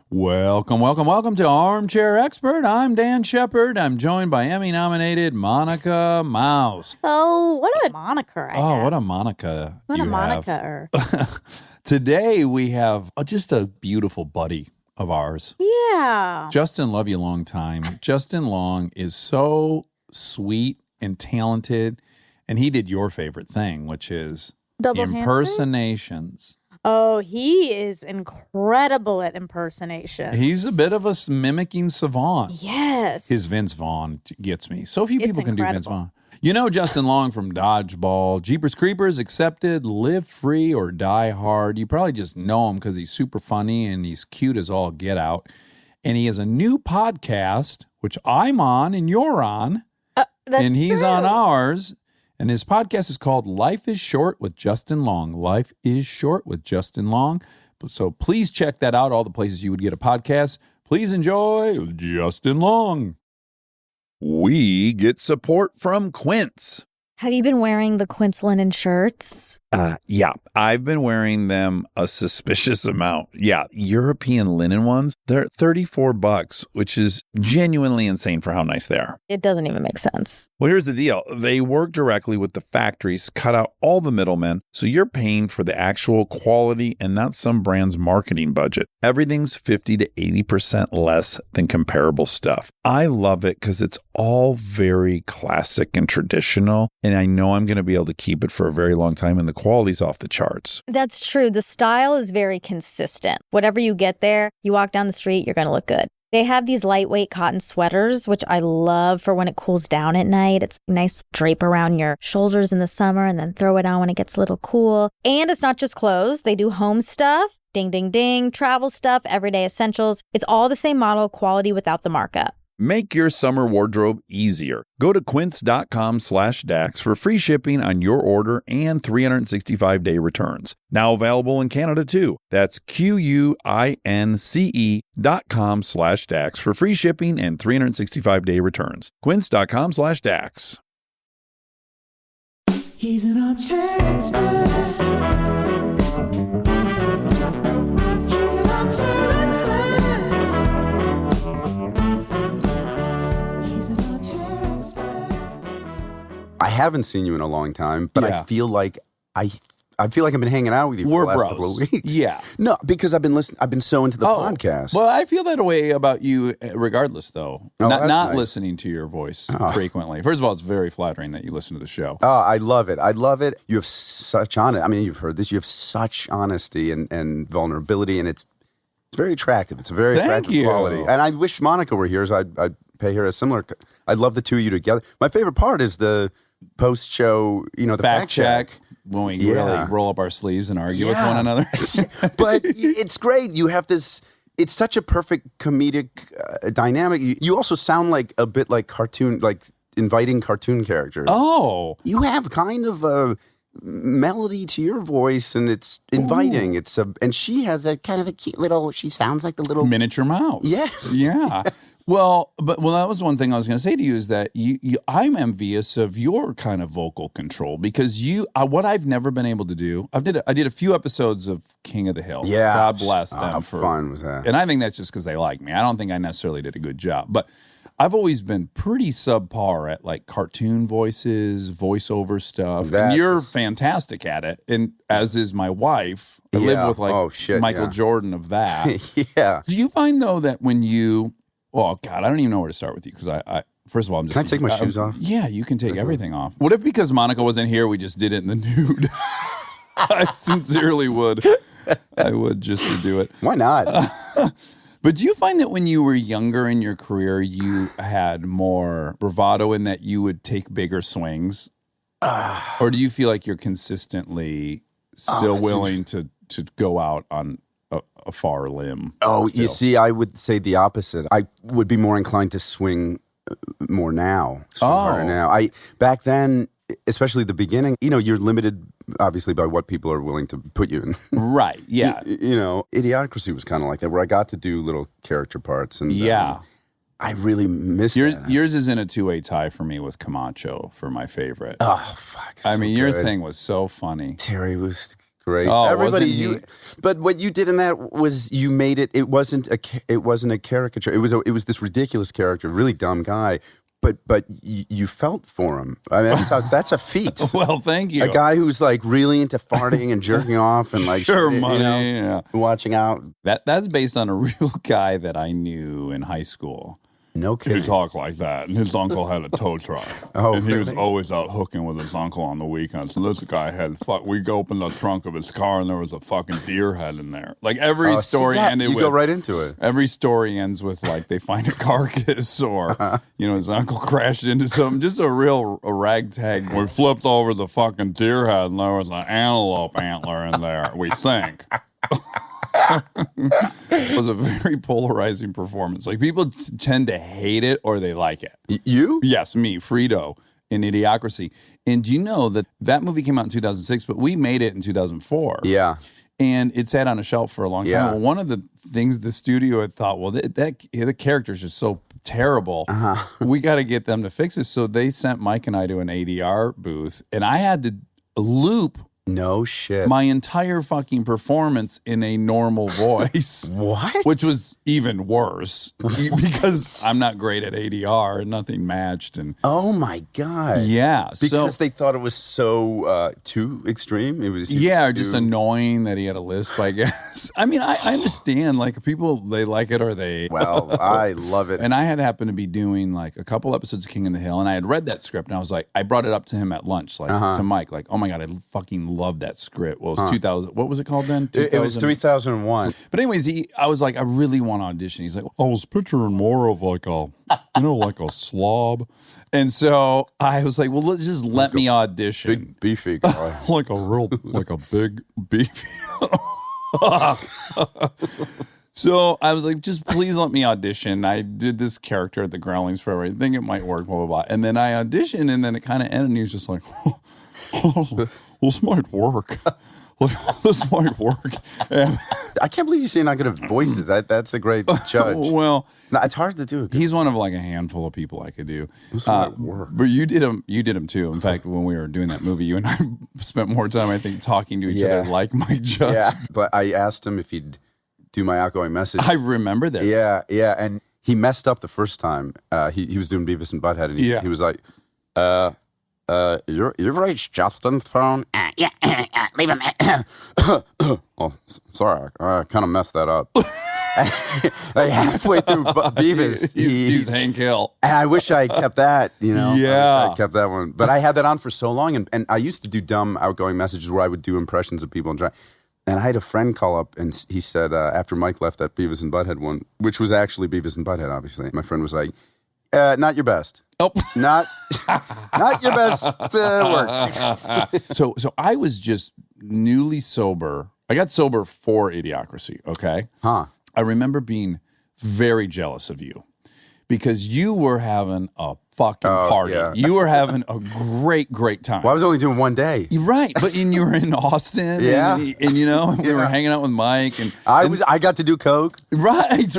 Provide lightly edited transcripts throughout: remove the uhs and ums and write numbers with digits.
Welcome to Armchair Expert. I'm Dan Shepard. I'm joined by Emmy-nominated Monica Mouse. Oh, what a moniker I have. What a Monica What you a moniker. Today we have just a beautiful buddy of ours. Yeah. Justin, love you long time. Justin Long is so sweet and talented, and he did your favorite thing, which is Double impersonations. Oh, he is incredible at impersonation. He's a bit of a mimicking savant. Yes. His Vince Vaughn gets me. So few people can do Vince Vaughn. You know Justin Long from Dodgeball, Jeepers Creepers, Accepted, Live Free or Die Hard. You probably just know him because he's super funny and he's cute as all get out. And he has a new podcast, which I'm on and you're on. That's he's true. on ours. And his podcast is called Life is Short with Justin Long. Life is Short with Justin Long. So please check that out, all the places you would get a podcast. Please enjoy Justin Long. We get support from Quince. Have you been wearing the Quince linen shirts? Yeah, I've been wearing them a suspicious amount. Yeah, European linen ones, they're $34, which is genuinely insane for how nice they are. It doesn't even make sense. Well, here's the deal. They work directly with the factories, cut out all the middlemen, so you're paying for the actual quality and not some brand's marketing budget. Everything's 50 to 80% less than comparable stuff. I love it because it's all very classic and traditional, and I know I'm going to be able to keep it for a very long time, and the quality's off the charts. That's true. The style is very consistent. Whatever you get there, you walk down the street, you're going to look good. They have these lightweight cotton sweaters, which I love for when it cools down at night. It's nice drape around your shoulders in the summer and then throw it on when it gets a little cool. And it's not just clothes. They do home stuff, ding, ding, ding, travel stuff, everyday essentials. It's all the same model, quality without the markup. Make your summer wardrobe easier. Go to quince.com/Dax for free shipping on your order and 365-day returns. Now available in Canada too. That's QUINCE.com/Dax for free shipping and 365-day returns. Quince.com/Dax. He's an armchair expert. He's an armchair expert. I haven't seen you in a long time, but Yeah. I feel like I've been hanging out with you for the last couple of weeks. Yeah. No, because I've been so into the podcast. Well, I feel that way about you regardless, though. Oh, not that's nice. listening to your voice frequently. First of all, it's very flattering that you listen to the show. Oh, I love it. I love it. You have such honesty. I mean, you've heard this. You have such honesty and vulnerability, and it's very attractive. It's a very attractive quality. And I wish Monica were here, so I'd pay her a similar. I'd love the two of you together. My favorite part is the post-show, the fact check. When we really roll up our sleeves and argue with one another. But it's great. You have this, it's such a perfect comedic dynamic. You also sound like a bit like cartoon, like inviting cartoon characters. Oh. You have kind of a melody to your voice, and it's inviting. Ooh. And she has a kind of a cute little, she sounds like the little miniature mouse. Yes. Yeah. Well, that was one thing I was going to say to you is that I'm envious of your kind of vocal control because what I've never been able to do. I did a few episodes of King of the Hill. Yeah, God bless them. How fun was that? And I think that's just because they like me. I don't think I necessarily did a good job, but I've always been pretty subpar at like cartoon voices, voiceover stuff. And you're fantastic at it. And as is my wife. I live with Michael Jordan of that. Yeah. Do you find though that when you oh, God, I don't even know where to start with you because I first of all, I'm just... Can I take my shoes off? Yeah, you can take everything off. What if because Monica wasn't here, we just did it in the nude? I sincerely would. I would just to do it. Why not? But do you find that when you were younger in your career, you had more bravado in that you would take bigger swings? Or do you feel like you're consistently still willing to go out on a far limb? Oh, still? You see, I would say the opposite. I would be more inclined to swing more now. Swing harder now. Back then, especially the beginning, you're limited obviously by what people are willing to put you in. Right, yeah. Idiocracy was kind of like that, where I got to do little character parts. And I really missed that. Yours is in a two-way tie for me with Camacho for my favorite. Oh, fuck. I mean, your thing was so funny. Terry was great. Oh, Everybody, wasn't he? But what you did in that was you made it. It wasn't a caricature. It was this ridiculous character, really dumb guy. But you felt for him. I mean, that's a feat. Well, thank you. A guy who's like really into farting and jerking off and like Sure, money, yeah. watching out. That's based on a real guy that I knew in high school. No He kidding. talked like that, and his uncle had a tow truck. Oh, and he was really? always out hooking with his uncle on the weekends. And this guy had we opened the trunk of his car, and there was a fucking deer head in there. Like every Oh, see story that? ended You with go right into it. Every story ends with like they find a carcass or his uncle crashed into something. Just a ragtag. We flipped over the fucking deer head, and there was an antelope antler in there. We think. It was a very polarizing performance. Like people tend to hate it or they like it. You? Yes, me, Frito, in Idiocracy. And do you know that movie came out in 2006, but we made it in 2004. Yeah. And it sat on a shelf for a long time. Yeah. Well, one of the things the studio had thought, well, the character's just so terrible. We got to get them to fix this. So they sent Mike and I to an ADR booth, and I had to loop No shit. my entire fucking performance in a normal voice. What? Which was even worse because I'm not great at ADR and nothing matched. And Oh my god. yeah, Because they thought it was so too extreme. It was just annoying that he had a lisp, I guess. I mean, I understand. Like people, they like it or they. Wow, I love it. And I had happened to be doing like a couple episodes of King of the Hill, and I had read that script, and I was like, I brought it up to him at lunch, like to Mike, like, oh my god, I fucking love that script. Well, it was 2000. What was it called then? It was 3001. But anyways, I was like, I really want to audition. He's like, I was picturing more of like a, like a slob. And so I was like, well, just let me audition. Big beefy guy. Like a big beefy. So I was like, just please let me audition. I did this character at the Growlings Forever. I think it might work, blah, blah, blah. And then I auditioned, and then it kind of ended, and he was just like, well, this might work. This might work. And, I can't believe you say you're not good at voices. That's a great judge. well, It's hard to do. he's one of like a handful of people I could do. This might work. But you did him too. In fact, when we were doing that movie, you and I spent more time, I think, talking to each Yeah. other like Mike Judge. Yeah, but I asked him if he'd do my outgoing message. I remember this. Yeah, and he messed up the first time. He was doing Beavis and Butthead, and he was like, you've reached Justin's phone. Yeah, leave him. Oh, sorry, I kind of messed that up. Like halfway through Beavis, He's Hank Hill. and I wish I kept that, Yeah. I wish I kept that one. But I had that on for so long, and I used to do dumb outgoing messages where I would do impressions of people and try. And I had a friend call up, and he said, after Mike left that Beavis and Butthead one, which was actually Beavis and Butthead, obviously, my friend was like, not your best. Oh. Not your best work. So I was just newly sober. I got sober for Idiocracy, okay? Huh. I remember being very jealous of you because you were having a fucking party. yeah. You were having a great time. Well, I was only doing one day. You're right, but you were in Austin, Yeah. and we were hanging out with Mike, and I got to do coke. right.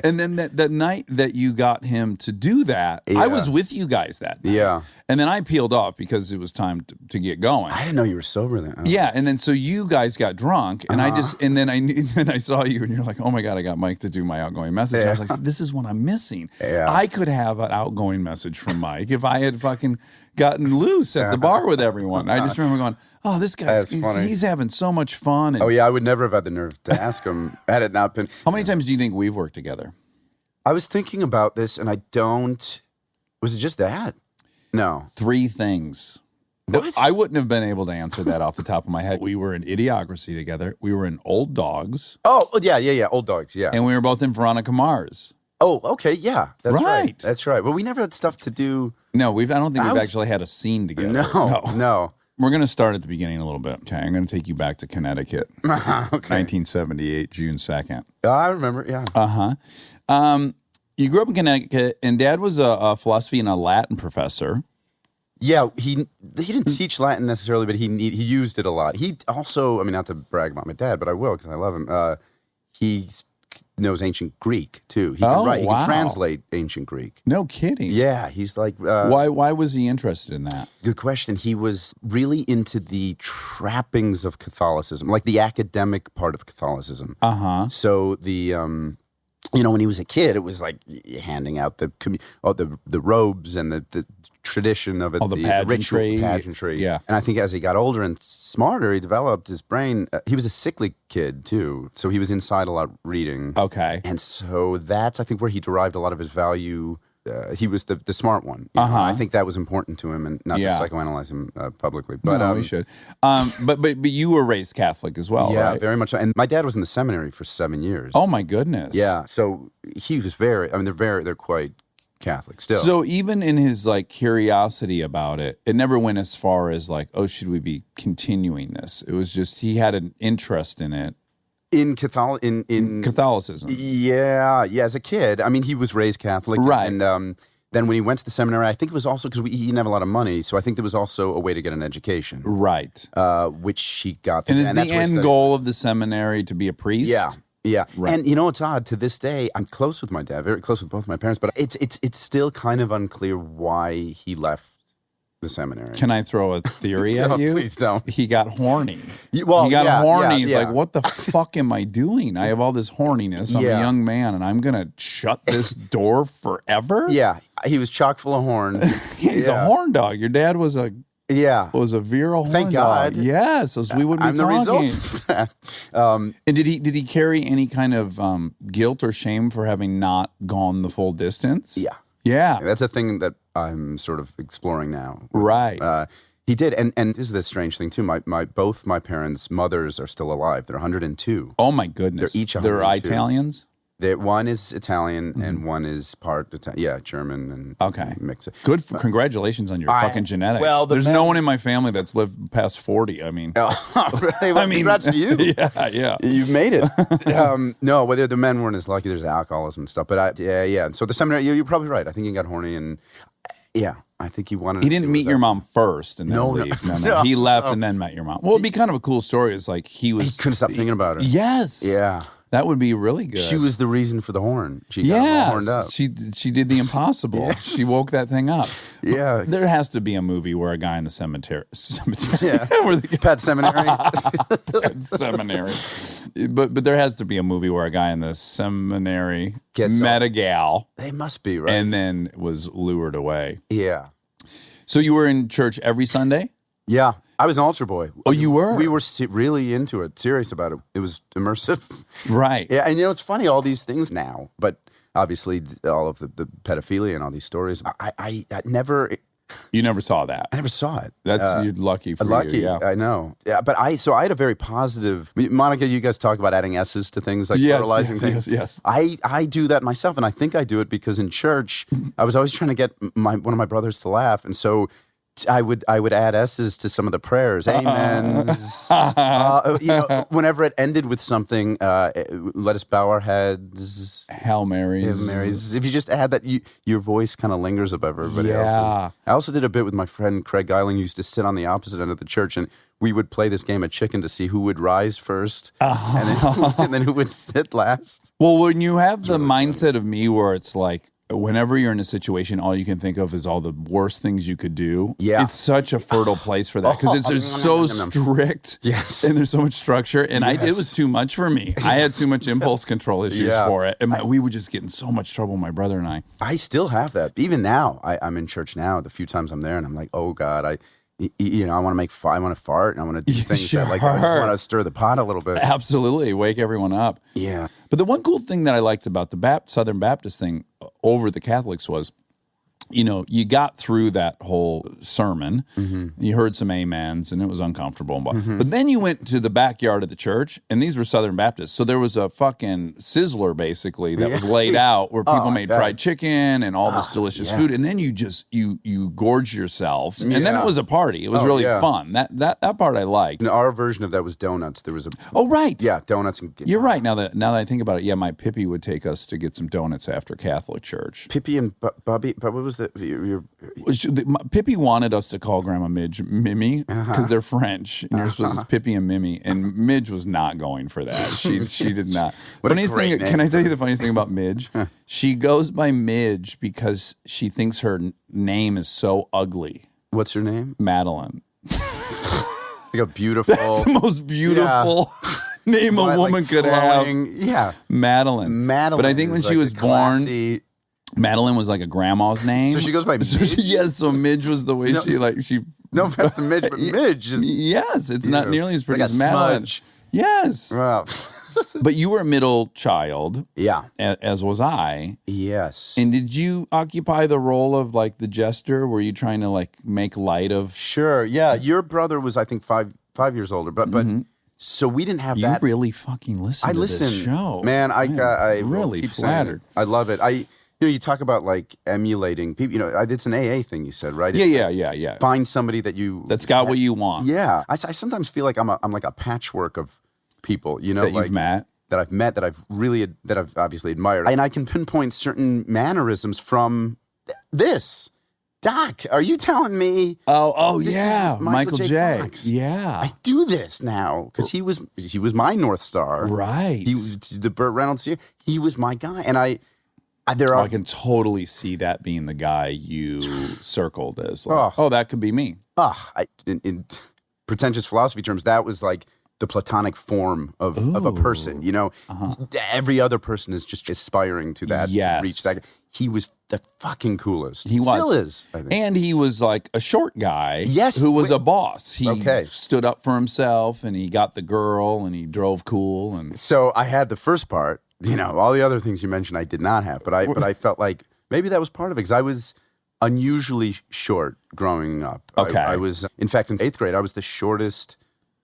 And then that night that you got him to do that, Yeah. I was with you guys that night. Yeah. And then I peeled off because it was time to get going. I didn't know you were sober then. Oh. Yeah, and then so you guys got drunk, and then I saw you, and you're like, oh my god, I got Mike to do my outgoing message. I was like, this is what I'm missing. Yeah. I could have an outgoing message from Mike if I had fucking gotten loose at the bar with everyone. I just remember going, oh, this guy's he's having so much fun. And Oh yeah, I would never have had the nerve to ask him had it not been. how many times do you think we've worked together? I was thinking about this, and I don't. Was it just that? No. 3 things. What? I wouldn't have been able to answer that off the top of my head. We were in Idiocracy together. We were in Old Dogs, Oh yeah. Old Dogs. Yeah. and we were both in Veronica Mars. Oh, okay. Yeah, that's right. Right. That's right. But we never had stuff to do. No, I don't think I we've was- actually had a scene together. No. We're going to start at the beginning a little bit. Okay, I'm going to take you back to Connecticut, Okay. 1978, June 2nd. I remember. Yeah. You grew up in Connecticut, and Dad was a philosophy and a Latin professor. Yeah, he didn't teach Latin necessarily, but he used it a lot. He also, I mean, not to brag about my dad, but I will because I love him. He knows ancient Greek too. He Oh, can write. He wow. can translate ancient Greek. No kidding. Yeah, he's like. Why was he interested in that? Good question. He was really into the trappings of Catholicism, like the academic part of Catholicism. So the when he was a kid, it was like handing out the robes and the tradition of it, the pageantry. ritual pageantry. Yeah. And I think as he got older and smarter, he developed his brain. He was a sickly kid too, so he was inside a lot reading. Okay. And so that's, I think, where he derived a lot of his value. He was the smart one. You know? I think that was important to him, and not to psychoanalyze him publicly. But no, we should. But you were raised Catholic as well, yeah, right? very much so. And my dad was in the seminary for 7 years. Oh my goodness. Yeah, so he was very. I mean, they're quite Catholic still. So even in his like curiosity about it, it never went as far as like, oh, should we be continuing this? It was just he had an interest in it. In Catholicism. Yeah, as a kid. I mean, he was raised Catholic. Right. And then when he went to the seminary, I think it was also because he didn't have a lot of money, so I think there was also a way to get an education. Right. Which he got. And is the end goal of the seminary to be a priest? Yeah. Right. And it's odd, to this day, I'm close with my dad, very close with both my parents, but it's still kind of unclear why he left the seminary. Can I throw a theory at you? Please don't. He got horny. He got horny. He's like, what the fuck am I doing? I have all this horniness. I'm a young man, and I'm going to shut this door forever? Yeah. He was chock full of horn. He's a horn dog. Your dad was a virile horn Thank dog. God. Yes, we wouldn't I'm be the talking. result of that. And did he carry any kind of guilt or shame for having not gone the full distance? Yeah. Yeah. That's a thing that I'm sort of exploring now. Right. He did, and this is the strange thing too. Both my parents' mothers are still alive. They're 102. Oh my goodness. They're each They're 102. Italians? One is Italian and one is part German and mix. Congratulations on your fucking genetics. well, there's no one in my family that's lived past 40. I mean, congrats to you. Yeah. You've made it. No, whether the men weren't as lucky. There's alcoholism and stuff, but yeah. So the seminary, you're probably right. I think he got horny and I think he wanted. He didn't meet your mom first and then leave. No. He left and then met your mom. Well, it'd be kind of a cool story. It's like he couldn't stop thinking about her. Yes. Yeah. That would be really good. She was the reason for the horn. She got him all horned up. She did the impossible. Yes. She woke that thing up. Yeah. There has to be a movie where a guy in the cemetery. Yeah. Pet Seminary. Pet Seminary. But there has to be a movie where a guy in the seminary met a gal. They must be, right? And then was lured away. Yeah. So you were in church every Sunday? Yeah. I was an altar boy. Oh, you were? We were really into it, serious about it. It was immersive. Right. Yeah, and it's funny, all these things now, but obviously all of the pedophilia and all these stories, I never... You never saw that? I never saw it. That's you're lucky for lucky, you. Yeah. I know. Yeah, but I had a very positive... Monica, you guys talk about adding S's to things, like pluralizing things. Yes. I do that myself, and I think I do it because in church, I was always trying to get one of my brothers to laugh, and so... I would add S's to some of the prayers. Amens. Whenever it ended with something, let us bow our heads. Hail Marys. Hail Marys. If you just add that, your voice kind of lingers above everybody else's. I also did a bit with my friend Craig Geiling, who used to sit on the opposite end of the church, and we would play this game of chicken to see who would rise first and then who would sit last. Well, when you have the mindset of me where it's like, whenever you're in a situation, all you can think of is all the worst things you could do. Yeah. It's such a fertile place for that because it's so strict. Yes. And there's so much structure. And it was too much for me. I had too much impulse control issues for it. And we would just get in so much trouble, my brother and I. I still have that. Even now, I'm in church now. The few times I'm there and I'm like, oh God, I want to I want to fart and I want to do things that I just want to stir the pot a little bit. Absolutely. Wake everyone up. Yeah. But the one cool thing that I liked about the Southern Baptist thing over the Catholics was, you got through that whole sermon. Mm-hmm. You heard some amens, and it was uncomfortable. Mm-hmm. But then you went to the backyard of the church, and these were Southern Baptists. So there was a fucking sizzler, basically, that was laid out where people made fried chicken and all this delicious food. And then you just, you gorged yourselves. And then it was a party. It was really fun. That part I liked. And our version of that was donuts. There was a... Oh, right. Yeah, donuts. You're right. Now that I think about it, my Pippi would take us to get some donuts after Catholic church. Pippi and Bubby, but what was the your Pippi wanted us to call Grandma Midge Mimi because they're French, and you're supposed to Pippi and Mimi, and Midge was not going for that. She did not. What a Funniest great thing, can I name. tell you the funniest thing about Midge? She goes by Midge because she thinks her name is so ugly. What's her name? Madeline. Like a beautiful. That's the most beautiful name a woman could have. Yeah. Madeline. Madeline. But I think when is she like was a born, classy- Madeline was like a grandma's name. So she goes by So Midge? yes, so Midge was the way she. No offense to Midge, but Midge is. Yes, it's not nearly as pretty like a as Madeline. smudge. Yes. Wow. But you were a middle child, Yeah. as was I. Yes. And did you occupy the role of like the jester? Were you trying to like make light of? Sure. Yeah. Your brother was, I think, five years older, but so we didn't have You that. really fucking listen I to listen, this show. man. I will really keep saying flattered. it. I love it. You talk about like emulating people. It's an AA thing. You said, right? Yeah. Find somebody That's got what you want. Yeah. I sometimes feel like I'm like a patchwork of people. You know, That like you've met. that I've met, that I've obviously admired, and I can pinpoint certain mannerisms from this. Doc, are you telling me? Oh this is yeah, Michael J. Fox? Yeah, I do this now because he was my North Star. right. He was the Burt Reynolds here. He was my guy, and I I can totally see that being the guy you circled as like, that could be me. in pretentious philosophy terms, that was like the platonic form of a person. You know, every other person is just aspiring to that, to reach that. He was the fucking coolest. He was. Still is, I think. And he was like a short guy Yes, who was a boss. He Okay. stood up for himself, and he got the girl, and he drove cool. And So I had the first part. You know, all the other things you mentioned I did not have, but I felt like maybe that was part of it because I was unusually short growing up. Okay. I was, in fact, in 8th grade, I was the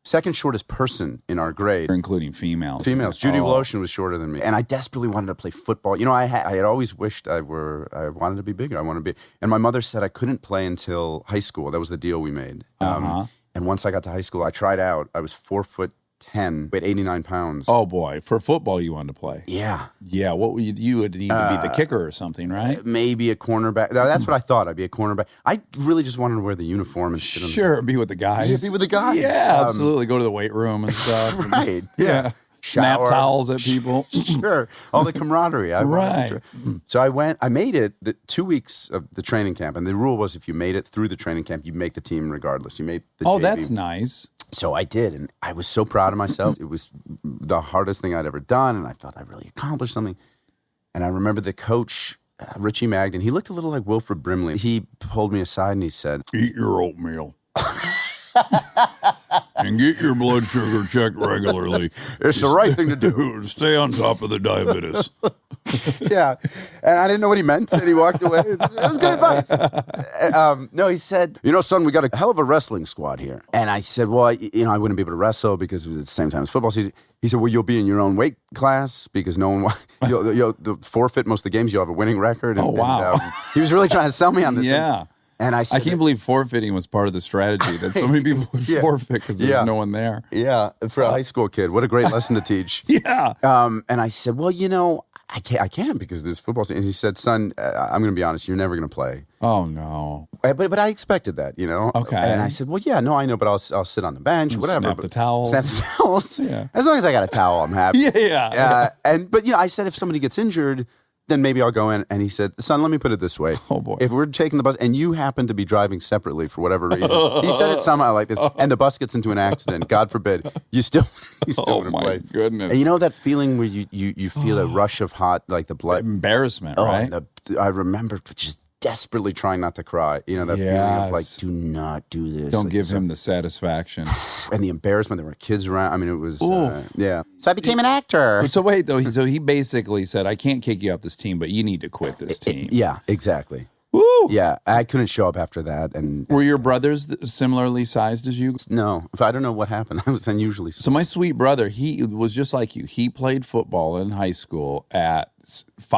second shortest person in our grade. including females. Judy Woloshin was shorter than me, and I desperately wanted to play football. You know, I had always wished I wanted to be bigger. I wanted to be, and my mother said I couldn't play until high school. That was the deal we made. And once I got to high school, I tried out. I was 4'10", weighed 89 pounds. Oh boy, for football you wanted to play. Yeah. Yeah, what would you would need to be the kicker or something, right? Maybe a cornerback. That's what I thought. I'd be a cornerback. I really just wanted to wear the uniform and sit on Sure, be with the guys. Yeah, be with the guys. Yeah, absolutely. Go to the weight room and stuff. Right. Yeah. Snap Shower. towels at people. Sure. All the camaraderie. Right. So I made it the 2 weeks of the training camp. And the rule was if you made it through the training camp, you make the team regardless. You made the Oh, JV. that's nice. So I did. And I was so proud of myself. It was the hardest thing I'd ever done. And I felt I really accomplished something. And I remember the coach, Richie Magden, he looked a little like Wilford Brimley. He pulled me aside and he said, Eat your oatmeal. And get your blood sugar checked regularly. it's the right thing to do. Stay on top of the diabetes. Yeah. And I didn't know what he meant. And he walked away. It was good advice. No, he said, son, we got a hell of a wrestling squad here. And I said, well, I wouldn't be able to wrestle because it was at the same time as football season. He said, well, you'll be in your own weight class because no one, you'll forfeit most of the games. You'll have a winning record. And, wow. He was really trying to sell me on this. Yeah. And I said, I can't believe forfeiting was part of the strategy that so many people would forfeit because there's no one there. Yeah, for a high school kid, what a great lesson to teach. Yeah. And I said, well, I can't because this football season. And he said, son, I'm going to be honest, you're never going to play. Oh no. But I expected that, Okay. And I said, well, yeah, no, I know, but I'll sit on the bench, whatever. Snap the towels. Snap the towels. Yeah. As long as I got a towel, I'm happy. Yeah. But I said, if somebody gets injured, then maybe I'll go in. And he said, son, let me put it this way. Oh, boy. If we're taking the bus and you happen to be driving separately for whatever reason, he said it somehow like this, and the bus gets into an accident, God forbid, you still Oh wouldn't my play. goodness. And that feeling where you feel a rush of hot, like the blood. Embarrassment, Oh, right? and I remember just desperately trying not to cry. That feeling of like, do not do this. Don't Like, give him the satisfaction. And the embarrassment. There were kids around. I mean, it was, yeah. So I became an Oh, actor. so wait, though. So he basically said, I can't kick you off this team, but you need to quit this team. Yeah, exactly. Woo! Yeah, I couldn't show up after that. And Were your brothers similarly sized as you? no, I don't know what happened. I was unusually So my sweet brother, he was just like you. He played football in high school at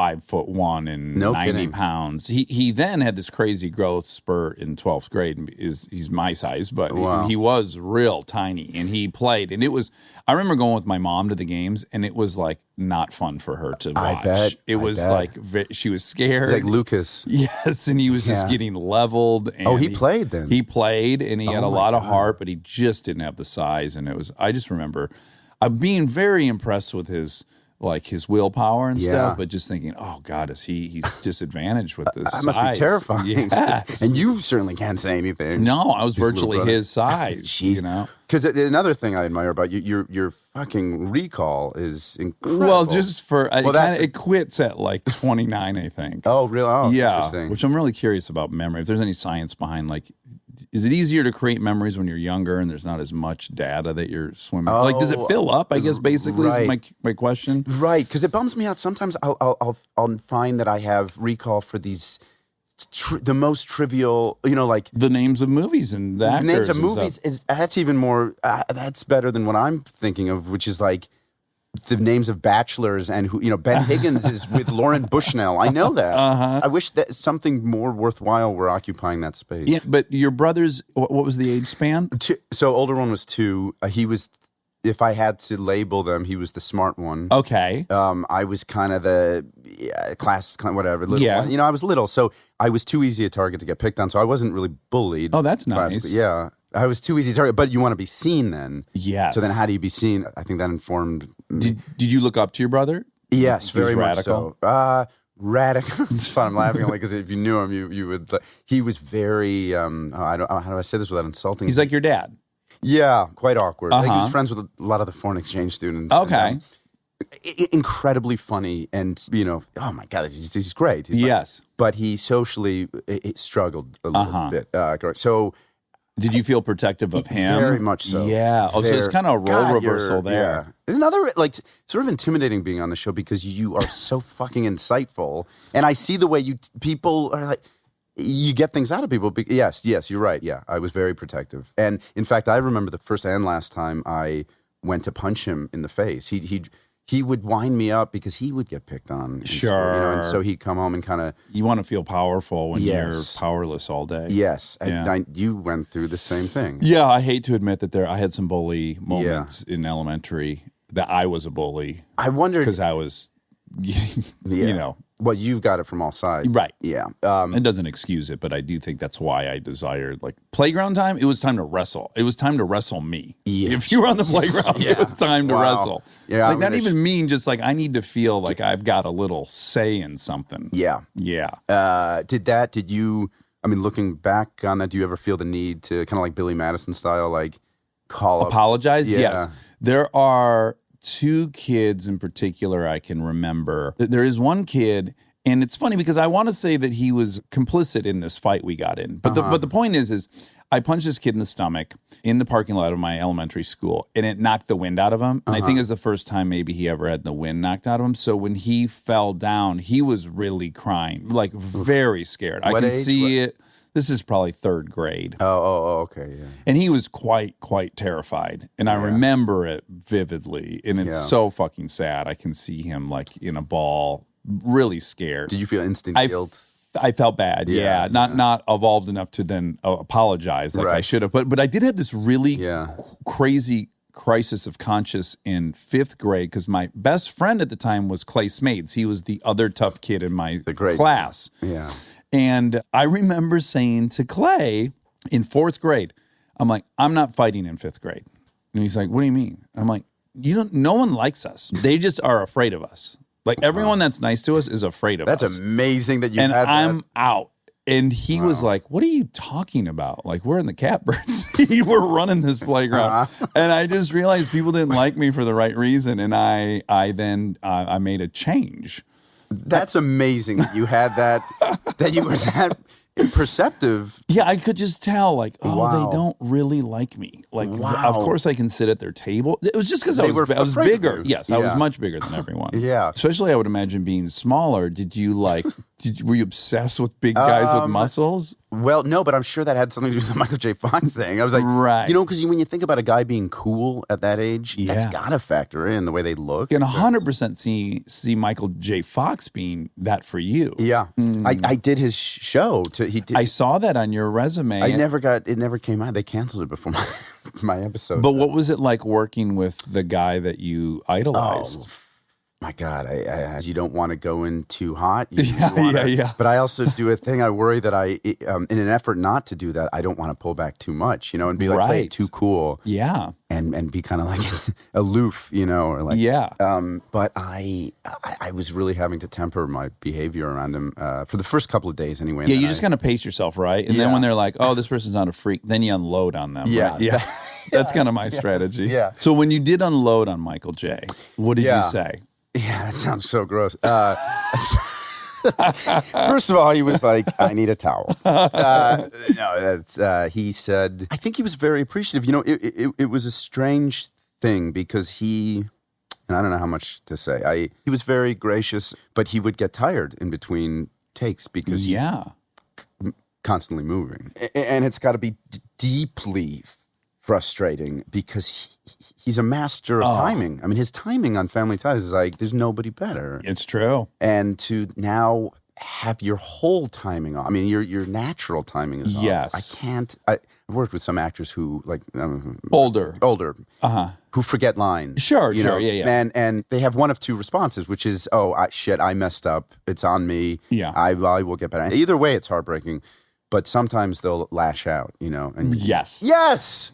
5'1" and No 90 kidding. pounds. He then had this crazy growth spurt in 12th grade. He's my size, but Wow. he was real tiny, and he played. And it was, I remember going with my mom to the games, and it was like not fun for her to watch. bet. It was bet. like she was scared. It's like Lucas. Yes, and he was just getting leveled. And he played then. He played, and he had a lot of God. heart, but he just didn't have the size. And I just remember being very impressed with his willpower and stuff, but just thinking, oh God, he's disadvantaged with this That size. must be terrifying. Yes. And you certainly can't say anything. No, I was His little virtually brother. his size. Jeez. You know? Because another thing I admire about you, your fucking recall is incredible. Well, just for that's- it quits at like 29, I think. Oh, really? Oh, Yeah, interesting. which I'm really curious about memory. If there's any science behind, like, is it easier to create memories when you're younger and there's not as much data that you're swimming? Like, does it fill up? I guess basically is my question. Right, because it bums me out. Sometimes I'll find that I have recall for these the most trivial, like The names of movies and the actors. names of and movies. stuff. That's even more. That's better than what I'm thinking of, which is like the names of bachelors and who Ben Higgins is with Lauren Bushnell. I know that. I wish that something more worthwhile were occupying that space. Yeah, but your brothers, what was the age span? So older one was 2. He was, if I had to label them, he was the smart one. Okay. I was kind of the class, kind of whatever. Little Yeah. one. I was little, so I was too easy a target to get picked on. So I wasn't really bullied. Oh, that's classically. nice. Yeah, I was too easy to target. But you want to be seen then. Yes. So then, how do you be seen? I think that informed me. Did you look up to your brother? Yes, He was very much radical? so. Radical. It's fun. I'm laughing only because if you knew him, you would. He was very. How do I say this without insulting? He's like your dad. Yeah, quite awkward. Like, he was Uh-huh. friends with a lot of the foreign exchange students. Okay. And, incredibly funny, and oh my God, he's great. He's Yes. but he socially struggled a little bit. So Did you feel protective of him? very much so. Yeah. Oh, so it's kind of a role God, reversal you're- there. Yeah. It's another sort of intimidating being on the show because you are so fucking insightful, and I see the way people are like. You get things out of people. Yes, you're right. Yeah, I was very protective, and in fact, I remember the first and last time I went to punch him in the face. He would wind me up because he would get picked on. in school, and so he'd come home and kind of. You want to feel powerful when Yes. you're powerless all day. Yes, and Yeah. you went through the same thing. Yeah, I hate to admit that I had some bully moments in elementary that I was a bully I wondered because I was, Well, you've got it from all sides, Right. Yeah. It doesn't excuse it, but I do think that's why I desired playground time. It was time to wrestle. It was time to wrestle me. Yes. If you were on the playground, Yeah. it was time to Wow. wrestle. Yeah, not even mean, just I need to feel like I've got a little say in something. Yeah. Yeah. Did you? I mean, looking back on that, do you ever feel the need to kind of like Billy Madison style, call up? Apologize? Yeah. Yes. There are 2 kids in particular I can remember. There is one kid, and it's funny because I want to say that he was complicit in this fight we got in. But the point is I punched this kid in the stomach in the parking lot of my elementary school, and it knocked the wind out of him. And I think it was the first time maybe he ever had the wind knocked out of him. So when he fell down, he was really crying, very scared. What I can age? see it. This is probably 3rd grade. Oh, okay, yeah. And he was quite terrified. And I remember it vividly. And it's so fucking sad. I can see him in a ball, really scared. Did you feel instant guilt? I felt bad. Yeah. Not evolved enough to then apologize like I Right. should have. But I did have this really Yeah. crazy crisis of conscience in 5th grade because my best friend at the time was Clay Smades. He was the other tough kid in my great class. Yeah. And I remember saying to Clay in 4th grade, I'm like, I'm not fighting in 5th grade. And he's like, what do you mean? I'm like, no one likes us. They just are afraid of us. Everyone that's nice to us is afraid of us. That's amazing that you And had that. I'm out. And he was like, what are you talking about? We're in the catbirds. We're running this playground. And I just realized people didn't like me for the right reason. And I then made a change. That's amazing that you had that, that you were that perceptive. Yeah, I could just tell, Wow. they don't really like me. Of course I can sit at their table. It was just because I They were was afraid of bigger. you. Yes, I was Yeah. much bigger than everyone. Yeah. Especially, I would imagine, being smaller. Were you obsessed with big guys with muscles? Well, no, but I'm sure that had something to do with the Michael J. Fox thing. I was like, Right. because when you think about a guy being cool at that age, that's Yeah. got to factor in the way they look. You can 100% see Michael J. Fox being that for you. Yeah, I did his show. He did. I saw that on your resume. It never came out. They canceled it before my episode. But what was it like working with the guy that you idolized? my God, you don't want to go in too hot. You Yeah, yeah. But I also do a thing. I worry that in an effort not to do that, I don't want to pull back too much, and be like, play it too cool. Yeah. And be kind of like aloof, or like. Yeah. But I was really having to temper my behavior around him for the first couple of days anyway. Yeah, you just kind of pace yourself, right? And then when they're like, oh, this person's not a freak, then you unload on them. Yeah. Right? Yeah. That's kind of my strategy. Yeah. So when you did unload on Michael J., what did you say? Yeah, that sounds so gross. First of all, he was like, I need a towel. He said, I think he was very appreciative. It was a strange thing because and I don't know how much to say. He was very gracious, but he would get tired in between takes because he's constantly moving. And it's got to be deeply frustrating because he's a master of timing. I mean, his timing on Family Ties is like, there's nobody better. It's true. And to now have your whole timing off. I mean, your natural timing is off. Yes. I can't. I've worked with some actors who like older, who forget lines. Sure, yeah. And they have one of two responses, which is, I messed up. It's on me. Yeah, I will get better. Either way, it's heartbreaking. But sometimes they'll lash out, And yes. Yes.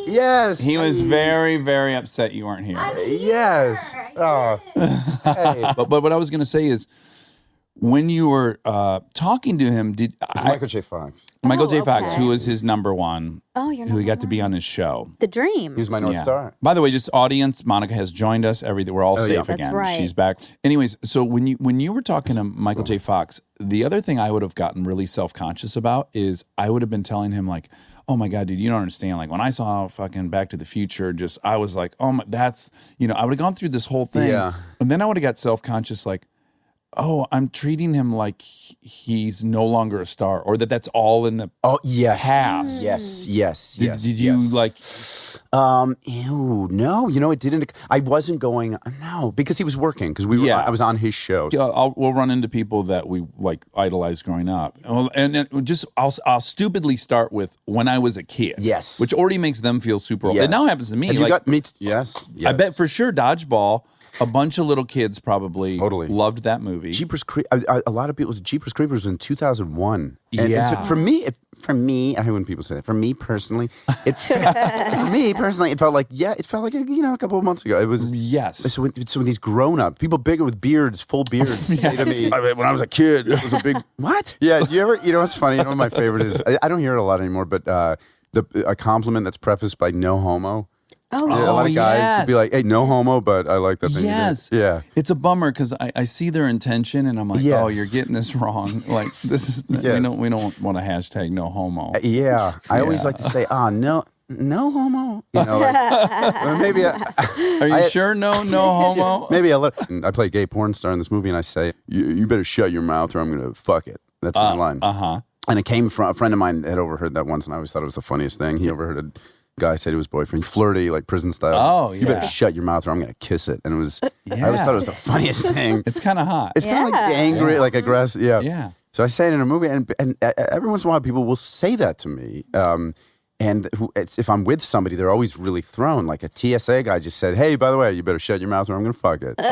Yes. He was very, very upset you weren't here. Yes. Oh. Hey. But what I was going to say is, when you were talking to him, It's Michael J. Fox. Michael J. Fox, who was his number one, who he got to be on his show. The Dream. He was my North Star. By the way, just audience, Monica has joined us. We're all safe again. That's right. She's back. Anyways, so when you were talking to Michael J. Fox, the other thing I would have gotten really self-conscious about is I would have been telling him like, oh my God, dude, you don't understand. Like when I saw fucking Back to the Future, I was like, oh my, that's, I would have gone through this whole thing. Yeah. And then I would have got self-conscious like, oh, I'm treating him like he's no longer a star, or that's all in the past. Yes. Did you like? Ew, no. It didn't. I wasn't going. No, because he was working. Because I was on his show. We'll run into people that we like idolized growing up, and then I'll stupidly start with when I was a kid. Yes, which already makes them feel super old. Yes. It now happens to me. Have you got me? Yes. I bet for sure Dodgeball. A bunch of little kids probably totally loved that movie. A lot of people. Jeepers Creepers was in 2001. And for me, I hate when people say that. For me personally, it felt like a couple of months ago. It was So when these grown up people bigger with beards, full beards, say to me, when I was a kid, it was a big what? Yeah. Do you ever? What's funny? One of my favorite is I don't hear it a lot anymore, but a compliment that's prefaced by "no homo." Oh, a lot of guys would be like, hey, no homo, but I like that thing. Yes. Yeah. It's a bummer because I see their intention and I'm like, oh, you're getting this wrong. Like this is we don't want to hashtag no homo. Yeah. I always like to say, no homo. Maybe are you sure no homo? Maybe I play a gay porn star in this movie and I say, you better shut your mouth or I'm gonna fuck it. That's my line. And it came from a friend of mine had overheard that once and I always thought it was the funniest thing. He overheard it. Guy said to his boyfriend, flirty, like prison style. Oh, you better shut your mouth or I'm going to kiss it. And it was, I always thought it was the funniest thing. It's kind of hot. It's kind of like angry, like aggressive. Yeah. Yeah. So I say it in a movie, and every once in a while people will say that to me. If I'm with somebody, they're always really thrown. Like a TSA guy just said, hey, by the way, you better shut your mouth or I'm going to fuck it. The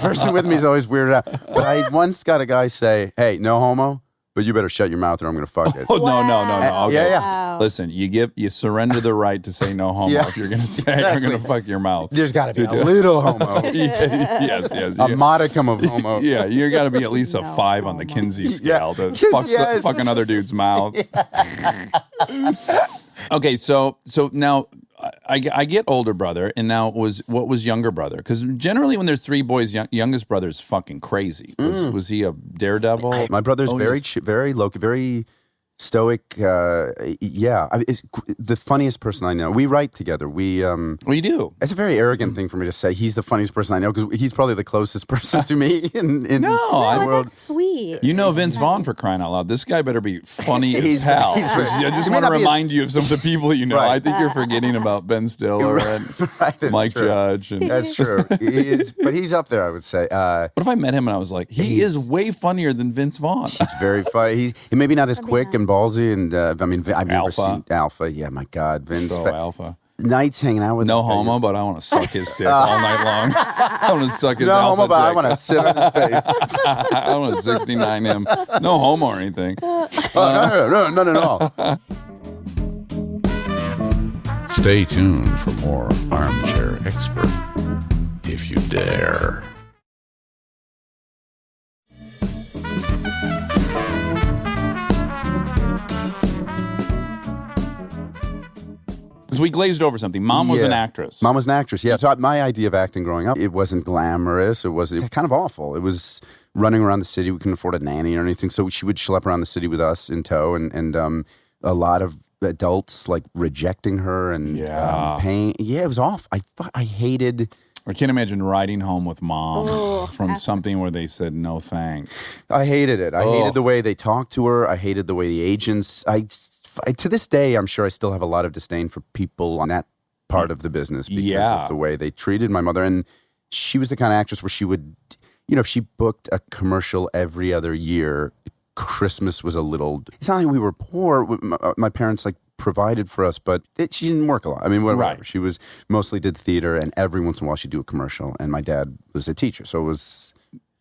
person with me is always weirded out. But I once got a guy say, hey, no homo. But you better shut your mouth or I'm going to fuck it. Oh, no. Okay. Yeah. Wow. Listen, you surrender the right to say no homo if you're going to say I'm going to fuck your mouth. There's got to be a little homo. Yes. A modicum of homo. Yeah, you got to be at least a 5 on the Kinsey scale to fuck another dude's mouth. Okay, so now I get older brother, and now what was younger brother? Because generally when there's 3 boys, youngest brother is fucking crazy. Was he a daredevil? My brother's very low, very stoic. It's the funniest person I know. We write together. We do. It's a very arrogant thing for me to say. He's the funniest person I know because he's probably the closest person to me in the world. That's sweet. You know Vince Vaughn, for crying out loud. This guy better be funny as hell. I just want to remind you of some of the people you know. Right. I think you're forgetting about Ben Stiller and Mike Judge. And that's true. He is, but he's up there, I would say. What if I met him and I was like, he is way funnier than Vince Vaughn? He's very funny. He maybe not as quick and ballsy, and I've never Alpha. seen Alpha. Yeah, my God, Vince. So Alpha. nights hanging out with No him. homo, but I want to suck his dick all night long. I want to suck his No alpha homo, but I dick. want to sit on his face. I want to 69 him. No homo or anything. No. Stay tuned for more Armchair Expert, if you dare. Because we glazed over something. Mom was an actress. Mom was an actress, yeah. So my idea of acting growing up, it wasn't glamorous. It was kind of awful. It was running around the city. We couldn't afford a nanny or anything. So she would schlep around the city with us in tow. And a lot of adults like rejecting her and pain. Yeah, it was awful. I hated... I can't imagine riding home with Mom from something where they said no thanks. I hated it. I hated the way they talked to her. I hated the way the agents... to this day, I'm sure I still have a lot of disdain for people on that part of the business because of the way they treated my mother. And she was the kind of actress where she would, if she booked a commercial every other year, Christmas was a little... It's not like we were poor. My parents provided for us, but she didn't work a lot. I mean, whatever. Right. She was mostly did theater, and every once in a while she'd do a commercial. And my dad was a teacher, so it was...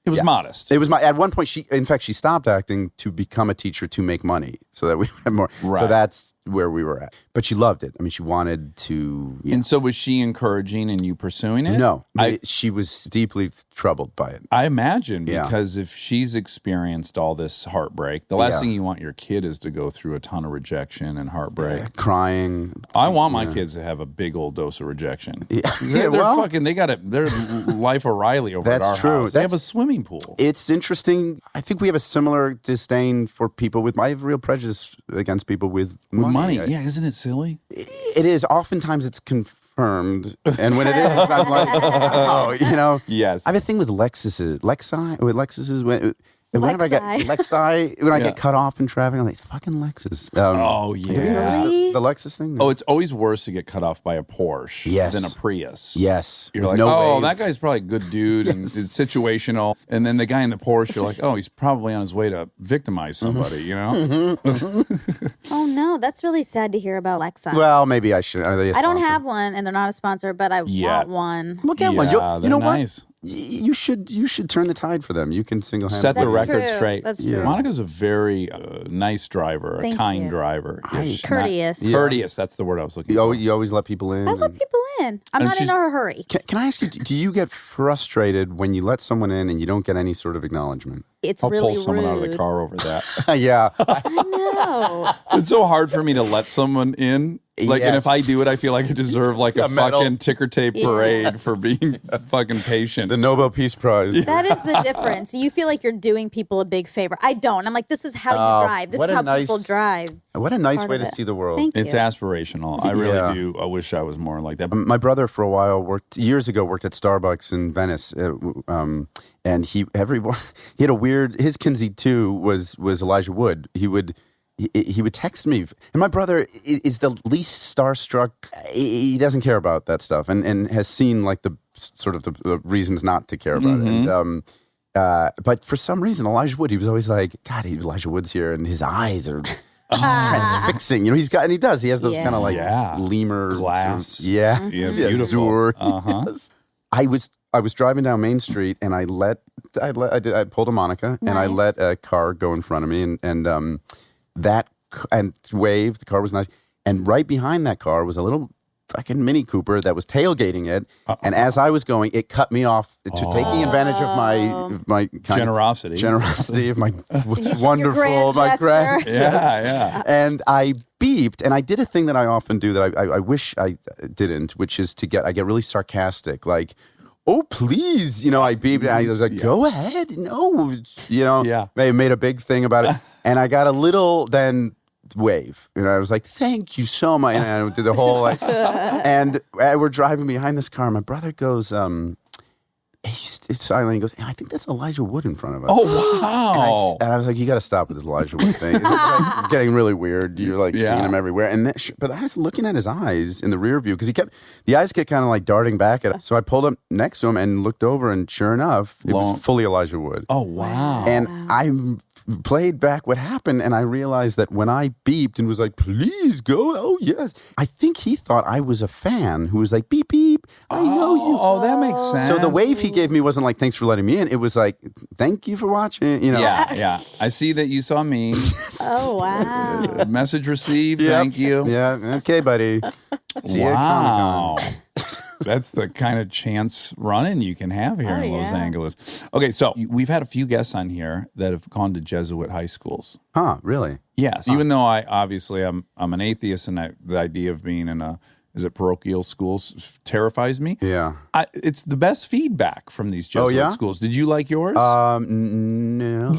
It was modest. It was at one point she stopped acting to become a teacher to make money so that we had more. Right. So that's where we were at. But she loved it. I mean, she wanted to. And so was she encouraging and you pursuing it? No, she was deeply troubled by it. I imagine because if she's experienced all this heartbreak, the last thing you want your kid is to go through a ton of rejection and heartbreak. Crying. I want my kids to have a big old dose of rejection. Yeah. They got it. They're Life O'Reilly over at our house. They have a swimming pool. It's interesting. I think we have a similar disdain for people with. I have real prejudice against people with money. Yeah, isn't it silly? It is. Oftentimes it's confirmed, and when it is, I'm like, oh, Yes. I have a thing with Lexuses. Whenever I get Lexi, when I get cut off in traffic, I'm like, fucking Lexus. Oh, yeah. Have you noticed the Lexus thing? Oh, it's always worse to get cut off by a Porsche than a Prius. Yes. You're like, that guy's probably a good dude and it's situational. And then the guy in the Porsche, you're like, oh, he's probably on his way to victimize somebody, Oh, no. That's really sad to hear about Lexi. Well, maybe I should. I don't have one, and they're not a sponsor, but I want one. Well, get one. They're You know nice. what? You should turn the tide for them. You can single-handedly Set the That's record true. straight. That's true. Monica's a very nice driver, Thank a kind you. driver. Courteous. Courteous, that's the word I was looking for. You always let people in. I let people in. I'm And not in a hurry. Can I ask you, do you get frustrated when you let someone in and you don't get any sort of acknowledgement? It's I'll really pull someone out of the rude. car over that. Yeah. I know. It's so hard for me to let someone in. And if I do it, I feel like I deserve a medal. fucking ticker tape parade for being fucking patient. The Nobel Peace Prize. That is the difference. You feel like you're doing people a big favor. I don't. I'm like, this is how you drive. This what is a how nice- people drive. What a nice Part way of to it. see the world. Thank It's you. aspirational. I really do. I wish I was more like that. My brother, for a while, worked at Starbucks in Venice, and he had a weird. His Kinsey too was Elijah Wood. He would text me, and my brother is the least starstruck. He doesn't care about that stuff, and has seen the sort of the reasons not to care about it. And, but for some reason, Elijah Wood, he was always like, God, Elijah Wood's here, and his eyes are transfixing. He has those kind of lemur glass. sort of- yeah, beautiful. Azure. Uh-huh. Yes. I was driving down Main Street, and I pulled a Monica, and I let a car go in front of me, and waved. The car was nice, and right behind that car was a little fucking Mini Cooper that was tailgating it, and as I was going, it cut me off taking advantage of my Generosity of my wonderful, my grand gesture. Yeah. And I beeped, and I did a thing that I often do that I wish I didn't, which is I get really sarcastic, like, oh, please, I beeped, and I was like, go ahead, no, they made a big thing about it, and I got a little wave, I was like, thank you so much, and I did the whole, and we're driving behind this car, and my brother goes, he's silent. He goes, and I think that's Elijah Wood in front of us. Oh, wow. And I was like, you got to stop with this Elijah Wood thing. It's getting really weird. You're seeing him everywhere. And but I was looking at his eyes in the rear view because the eyes kept kind of darting back at us. So I pulled up next to him and looked over, and sure enough, it was fully Elijah Wood. Oh, wow. And I played back what happened, and I realized that when I beeped and was like, please go, oh yes, I think he thought I was a fan who was like, beep, beep, I know you. Oh, that makes sense. So the wave he gave me wasn't like, thanks for letting me in. It was like, thank you for watching, you know. Yeah. I see that you saw me. Oh, wow. Message received. Yep. Thank you. Yeah, okay, buddy. See you at Comic-Con. That's the kind of chance running you can have here in Los Angeles. Okay, so we've had a few guests on here that have gone to Jesuit high schools. Huh, really? Yes, even though I'm an atheist, and the idea of being in a parochial schools terrifies me. Yeah. It's the best feedback from these Jesuit schools. Did you like yours? No.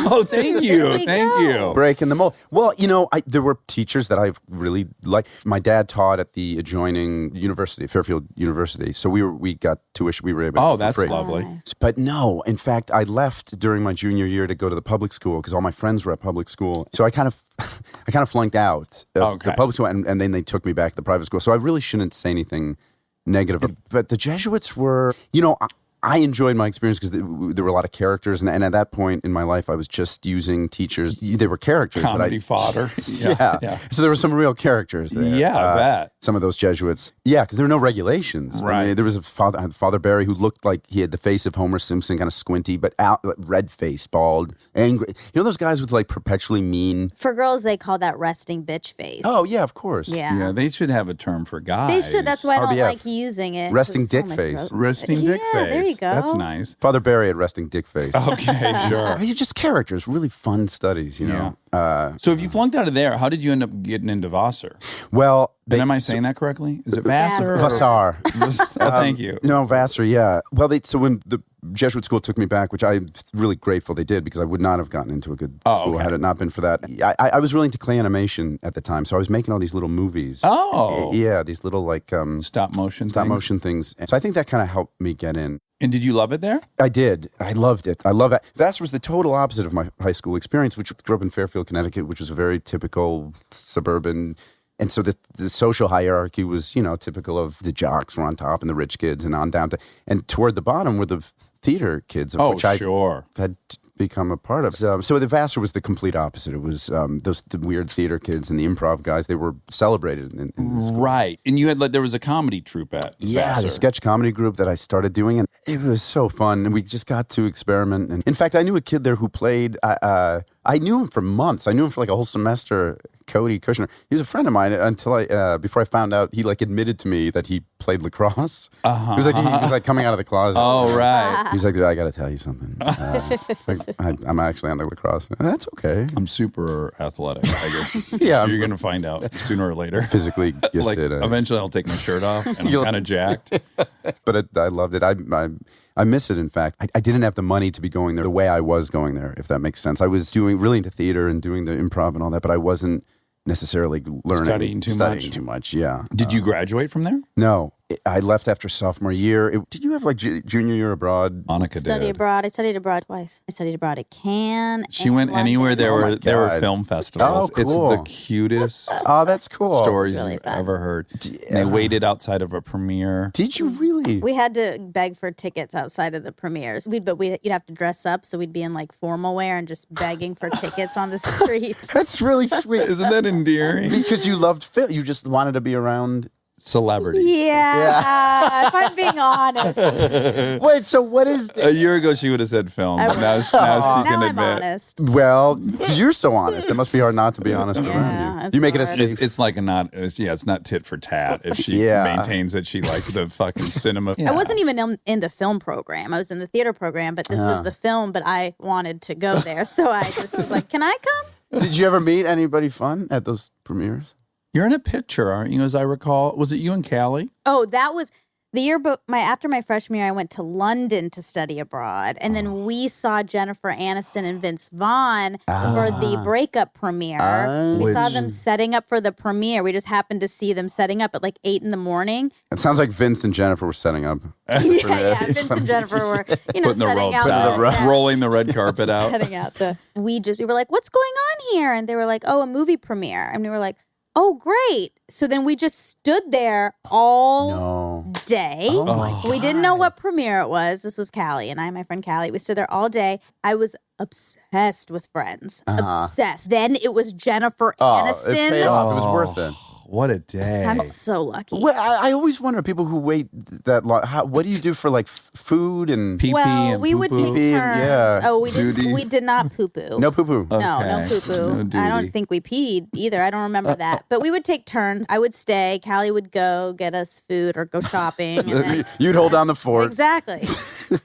Oh, thank you. Thank you. Breaking the mold. Well, you know, there were teachers that I've really liked. My dad taught at the adjoining university, Fairfield University. So we got tuition. We were able to Oh, for that's free. lovely. But no, in fact, I left during my junior year to go to the public school because all my friends were at public school. So I kind of flunked out of the public school, and then they took me back to the private school. So I really shouldn't say anything negative. But the Jesuits were, you know, I enjoyed my experience because there were a lot of characters, and at that point in my life, I was just using teachers. They were characters. Comedy fodder. Yeah. So there were some real characters there. Yeah, I bet. Some of those Jesuits. Yeah, because there were no regulations. Right. I mean, there was Father Barry who looked like he had the face of Homer Simpson, kind of squinty, but red face, bald, angry. You know those guys with like perpetually mean. For girls, they call that resting bitch face. Oh yeah, of course. Yeah, they should have a term for guys. They should. That's why I don't RBF. like using it. Resting 'cause dick it's so face. gross. Resting dick face. There you go. That's nice. Father Barry had resting dick face. Okay, sure. I mean, just characters, really fun studies, you know. So if you flunked out of there, how did you end up getting into Vassar? Well, And am I saying that correctly? Is it Vassar? Vassar. Oh, thank you. No, Vassar, yeah. Well, so when the Jesuit school took me back, which I'm really grateful they did because I would not have gotten into a good school had it not been for that. I was really into clay animation at the time, so I was making all these little movies. Oh. Yeah, these little like Stop motion things. So I think that kind of helped me get in. And did you love it there? I did. I loved it. I love it. Vassar was the total opposite of my high school experience, which grew up in Fairfield, Connecticut, which was a very typical suburban. And so the social hierarchy was, you know, typical of the jocks were on top and the rich kids and on down to, and toward the bottom were the theater kids, of which I had become a part of. So the Vassar was the complete opposite. It was the weird theater kids and the improv guys. They were celebrated in this school. Right. And you had there was a comedy troupe at Vassar. The sketch comedy group that I started doing, and it was so fun. And we just got to experiment. And in fact, I knew a kid there who played. I knew him for months. I knew him for like a whole semester. Cody Kushner. He was a friend of mine until before I found out he like admitted to me that he played lacrosse. He was like coming out of the closet. Oh, right. He's like, I got to tell you something. I'm actually on the lacrosse. That's okay. I'm super athletic, I guess. Yeah, You're going to find out sooner or later. Physically gifted. Like, eventually I'll take my shirt off and I'm kind of jacked. But I loved it. I miss it, in fact. I didn't have the money to be going there the way I was going there, if that makes sense. I was doing really into theater and doing the improv and all that, but I wasn't necessarily Studying too much, yeah. Did you graduate from there? No. I left after sophomore year. Did you have like junior year abroad? Monica Study did. abroad. I studied abroad twice. I studied abroad at Cannes. She went London. anywhere there were God. film festivals. Oh, cool. It's the cutest Oh, that's cool. stories really you've fun. ever heard. And they waited outside of a premiere. Did you really? We had to beg for tickets outside of the premieres. You'd have to dress up, so we'd be in like formal wear and just begging for tickets on the street. That's really sweet. Isn't that endearing? Because you loved film. You just wanted to be around. Celebrities. Yeah, if I'm being honest. Wait, so what is... A year ago, she would have said film. But now she Now can I'm admit. honest. Well, you're so honest. It must be hard not to be honest around you. it's You make it a hard. safe... It's like it's not tit for tat if she maintains that she likes the fucking cinema. I wasn't even in the film program. I was in the theater program, but this was the film, but I wanted to go there. So I just was like, can I come? Did you ever meet anybody fun at those premieres? You're in a picture, aren't you? As I recall, was it you and Callie? Oh, that was the year, but after my freshman year, I went to London to study abroad, and then we saw Jennifer Aniston and Vince Vaughn for the breakup premiere. We saw them setting up for the premiere. We just happened to see them setting up at like 8 a.m. It sounds like Vince and Jennifer were setting up. Yeah, Vince and Jennifer were, Putting the setting ropes out, out, rolling the red carpet out. setting out we were like, what's going on here? And they were like, oh, a movie premiere, and we were like, oh, great. So then we just stood there all day. We didn't know what premiere it was. This was Callie and I, my friend Callie. We stood there all day. I was obsessed with Friends. Obsessed. Then it was Jennifer Aniston. It paid off. It was worth it. What a day. I'm so lucky. Well, I always wonder people who wait that long. What do you do for like food and pee-pee well, and we would poo-poo? take turns. Yeah. Oh, we Duty. did not poo-poo. No poo-poo. No, no Okay. poo-poo. No I don't duty. think we peed either. I don't remember that. But we would take turns. I would stay. Callie would go get us food or go shopping. And then, You'd hold down the fort. exactly.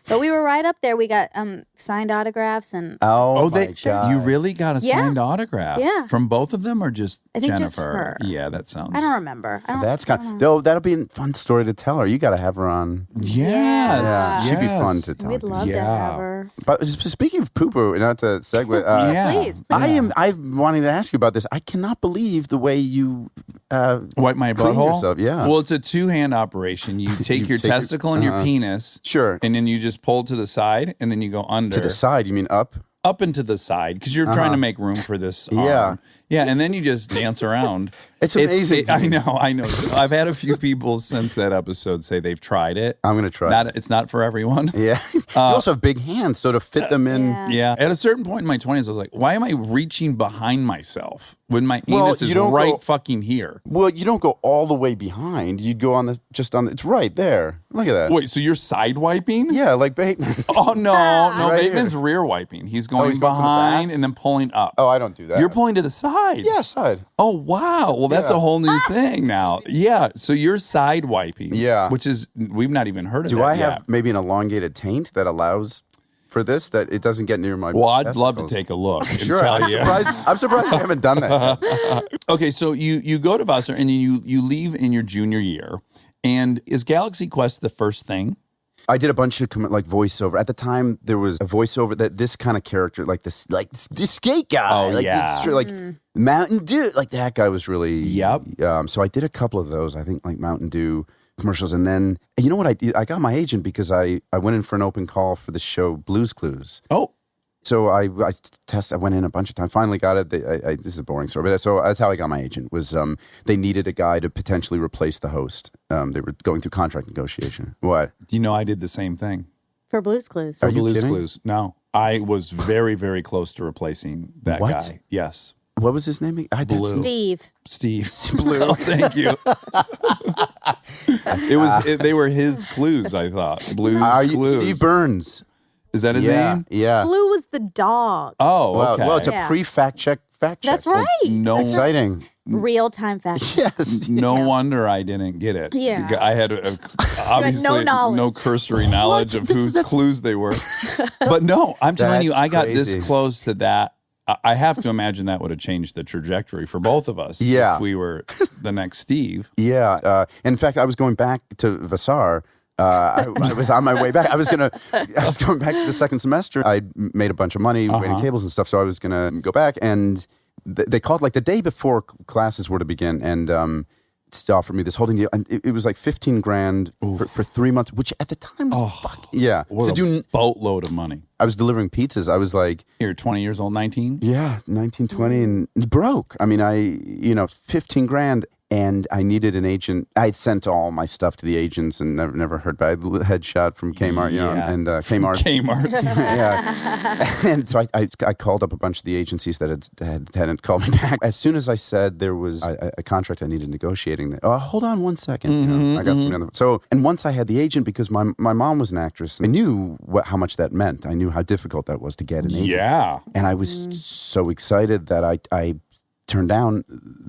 But we were right up there. We got signed autographs and Oh, they my God. you really got a Yeah. signed autograph? Yeah. From both of them or just I think Jennifer? just her. Yeah, that sounds. I don't remember. I don't, That's I don't know. though. That'll be a fun story to tell her. You got to have her on. Yes. Yeah, she'd be yes. fun to talk. We'd to. love to Yeah. have her. But speaking of poo-poo, not to segue. Yeah. Please. I'm wanting to ask you about this. I cannot believe the way you Wipe my clean butthole? yourself. Yeah. Well, it's a two-hand operation. You take your take your- testicle and your penis. Sure. And then you just pull to the side and then you go under. To the side, you mean up? Up and to the side because you're trying to make room for this arm. Yeah. Yeah, and then you just dance around. It's amazing to I me. know. So I've had a few people since that episode say they've tried it. I'm gonna try. It's not for everyone. Yeah. you also have big hands, so to fit them in. Yeah. Yeah. At a certain point in my 20s, I was like, why am I reaching behind myself when my Well, anus you is don't right go- fucking here? Well, you don't go all the way behind. You'd go on the it's right there. Look at that. Wait, so you're side wiping? Yeah, like Bateman. Oh, no. Right Bateman's here. rear wiping. He's going he's going from the behind back? and then pulling up. Oh, I don't do that. You're pulling to the side. Yeah, side. Oh, wow. Well, that's Yeah. a whole new thing now. Yeah. So you're side wiping. Yeah. Which is, we've not even heard of Do that I yet. have maybe an elongated taint that allows for this that it doesn't get near my? Well, I'd love to testicles? take a look and Sure, tell I'm you. surprised. I'm surprised you haven't done that yet. Okay, so you go to Vassar and you leave in your junior year. And is Galaxy Quest the first thing? I did a bunch of voiceover. At the time, there was a voiceover that this kind of character, like this skate guy, Oh, like yeah. it's like Mountain Dew, like that guy was really. Yep. So I did a couple of those. I think like Mountain Dew commercials, and then you know what I did? I got my agent because I went in for an open call for the show Blue's Clues. Oh, So I went in a bunch of times. Finally got it. This is a boring story, but so that's how I got my agent. Was they needed a guy to potentially replace the host. They were going through contract negotiation. What? you know, I did the same thing. For Blue's Clues. Are you Blue's kidding? Clues. No, I was very, very close to replacing that What? guy. Yes. What was his name? I did. Blue. Steve. Steve. Oh, thank you. They were his clues, I thought. Blue's Clues. Steve Burns? Is that his Yeah, name? yeah. Blue was the dog. Oh, Well, okay. well, it's a Yeah. pre-fact check. That's right. no- That's right. Exciting. Real time fact. Yes. No wonder I didn't get it. Yeah. I had obviously knowledge. no cursory knowledge of whose clues they were. But no, I'm telling you, That's I got crazy. this close to that. I have to imagine that would have changed the trajectory for both of us. Yeah. If we were the next Steve. Yeah. In fact, I was going back to Vassar. I was on my way back. I was going back to the second semester. I made a bunch of money waiting tables and stuff. So I was going to go back, and they called like the day before classes were to begin, and offered me this holding deal, and it was like $15,000 for 3 months, which at the time was yeah. What a boatload of money. I was delivering pizzas. I was like, You're 20 years old, 19? yeah, 19, 20, and broke. I mean, $15,000, and I needed an agent. I had sent all my stuff to the agents and never heard back. Headshot from Kmart, Yeah. and Kmart. Kmart. Yeah. And so I called up a bunch of the agencies that hadn't called me back. As soon as I said there was a contract I needed negotiating, hold on one second. I got something on the So, and once I had the agent, because my mom was an actress, I knew how much that meant. I knew how difficult that was to get an agent. Yeah. And I was so excited that I turned down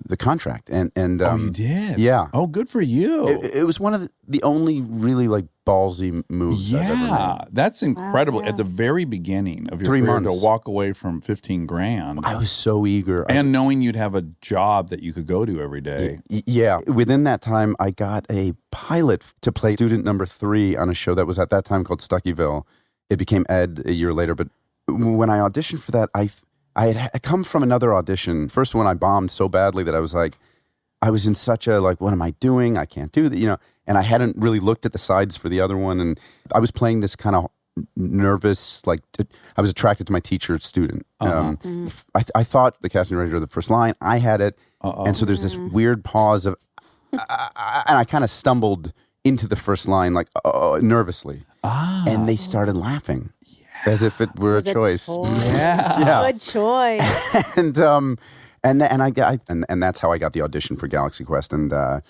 the contract. And Oh, you did? Yeah. Oh, good for you. It was one of the only really like ballsy moves I've ever Yeah, made. that's incredible. At the very beginning of your 3 career months. to walk away from $15,000 I was so eager. and knowing you'd have a job that you could go to every day. Yeah. Within that time, I got a pilot to play student number 3 on a show that was at that time called Stuckyville. It became Ed a year later. But when I auditioned for that, I had come from another audition. First one, I bombed so badly that I was like, I was in such a like, what am I doing? I can't do that, And I hadn't really looked at the sides for the other one. And I was playing this kind of nervous, like I was attracted to my teacher student. I thought the casting director of the first line, I had it. And so there's this weird pause of, and I kind of stumbled into the first line like nervously, and they started laughing as if it were a choice. Good choice. and that's how I got the audition for Galaxy Quest. And I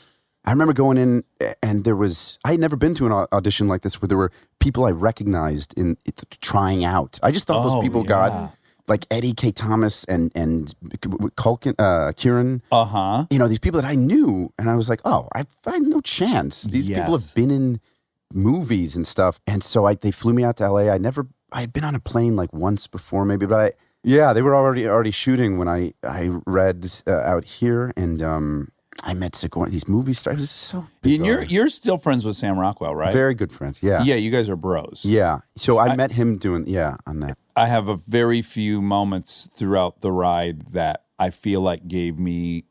remember going in, and I had never been to an audition like this where there were people I recognized in trying out. I just thought those people got like Eddie K. Thomas and Culkin, Kieran. You know, these people that I knew, and I was like, oh, I have no chance. These people have been in movies and stuff, and so they flew me out to LA. I had been on a plane like once before, maybe, but they were already shooting when I read out here, and I met Sigourney, these movie stars. It was so bizarre. And you're still friends with Sam Rockwell, right? Very good friends, yeah. Yeah, you guys are bros. Yeah. So I met him on that. I have a very few moments throughout the ride that I feel like gave me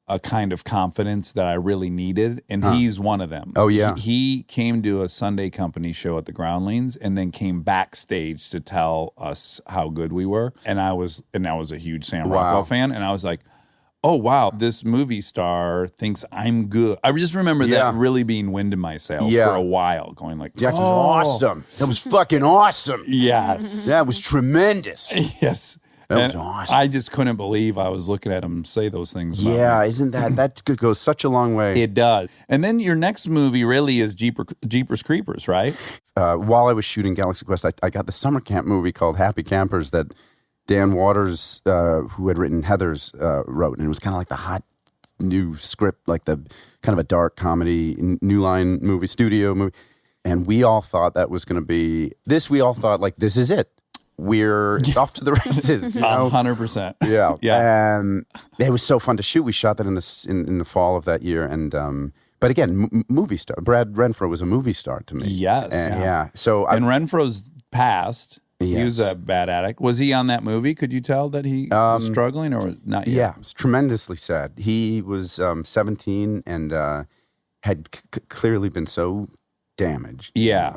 a kind of confidence that I really needed, and he's one of them. Oh, yeah. He came to a Sunday Company show at the Groundlings and then came backstage to tell us how good we were. And I was a huge Sam Rockwell fan, and I was like, oh, wow, this movie star thinks I'm good. I just remember that really being wind in my sails for a while, going like, Jack was awesome. That was fucking awesome. Yes. That was tremendous. Yes. That was awesome. I just couldn't believe I was looking at him say those things. Yeah, isn't that goes such a long way? It does. And then your next movie really is Jeepers Creepers, right? While I was shooting Galaxy Quest, I got the summer camp movie called Happy Campers that Dan Waters, who had written Heathers, wrote. And it was kind of like the hot new script, like the kind of a dark comedy, New Line movie, studio movie. And we all thought that was going to be this. We all thought, like, this is it. We're off to the races. You know? 100%. Yeah. Yeah. And it was so fun to shoot. We shot that in the fall of that year. And but again, movie star. Brad Renfro was a movie star to me. Yes. Yeah. So and Renfro's passed. Yes. He was a bad addict. Was he on that movie? Could you tell that he was struggling or not yet? Yeah, it was tremendously sad. He was 17 and had clearly been so damaged. Yeah.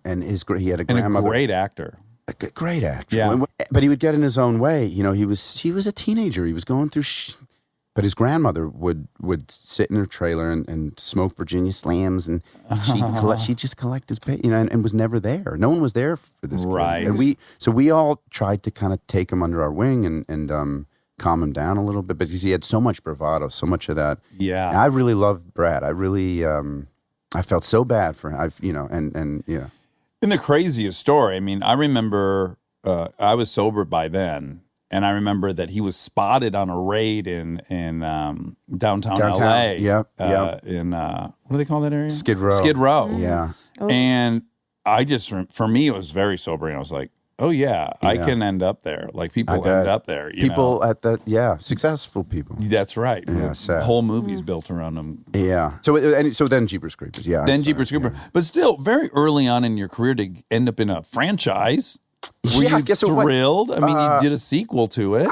And he had a grandmother. And a great actor. A great actor. Yeah. But he would get in his own way. You know, he was a teenager. He was going through but his grandmother would sit in her trailer and smoke Virginia Slams, and she'd just collect his pay, you know, and was never there. No one was there for this kid. Right. And we all tried to kind of take him under our wing and calm him down a little bit, because he had so much bravado, so much of that. Yeah. And I really loved Brad. I really I felt so bad for him. And yeah. And the craziest story, I mean, I remember I was sober by then. And I remember that he was spotted on a raid in downtown LA. Yep. In what do they call that area? Skid Row. Skid Row. Yeah. And I just, for me, it was very sobering. I was like, oh yeah, I can end up there. Like people end up there. People at that, successful people. That's right. Yeah, sad. The whole movie's built around them. Yeah. So then Jeepers Creepers. Yeah. Then Jeepers Creepers. Yeah. But still, very early on in your career to end up in a franchise. Were you thrilled? I mean, you did a sequel to it.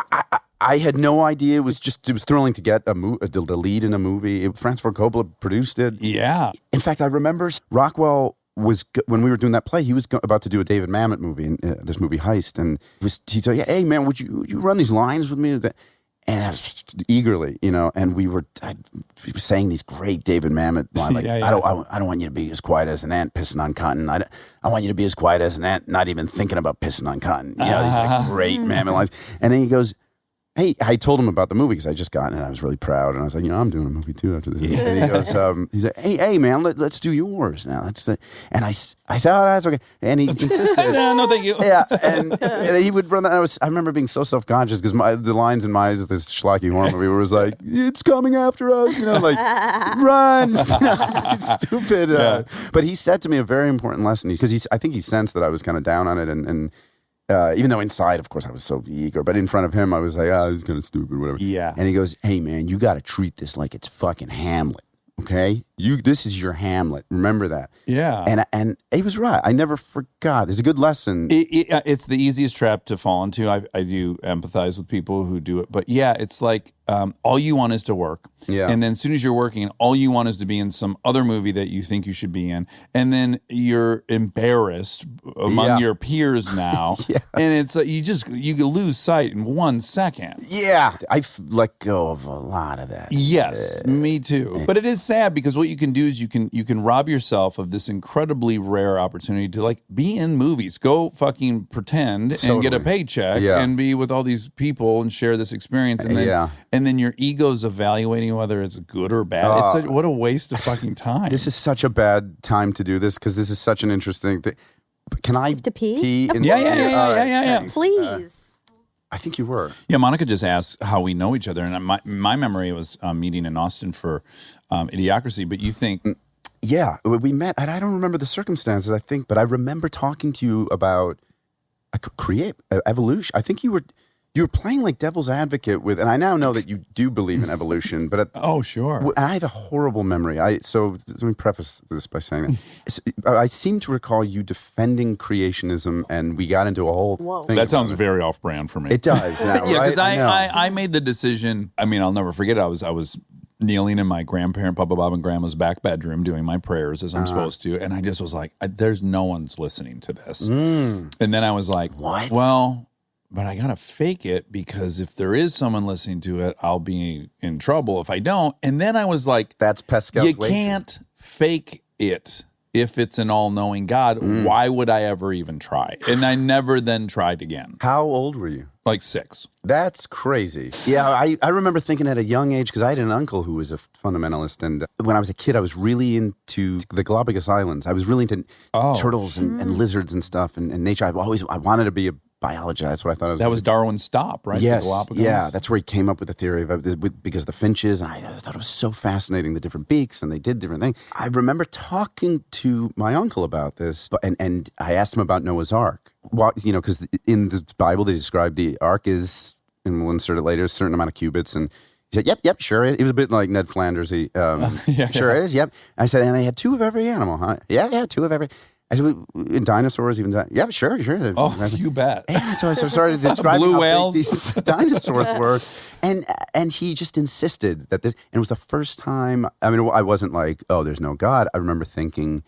I had no idea. It was thrilling to get the lead in a movie. Francis Ford Coppola produced it. Yeah. In fact, I remember Rockwell when we were doing that play, he was about to do a David Mamet movie, this movie Heist, and he said, "Hey man, would you run these lines with me?" And I was eagerly, you know, and we were saying these great David Mamet lines, like, I don't want you to be as quiet as an ant pissing on cotton. I want you to be as quiet as an ant, not even thinking about pissing on cotton. You know, these like great Mamet lines. And then he goes, hey, I told him about the movie because I just gotten it. And I was really proud, and I was like, I'm doing a movie too after this. And he goes, he's like, hey, man, let's do yours now. And I said, oh, that's okay. And he insisted. No, thank you. Yeah, and he would run that. I remember being so self-conscious because the lines in my eyes, this schlocky horror movie was like, it's coming after us, you know, like run, stupid. But he said to me a very important lesson because I think he sensed that I was kind of down on it, and even though inside, of course, I was so eager, but in front of him, I was like, this is kind of stupid, whatever. Yeah. And he goes, hey, man, you got to treat this like it's fucking Hamlet, okay? This is your Hamlet. Remember that. Yeah. And he was right. I never forgot. There's a good lesson. It's the easiest trap to fall into. I do empathize with people who do it. But yeah, it's like all you want is to work. Yeah. And then as soon as you're working, all you want is to be in some other movie that you think you should be in. And then you're embarrassed among your peers now. And it's like you lose sight in 1 second. Yeah. I've let go of a lot of that. Yes, me too. But it is sad because what you can do is you can rob yourself of this incredibly rare opportunity to like be in movies. Go fucking pretend and get a paycheck and be with all these people and share this experience. And then your ego's evaluating whether it's good or bad. What a waste of fucking time. This is such a bad time to do this because this is such an interesting thing. Can I have to pee? Yeah. Please. I think you were. Yeah, Monica just asked how we know each other. And my memory was meeting in Austin for Idiocracy. But you think... Yeah, we met. And I don't remember the circumstances, I think. But I remember talking to you about evolution. I think you were playing like devil's advocate with, and I now know that you do believe in evolution, but sure. I have a horrible memory. So let me preface this by saying that I seem to recall you defending creationism, and we got into a whole thing. That sounds very off-brand for me. It does. Now, yeah, because I made the decision. I mean, I'll never forget it. I was kneeling in my grandparent, Papa Bob and Grandma's back bedroom doing my prayers as I'm supposed to, and I just was like, "There's no one's listening to this." And then I was like, "What?" Well. But I got to fake it because if there is someone listening to it, I'll be in trouble if I don't. And then I was like, that's Pascal's You can't fake it if it's an all-knowing God. Why would I ever even try? And I never then tried again. How old were you? Like 6. That's crazy. Yeah, I remember thinking at a young age, because I had an uncle who was a fundamentalist, and when I was a kid, I was really into the Galapagos Islands. I was really into turtles and lizards and stuff and nature. I wanted to be a biologist. That's what I thought. That was Darwin's stop, right? Yes, the Galapagos? Yeah. That's where he came up with the theory of because of the finches, and I thought it was so fascinating, the different beaks, and they did different things. I remember talking to my uncle about this, and I asked him about Noah's Ark. Well, because in the Bible they describe the ark is, and we'll insert it later, a certain amount of cubits, and he said, "Yep, sure." It was a bit like Ned Flanders-y. Sure is. Yep. I said, and they had 2 of every animal, huh? Yeah, 2 of every. I said, in dinosaurs, even yeah, sure. Oh, you bet. Yeah, so I started describing blue how whales. big these dinosaurs were, and he just insisted that this. And it was the first time. I mean, I wasn't like, oh, there's no God. I remember thinking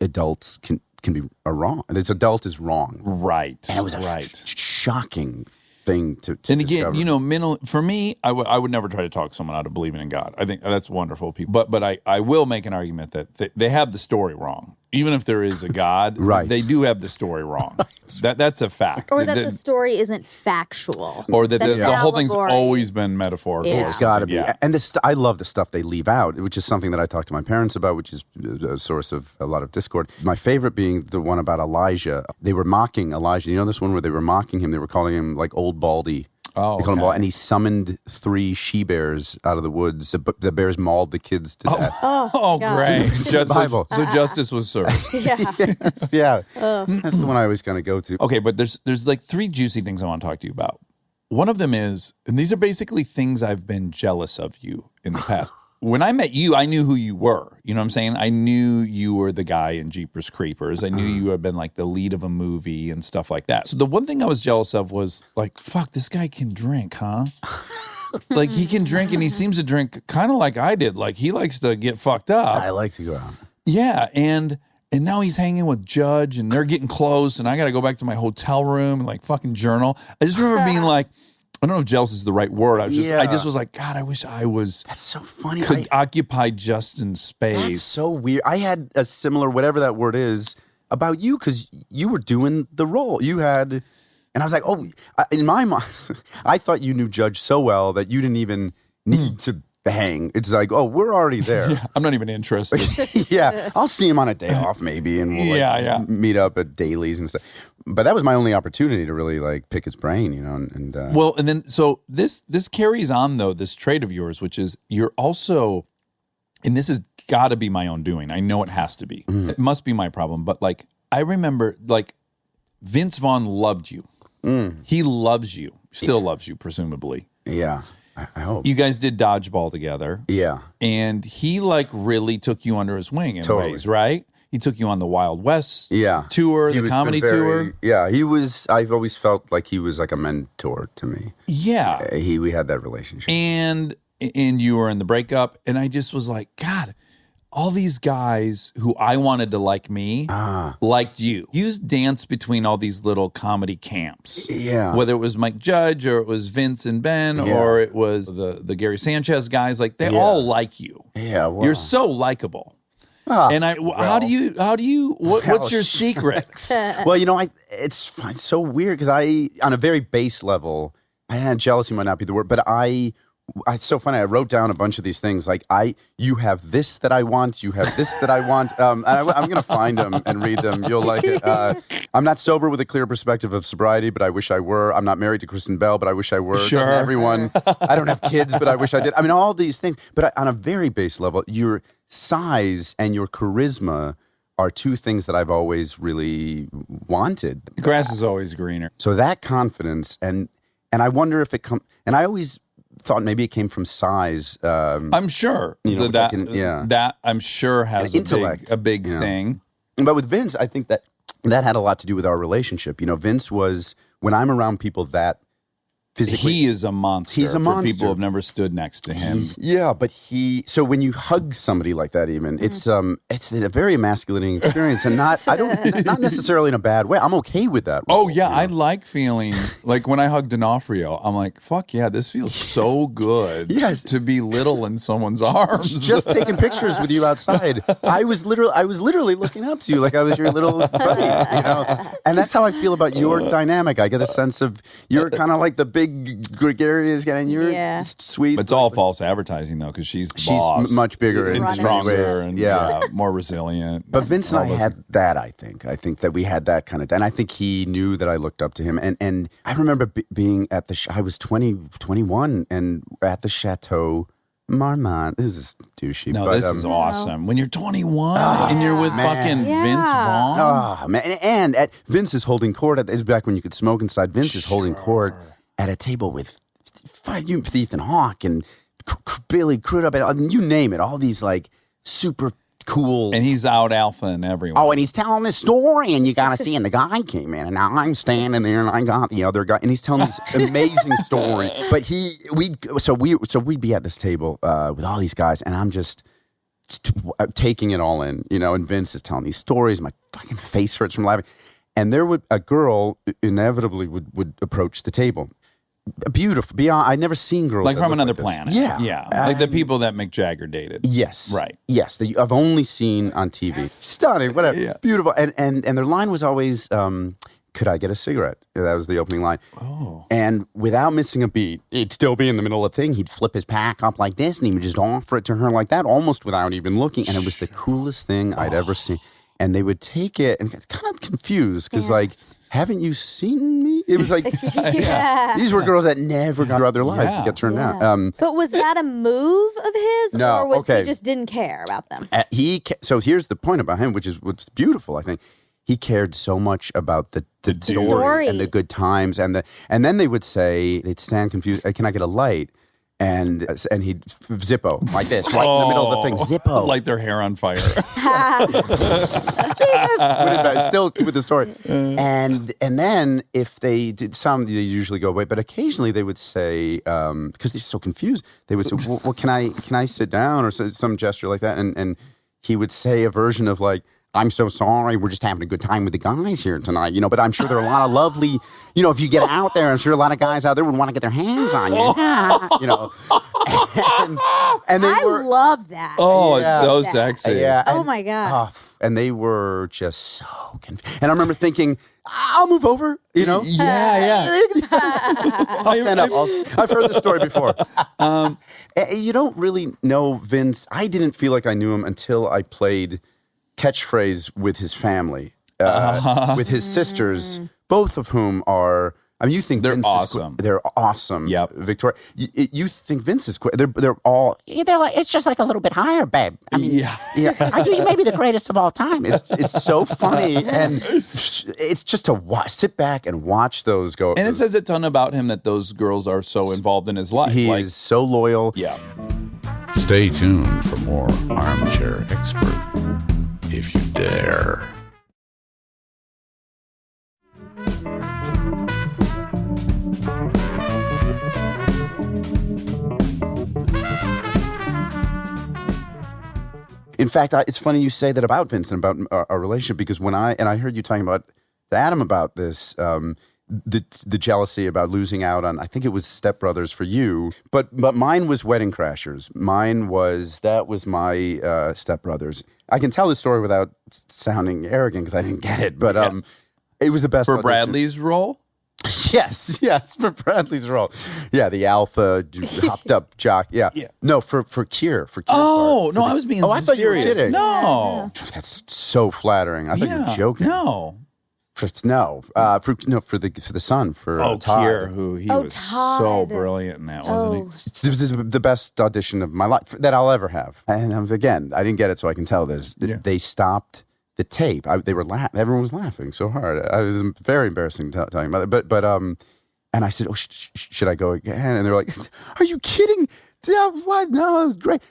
adults can be wrong. This adult is wrong, right? And it was a shocking thing to and discover. again, for me, I would never try to talk someone out of believing in God. I think that's wonderful people, but I will make an argument that they have the story wrong. Even if there is a God, right. They do have the story wrong. That's a fact. Or that the story isn't factual. Or that the whole thing's always been metaphorical. Yeah. It's got to be. Yeah. And I love the stuff they leave out, which is something that I talk to my parents about, which is a source of a lot of discord. My favorite being the one about Elijah. They were mocking Elijah. You know this one where they were mocking him? They were calling him like Old Baldy. Oh, they called him Baldy, and he summoned 3 she-bears out of the woods. The bears mauled the kids to death. Oh, great. Bible. So justice was served. Yes, yeah. That's the one I always kind of go to. Okay, but there's like 3 juicy things I want to talk to you about. One of them is, and these are basically things I've been jealous of you in the past. When I met you, I knew who you were. You know what I'm saying? I knew you were the guy in Jeepers Creepers. I knew you had been like the lead of a movie and stuff like that. So the one thing I was jealous of was like, fuck, this guy can drink, huh? Like he can drink and he seems to drink kind of like I did. Like he likes to get fucked up. I like to go out. Yeah, and now he's hanging with Judge and they're getting close and I got to go back to my hotel room and like fucking journal. I just remember being like, I don't know if jealous is the right word. I just was like, God, I wish I was. That's so funny. Could occupy Justin's space. That's so weird. I had a similar, whatever that word is, about you because you were doing the role. You had, and I was like, oh, in my mind, I thought you knew Judge so well that you didn't even need to hang. It's like, oh, we're already there. Yeah, I'm not even interested. Yeah, I'll see him on a day off maybe, and we'll meet up at dailies and stuff. But that was my only opportunity to really like pick his brain, you know. And well, and then so this carries on though, this trait of yours, which is you're also, and this has got to be my own doing. I know it has to be. It must be my problem. But like I remember, like Vince Vaughn loved you. He loves you, still loves you, presumably. Yeah. I hope. You guys did Dodgeball together. Yeah. And he like really took you under his wing in ways, right? He took you on the Wild West Yeah. tour, He the was comedy tour. Yeah, I've always felt like he was like a mentor to me. Yeah. We had that relationship. And you were in the breakup, and I just was like, God, all these guys who I wanted to like me liked you. You danced between all these little comedy camps. Yeah. Whether it was Mike Judge or it was Vince and Ben or it was the Gary Sanchez guys, like they all like you. Yeah, wow. You're so likable. And how do you what's your secret? Well, it's fun. It's so weird because on a very base level, jealousy might not be the word, but it's so funny. I wrote down a bunch of these things. Like you have this that I want. You have this that I want. And I'm going to find them and read them. You'll like it. I'm not sober with a clear perspective of sobriety, but I wish I were. I'm not married to Kristen Bell, but I wish I were. Sure. Doesn't everyone? I don't have kids, but I wish I did. I mean, all these things. But on a very base level, your size and your charisma are two things that I've always really wanted. The grass is always greener. So that confidence and I wonder if it comes. And I always thought maybe it came from size. I'm sure that I'm sure has a big thing. But with Vince, I think that had a lot to do with our relationship. Vince was, when I'm around people that physically, he is a monster. He's a monster. For people who have never stood next to him. But so when you hug somebody like that, even it's a very emasculating experience, and not necessarily in a bad way. I'm okay with that. Oh yeah, I like feeling like when I hug D'Onofrio, I'm like, fuck yeah, this feels so good. Yes, to be little in someone's arms. Just taking pictures with you outside. I was literally looking up to you like I was your little buddy. And that's how I feel about your dynamic. I get a sense of you're kind of like the big gregarious guy, and you're sweet. But it's all false advertising though, because she's the boss. Much bigger and stronger and more resilient. But Vince and I had that. I think that we had that kind of, and I think he knew that I looked up to him. And I remember being at I was 21, and at the Chateau Marmont. This is douchey. No, this is awesome. When you're 21 and you're with fucking Vince Vaughn. Oh man! And Vince is holding court. This is back when you could smoke inside. Vince is holding court at a table with Ethan Hawke and Billy Crudup, and you name it. All these like super cool. And he's out alphaing everyone. Oh, and he's telling this story, and you got to see. And the guy came in, and now I'm standing there, and I got the other guy, and he's telling this amazing story. But we'd be at this table with all these guys, and I'm just taking it all in, And Vince is telling these stories. My fucking face hurts from laughing. And a girl inevitably would approach the table. Beautiful, beyond. I'd never seen girls like that from look another like this. planet. Yeah, like the people that Mick Jagger dated. Yes, right. Yes, that I've only seen on TV. Stunning, whatever, beautiful. And their line was always, "Could I get a cigarette?" That was the opening line. Oh, and without missing a beat, he'd still be in the middle of the thing. He'd flip his pack up like this, and he would just offer it to her like that, almost without even looking. And it was the coolest thing I'd ever seen. And they would take it and get kind of confused because like. Haven't you seen me? It was like, these were girls that never got throughout their lives to get turned down. But was that a move of his? No, or was he just didn't care about them? So here's the point about him, which is what's beautiful, I think. He cared so much about the story and the good times. And then they would say, they'd stand confused, can I get a light? And he'd Zippo like this, right in the middle of the thing. Zippo, light their hair on fire. Jesus, still with the story. And then if they did they usually go away, but occasionally they would say because they're so confused, they would say, "Well, can I sit down?" or some gesture like that, and he would say a version of like, "I'm so sorry, we're just having a good time with the guys here tonight, but I'm sure there are a lot of lovely, if you get out there, I'm sure a lot of guys out there would want to get their hands on you, and they love that. Oh, it's so sexy. Yeah. Oh my God. And they were just so confused. And I remember thinking, I'll move over, Yeah. I'll stand up. I've heard this story before. You don't really know Vince. I didn't feel like I knew him until I played Catchphrase with his family, with his sisters, both of whom are. I mean, you think they're Vince awesome. They're awesome. Yep. Victoria, you think Vince is quick. They're all. They're like, it's just like a little bit higher, babe. I mean, you may be the greatest of all time. It's so funny, and it's just to sit back and watch those go. And it says a ton about him that those girls are so involved in his life. He is so loyal. Yeah. Stay tuned for more Armchair Expert. If you dare. In fact, it's funny you say that about Vincent, about our relationship, because when I heard you talking about to Adam about this, the jealousy about losing out on, I think it was Step Brothers for you, but mine was Wedding Crashers. That was my Step Brothers. I can tell the story without sounding arrogant because I didn't get it, but it was the best For audition. Bradley's role? Yes, for Bradley's role. Yeah, the alpha hopped up jock. Yeah. No, for Keir. For Keir's part. No, I was being I thought you were serious. kidding. No. That's so flattering. I thought you were joking. No. For the son, for Todd. Keir, who he was Todd. so brilliant in that, wasn't he? This is the best audition of my life that I'll ever have. And again, I didn't get it, so I can tell this. Yeah. They stopped the tape. They were everyone was laughing so hard. It was very embarrassing talking about it. But and I said, "Oh, should I go again?" And they're like, "Are you kidding? Yeah, what? No, it was great."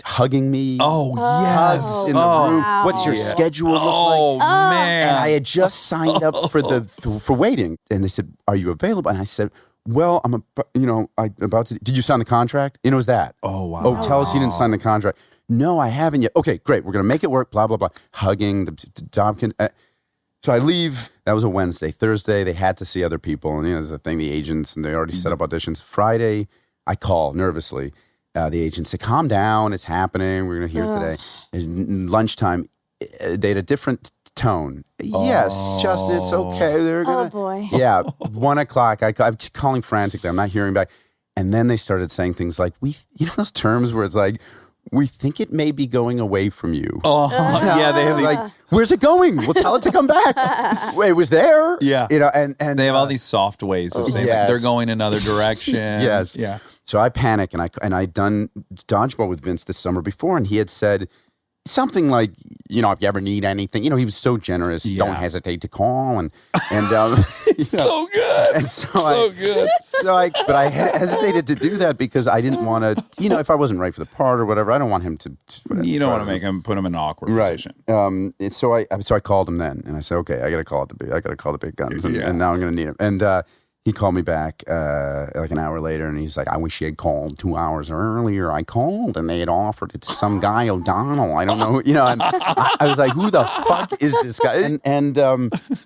Hugging me. Oh, Hugs in the room. wow. What's your schedule look like? Oh, man. And I had just signed up for waiting, and they said, "Are you available?" And I said, "Well, I'm about to." Did you sign the contract? And it was that. Oh, wow. Oh, tell us you didn't sign the contract. No, I haven't yet. Okay, great. We're gonna make it work. Blah blah blah. Hugging the job. So I leave. That was a Wednesday. Thursday, they had to see other people, and there's the thing. The agents and they already set up auditions. Friday, I call nervously. The agent said, "Calm down. It's happening. We're going to hear today." Lunchtime, they had a different tone. Yes, Justin, it's okay. They're gonna, boy. Yeah, 1 o'clock. I'm calling frantically. I'm not hearing back. And then they started saying things like, those terms where it's like, "We think it may be going away from you." Oh, yeah, they have like, "Where's it going? We'll tell it to come back." Wait, it was there. Yeah. And they have all these soft ways of saying yes. they're going another direction. Yes. Yeah. So I panic, and I'd done Dodgeball with Vince this summer before, and he had said something like, "If you ever need anything," he was so generous. Don't hesitate to call, and So good. And so good. But I hesitated to do that because I didn't want to, if I wasn't right for the part or whatever, I don't want him to. You don't want to put him in an awkward position. And so I called him then, and I said, "Okay, I got to call the big guns, and now I'm going to need him." And he called me back like an hour later, and he's like, "I wish you had called 2 hours earlier. I called, and they had offered it to some guy, O'Donnell. I don't know, And I was like, "Who the fuck is this guy?" And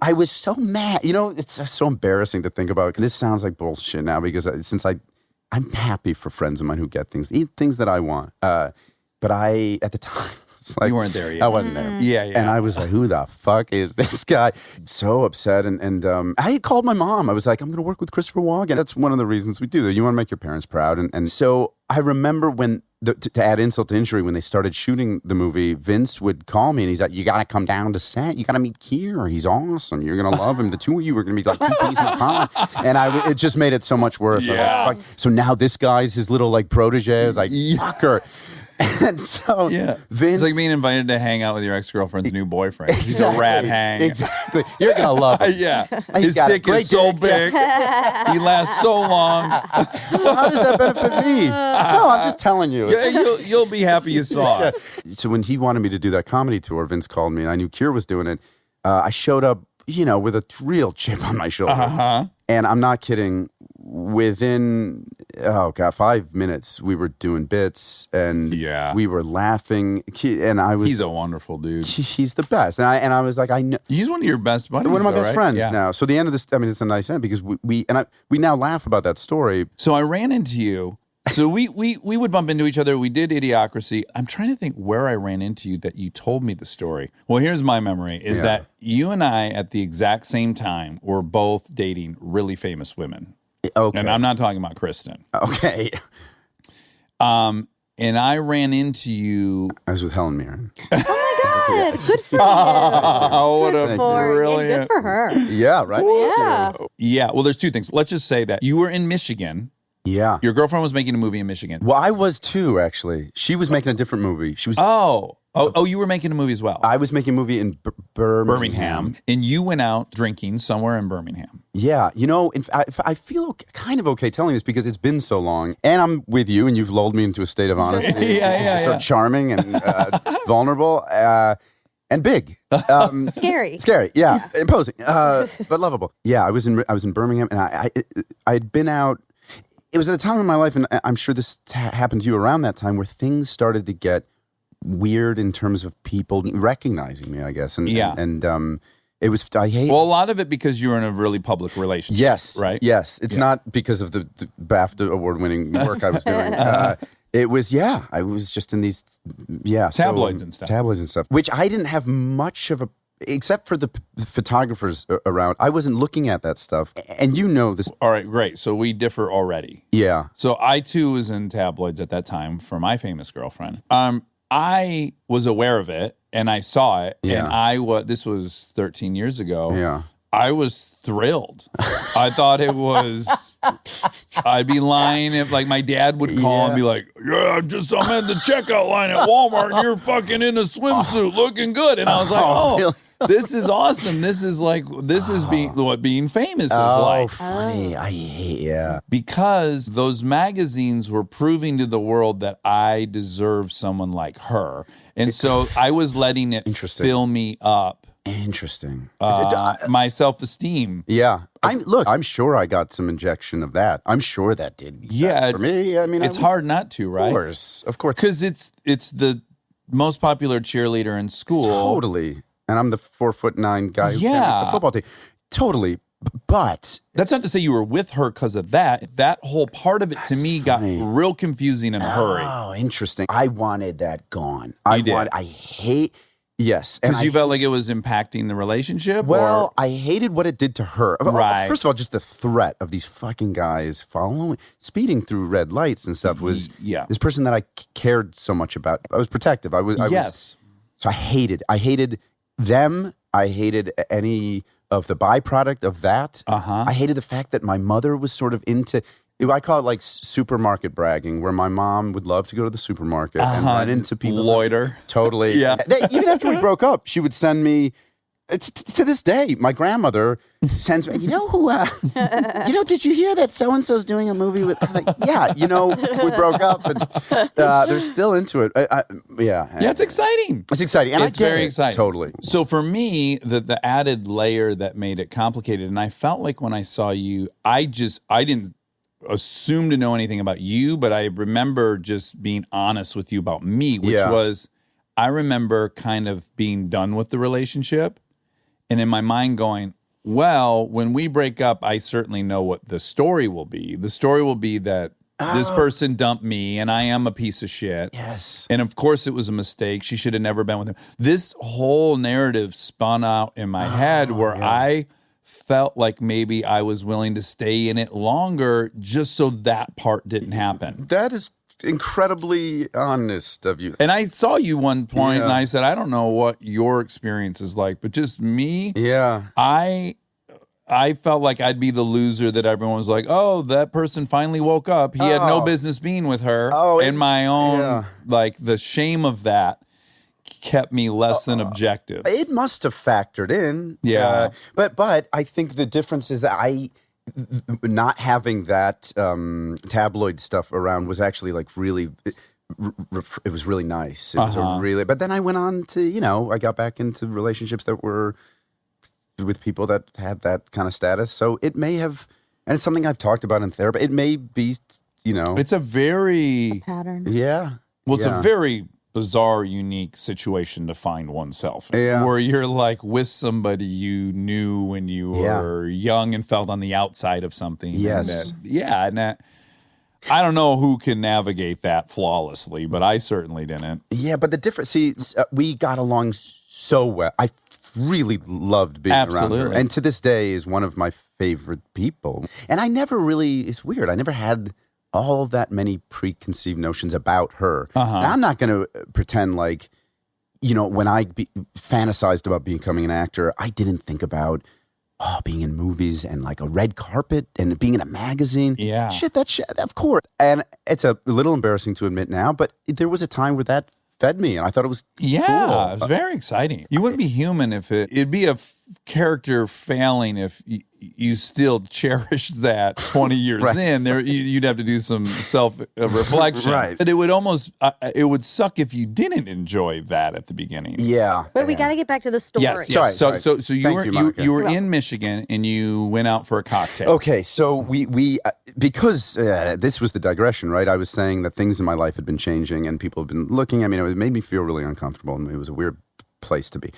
I was so mad. It's so embarrassing to think about. This sounds like bullshit now because since I'm happy for friends of mine who get things that I want. But I at the time. Like, you weren't there yet. I wasn't there. Yeah. And I was like, "Who the fuck is this guy?" So upset. And I had called my mom. I was like, "I'm going to work with Christopher Walken." That's one of the reasons we do that. You want to make your parents proud. And so I remember when, to add insult to injury, when they started shooting the movie, Vince would call me and he's like, "You got to come down to set. You got to meet Keir. He's awesome. You're going to love him. The two of you are going to be like two peas in a pod." And it just made it so much worse. Yeah. Like, so now this guy's his little protege. I was like, "Fucker." And so Vince, it's like being invited to hang out with your ex-girlfri's new boyfriend. He's a rat hang. Exactly. You're going to love him. Yeah. His dick is so big. He lasts so long. Well, how does that benefit me? No, I'm just telling you. Yeah, you'll be happy you saw it. So when he wanted me to do that comedy tour, Vince called me, and I knew Keir was doing it. I showed up, with a real chip on my shoulder. Uh-huh. And I'm not kidding. Within 5 minutes, we were doing bits, and we were laughing. And I was. He's a wonderful dude. He's the best. And I was like, I know. He's one of your best buddies. One of my best right? friends Yeah. now. So the end of this, it's a nice end because we now laugh about that story. So I ran into you. So we would bump into each other. We did Idiocracy. I'm trying to think where I ran into you that you told me the story. Well, here's my memory is that you and I at the exact same time were both dating really famous women. Okay. And I'm not talking about Kristen. Okay. And I ran into you. I was with Helen Mirren. Oh my God. Good for you. Oh, what a Good brilliant. for her. Yeah, right? Yeah. Yeah. Well, there's two things. Let's just say that you were in Michigan. Yeah. Your girlfriend was making a movie in Michigan. Well, I was too, actually. She was making a different movie. She was. Oh, you were making a movie as well. I was making a movie in Birmingham. And you went out drinking somewhere in Birmingham. Yeah. I feel kind of okay telling this because it's been so long. And I'm with you, and you've lulled me into a state of honesty. Yeah. So charming and vulnerable. and big. Scary. Scary, yeah. Imposing, but lovable. Yeah, I was in Birmingham, and I had been out. It was at a time in my life, and I'm sure this happened to you around that time, where things started to get weird in terms of people recognizing me, I guess. And it was, I hate. Well, a lot of it because you were in a really public relationship. Yes. Right? Yes. It's not because of the BAFTA award-winning work I was doing. It was, I was just in these, Tabloids and stuff. Tabloids and stuff, which I didn't have much of except for the photographers around. I wasn't looking at that stuff. And you know this. All right, great. So we differ already. Yeah. So I, too, was in tabloids at that time for my famous girlfriend. I was aware of it, and I saw it, and this was 13 years ago. Yeah. I was thrilled. I thought it was, I'd be lying if like my dad would call and be like, I'm at the checkout line at Walmart and you're fucking in a swimsuit looking good. And I was like, really? This is awesome. This is what being famous is like. Funny. I hate, Because those magazines were proving to the world that I deserve someone like her. And so I was letting it fill me up. Interesting. My self-esteem. Yeah. I'm sure I got some injection of that. I'm sure that did. For me, I mean, it's hard not to, right? Of course. Because it's the most popular cheerleader in school. Totally. And I'm the 4'9" guy who carried the football team. Totally. But that's not to say you were with her because of that. That whole part of it to me got real confusing in a hurry. Oh, interesting. I wanted that gone. I hate. Yes. Because you felt like it was impacting the relationship? Well, I hated what it did to her. Right. First of all, just the threat of these fucking guys speeding through red lights and stuff was this person that I cared so much about. I was protective. So I hated them. I hated any of the byproduct of that. I hated the fact that my mother was sort of into, I call it like supermarket bragging, where my mom would love to go to the supermarket and run into people. Loiter. Totally. Yeah. Even after we broke up, she would send me, to this day, my grandmother sends me, did you hear that so-and-so's doing a movie with, I'm like, we broke up, and they're still into it. It's exciting. It's exciting. And it's very exciting. Totally. So for me, the added layer that made it complicated, and I felt like when I saw you, I didn't assume to know anything about you, but I remember just being honest with you about me, which was, I remember kind of being done with the relationship. And in my mind going, well, when we break up, I certainly know what the story will be. The story will be that this person dumped me and I am a piece of shit. Yes. And of course it was a mistake. She should have never been with him. This whole narrative spun out in my head where I felt like maybe I was willing to stay in it longer just so that part didn't happen. That is incredibly honest of you. And I saw you one point and I said, I don't know what your experience is like, but just me, I felt like I'd be the loser that everyone was like, oh, that person finally woke up. He had no business being with her. And my own, like the shame of that kept me less than objective. It must have factored in. Yeah. But I think the difference is that not having that tabloid stuff around was actually like really, it was really nice. It was but then I went on to, I got back into relationships that were with people that had that kind of status. So it may have, and it's something I've talked about in therapy. It may be, it's a very pattern. Yeah. Well, it's a very bizarre, unique situation to find oneself in, where you're like with somebody you knew when you were young and felt on the outside of something. Yes. I don't know who can navigate that flawlessly, but I certainly didn't. Yeah, but the difference, we got along so well. I really loved being around her. And to this day is one of my favorite people. And I never really, it's weird, I never had all that many preconceived notions about her. Now, I'm not going to pretend like, when I fantasized about becoming an actor, I didn't think about being in movies and like a red carpet and being in a magazine. Yeah. Shit, of course. And it's a little embarrassing to admit now, but there was a time where that fed me, and I thought it was Yeah, cool. it was very exciting. You wouldn't be human if it'd be a character failing if you still cherish that 20 years Right. in. You'd have to do some self-reflection. Right. But it would almost, it would suck if you didn't enjoy that at the beginning. Yeah. But we got to get back to the story. Yes. Sorry, So you Thank were you, Monica. you were in Michigan and you went out for a cocktail. Okay, so we because this was the digression, right? I was saying that things in my life had been changing and people had been looking at me. It made me feel really uncomfortable, and it was a weird place to be.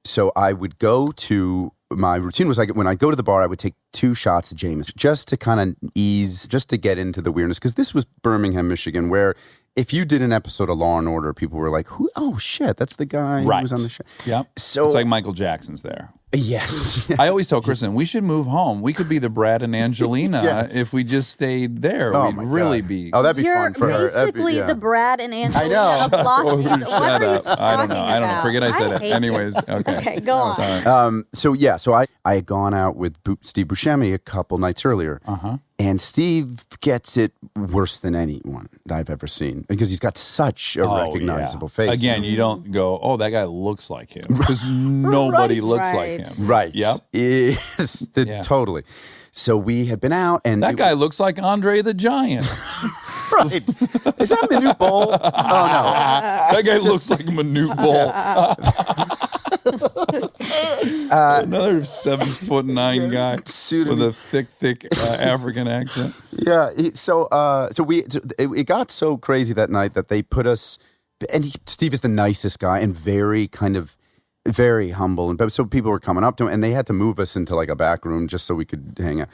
So I would go to my routine was when I go to the bar, I would take 2 shots of Jameson just to kind of ease, just to get into the weirdness, because this was Birmingham, Michigan, where if you did an episode of Law and Order, people were like, "Who? Oh shit, that's the guy who was on the show." Yep. So it's like Michael Jackson's there. Yes. I always tell Kristen, we should move home. We could be the Brad and Angelina Yes. if we just stayed there. Oh We'd my really God. be. Oh, that'd be You're fun for her. That'd be- basically yeah. the Brad and Angelina know. of Los Angeles. What Shut are you up. I don't know. talking I don't know. about? Forget I said it. hate Anyways, this. okay. Okay, go on. Sorry. So I had gone out with Steve Buscemi a couple nights earlier, and Steve gets it worse than anyone that I've ever seen because he's got such a recognizable face. Again, you don't go, oh, that guy looks like him. Because nobody looks like Right. him. Right. Yep. Yes, Yeah. totally. So we had been out, and That guy looks like Andre the Giant. right. Is that Manute Bol? Oh no. That guy looks like Manute Bol. Another 7'9" guy Suited with me. a thick African accent. Yeah. It got so crazy that night that they put us, and Steve is the nicest guy and very humble, but so people were coming up to him, and they had to move us into like a back room just so we could hang out.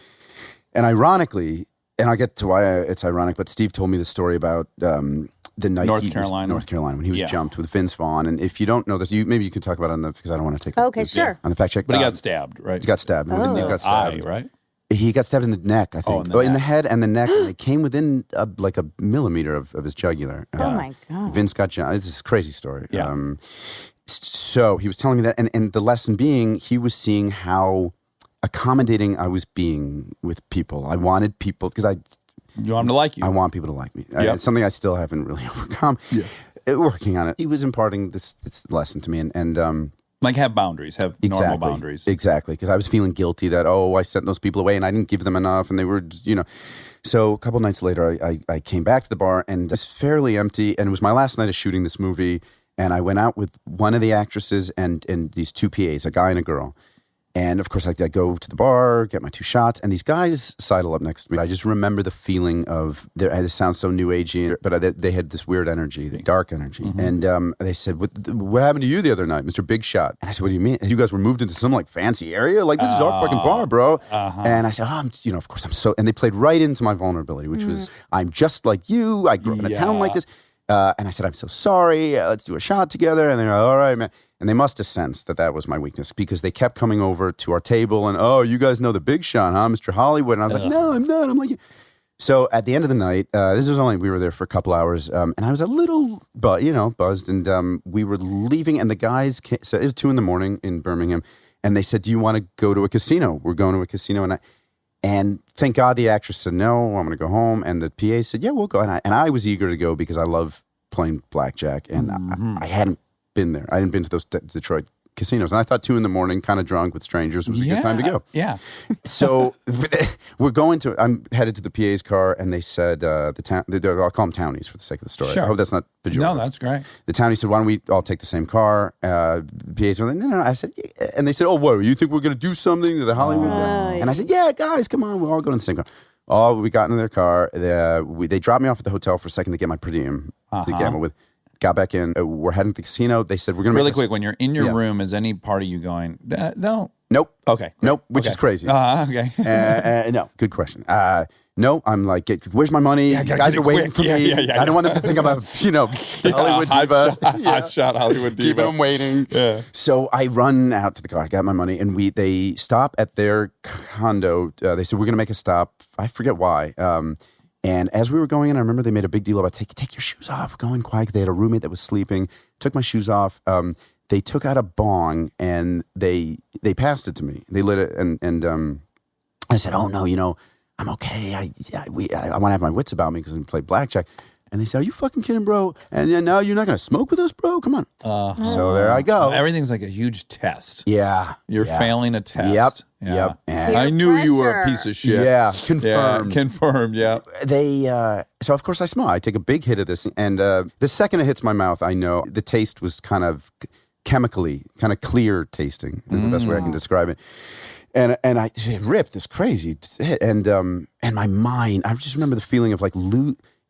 And ironically, and I'll get to why it's ironic, but Steve told me the story about the night North Carolina when he was Yeah. jumped with Vince Vaughn. And if you don't know this, maybe you can talk about it because I don't want to take Okay, this- sure. on the fact check. But he got stabbed, right? He got stabbed. Oh. Steve got stabbed. Eye, right? He got stabbed in the neck, I think. in In the the neck. head and the neck. And they came within like a millimeter of his jugular. Oh my God. Vince got jumped. It's a crazy story. Yeah. So he was telling me that, and the lesson being, he was seeing how accommodating I was being with people. I wanted people, because You want him to like you. I want people to like me. Yep. It's something I still haven't really overcome. Working on it. He was imparting this lesson to me, and Like have boundaries, have normal boundaries. Exactly, because I was feeling guilty that, I sent those people away and I didn't give them enough, and they were, So a couple nights later, I came back to the bar, and it's fairly empty, and it was my last night of shooting this movie, and I went out with one of the actresses and these 2 PAs, a guy and a girl. And of course, I go to the bar, get my 2 shots, and these guys sidle up next to me. I just remember the feeling of, this sounds so new agey, but they had this weird energy, the dark energy. And they said, what happened to you the other night, Mr. Big Shot? And I said, what do you mean? You guys were moved into some like fancy area? Like, this is our fucking bar, bro. And I said, of course I'm so, and they played right into my vulnerability, which was, I'm just like you. I grew up in a town like this. And I said, I'm so sorry. Let's do a shot together. And they're like, all right, man. And they must have sensed that was my weakness because they kept coming over to our table and, you guys know the Big Shot, huh, Mr. Hollywood? And I was like, no, I'm not. I'm like, so at the end of the night, we were there for a couple hours, and I was a little, buzzed, and we were leaving, and the guys said, it was 2 a.m. in Birmingham, and they said, do you want to go to a casino? We're going to a casino, and thank God the actress said, no, I'm going to go home, and the PA said, yeah, we'll go, and I was eager to go because I love playing blackjack, and I hadn't been there. I hadn't been to those Detroit casinos, and I thought 2 a.m, kind of drunk with strangers, was a good time to go. Yeah. So I'm headed to the PA's car, and they said, I'll call them townies for the sake of the story. Sure. I hope that's not pejorative. No, that's great. The townie said, why don't we all take the same car? PA's were like, no. I said, yeah. And they said, what, you think we're going to do something to the Hollywood? And I said, yeah, guys, come on, we're all going in the same car. We got into their car. They dropped me off at the hotel for a second to get my per diem to gamble with. Got back in. We're heading to the casino. They said, we're going to Really quick, when you're in your room, is any part of you going, no? Nope. Okay. Great. Nope, which is crazy. Okay. No, good question. No, I'm like, where's my money? These guys are waiting for me. I don't want them to think I'm a, Hollywood diva. Hot shot Hollywood diva. Keeping them waiting. Yeah. So I run out to the car. I got my money, and they stop at their condo. They said, we're going to make a stop. I forget why. And as we were going in, I remember they made a big deal about take your shoes off, going quiet. They had a roommate that was sleeping. Took my shoes off. They took out a bong and they passed it to me. They lit it, and I said, "Oh no, I'm okay. I want to have my wits about me because I play blackjack." And they said, "Are you fucking kidding, bro?" And then, "No, you're not going to smoke with us, bro? Come on." So there I go. Everything's like a huge test. Yeah. You're failing a test. Yep. Yeah. Yep. And I knew you were a piece of shit. yeah, confirmed. Yeah, confirmed, yeah. So of course I smell. I take a big hit of this, and the second it hits my mouth, I know the taste was kind of chemically, kind of clear tasting is the best way I can describe it. And I it ripped this crazy hit, and my mind, I just remember the feeling of like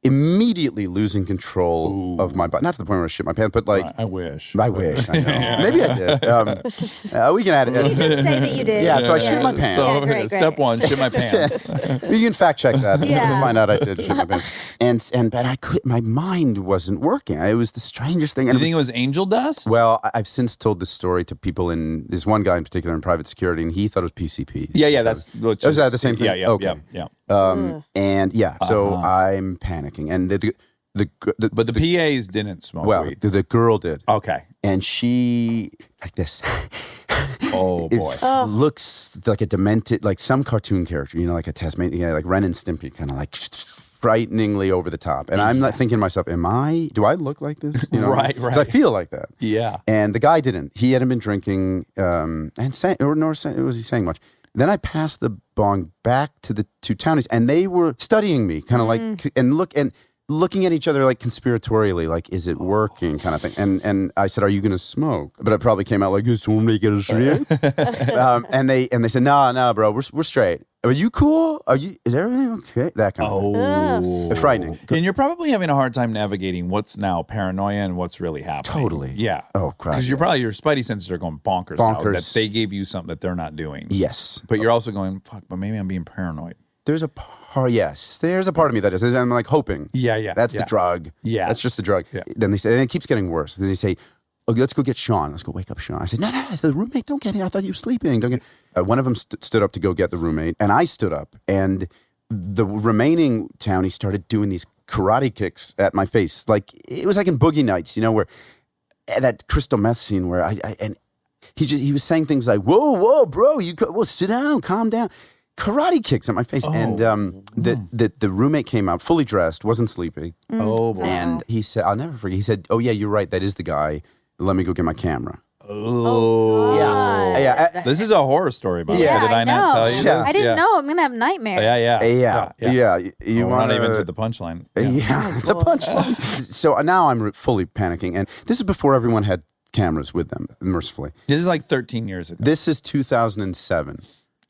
immediately losing control of my body. Not to the point where I shit my pants, but like I wish. I wish. I know. Maybe I did. We can add it. You just say that you did. Yeah, so I shit my pants. So Yeah, great. step one, shit my pants. You can fact check that. Yeah. You'll find out I did shit my pants. But I could. My mind wasn't working. It was the strangest thing. Do you think it was angel dust? Well, I've since told this story to people in. There's one guy in particular in private security, and he thought it was PCP. Yeah, that's. Is that the same thing? Yeah. Okay. Yeah. And yeah, so I'm panicking, and But the PAs didn't smoke weed. the girl did. Okay. And she, like this. Oh, boy. Looks like a demented, like some cartoon character, like a Tasmanian, like Ren and Stimpy, kind of like frighteningly over the top. And I'm not thinking to myself, do I look like this? Right. Because I feel like that. Yeah. And the guy didn't. He hadn't been drinking, was he saying much. Then I passed the bong back to the two townies, and they were studying me, kind of like, and looking at each other like conspiratorially, like, is it working, kind of thing. And I said, "Are you going to smoke?" But I probably came out like, "Is somebody going to drink?" And they said, "No, bro, we're straight. Are you cool? Is everything okay?" That kind of thing. Frightening. And you're probably having a hard time navigating what's now paranoia and what's really happening. Totally. Yeah. Oh, crap. Because your spidey senses are going bonkers now that they gave you something that they're not doing. Yes. But you're also going, fuck, but maybe I'm being paranoid. There's a part of me that is. I'm like hoping. Yeah. That's the drug. Yeah. That's just the drug. Yeah. Then they say, and it keeps getting worse. Then they say, "Oh, let's go get Sean. Let's go wake up Sean." I said, "No. I said, the roommate, don't get him. I thought you were sleeping. Don't get." One of them stood up to go get the roommate, and I stood up. And the remaining townie started doing these karate kicks at my face, like it was like in Boogie Nights, where that crystal meth scene where and he was saying things like, "Whoa, bro, sit down, calm down." Karate kicks at my face, and the roommate came out fully dressed, wasn't sleeping. Oh boy! And he said, "I'll never forget." He said, "Oh yeah, you're right. That is the guy. Let me go get my camera." Oh yeah. This is a horror story, by the way. Yeah, Did I not tell you Yeah. this? I didn't know. I'm gonna have nightmares. Yeah. You We're want not even to the punchline. Yeah, it's a punchline. So now I'm fully panicking, and this is before everyone had cameras with them. Mercifully, This is like 13 years ago. this is 2007.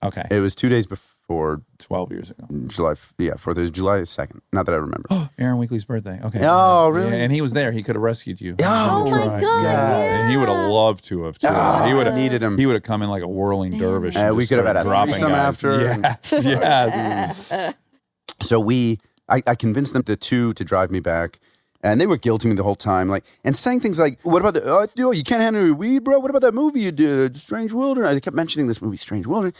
Okay. It was 2 days before 12 years ago. July. Yeah, for there's July 2nd. Not that I remember. Aaron Weekly's birthday. Okay. Oh, really? Yeah, and he was there. He could have rescued you. Oh my Right. God! And he would have loved to have too. He would have needed him. He would have come in like a whirling dervish. and We just could have had started a dropping threesome guys. after. Yes. So I convinced them, the two, to drive me back. And they were guilting me the whole time, and saying things like, "What about you can't handle your weed, bro? What about that movie you did, Strange Wilderness?" They kept mentioning this movie, Strange Wilderness.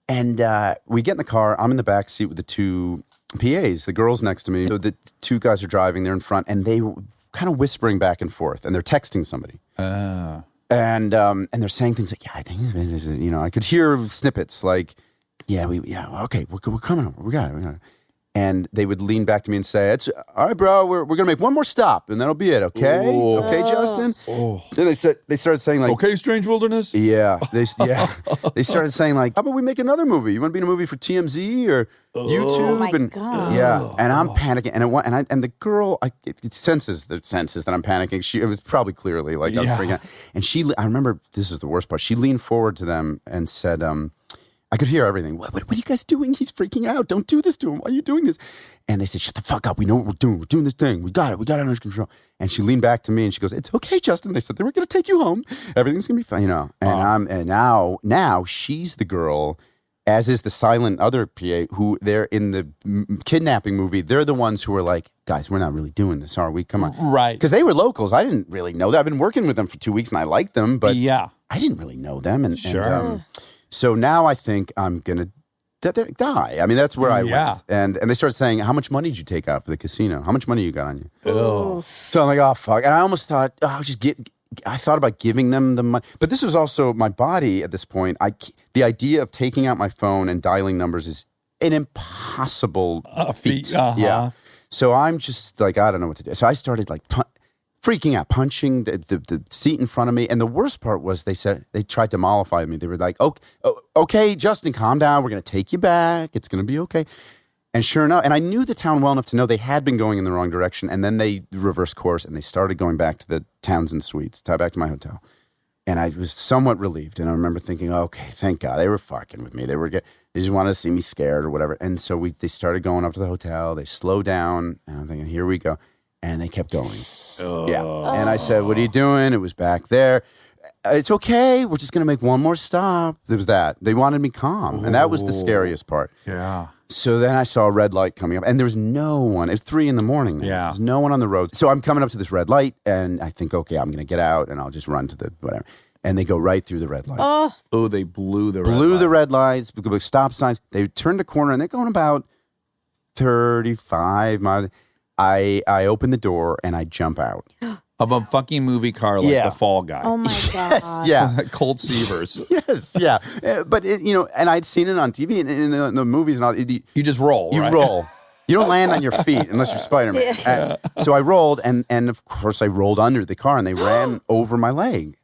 And we get in the car. I'm in the back seat with the two PAs. The girl's next to me. So the two guys are driving. They're in front, and they were kind of whispering back and forth, and they're texting somebody. And they're saying things like, "Yeah, I think," I could hear snippets like, okay, we're coming over. We got it. And they would lean back to me and say, "It's all right, bro. We're gonna make one more stop, and that'll be it. Okay, okay, Justin." Then they started saying like, Okay, Strange Wilderness. Yeah, they started saying like, "How about we make another movie? You want to be in a movie for TMZ or YouTube?" my and God. yeah, and I'm panicking, and the girl, it senses that I'm panicking. It was probably clearly like I'm freaking out, and I remember this is the worst part. She leaned forward to them and said, I could hear everything. What are you guys doing? He's freaking out. Don't do this to him. Why are you doing this? And they said, "Shut the fuck up. We know what we're doing. We're doing this thing. We got it. We got it under control." And she leaned back to me and she goes, "It's okay, Justin." They said they were going to take you home. Everything's going to be fine, And now she's the girl, as is the silent other PA who they're in the kidnapping movie. They're the ones who are like, "Guys, we're not really doing this, are we? Come on." Right. Because they were locals. I didn't really know that. I've been working with them for 2 weeks and I liked them, but Yeah. I didn't really know them. Sure. So now I think I'm going to die. I mean, that's where I went. And they started saying, "How much money did you take out for the casino? How much money you got on you?" Oh. So I'm like, "Oh, fuck." And I almost thought, I thought about giving them the money. But this was also my body at this point. The idea of taking out my phone and dialing numbers is an impossible feat. Uh-huh. Yeah. So I'm just like, I don't know what to do. So I started like freaking out, punching the seat in front of me. And the worst part was they tried to mollify me. They were like, okay, Justin, calm down. We're going to take you back. It's going to be okay. And sure enough, and I knew the town well enough to know they had been going in the wrong direction. And then they reversed course and they started going back to the Townsend Suites, back to my hotel. And I was somewhat relieved. And I remember thinking, okay, thank God. They were fucking with me. They just wanted to see me scared or whatever. And so they started going up to the hotel. They slowed down. And I'm thinking, here we go. And they kept going. Yeah. And I said, what are you doing? It was back there. It's okay. We're just going to make one more stop. There was that. They wanted me calm. And that was the scariest part. Yeah. So then I saw a red light coming up, and there was no one. It's 3 a.m. now. Yeah. There's no one on the road. So I'm coming up to this red light, and I think, okay, I'm going to get out, and I'll just run to the whatever. And they go right through the red light. Oh, they blew the red light. Blew the red lights, stop signs. They turned the corner, and they're going about 35 miles. I open the door, and I jump out. Of a fucking movie car like The Fall Guy. Oh my God. Yeah. Colt Seavers. Yes, yeah. But, and I'd seen it on TV and in the movies and all. You just roll, You right? roll. You don't land on your feet unless you're Spider-Man. Yeah. So I rolled, and of course I rolled under the car, and they ran over my leg.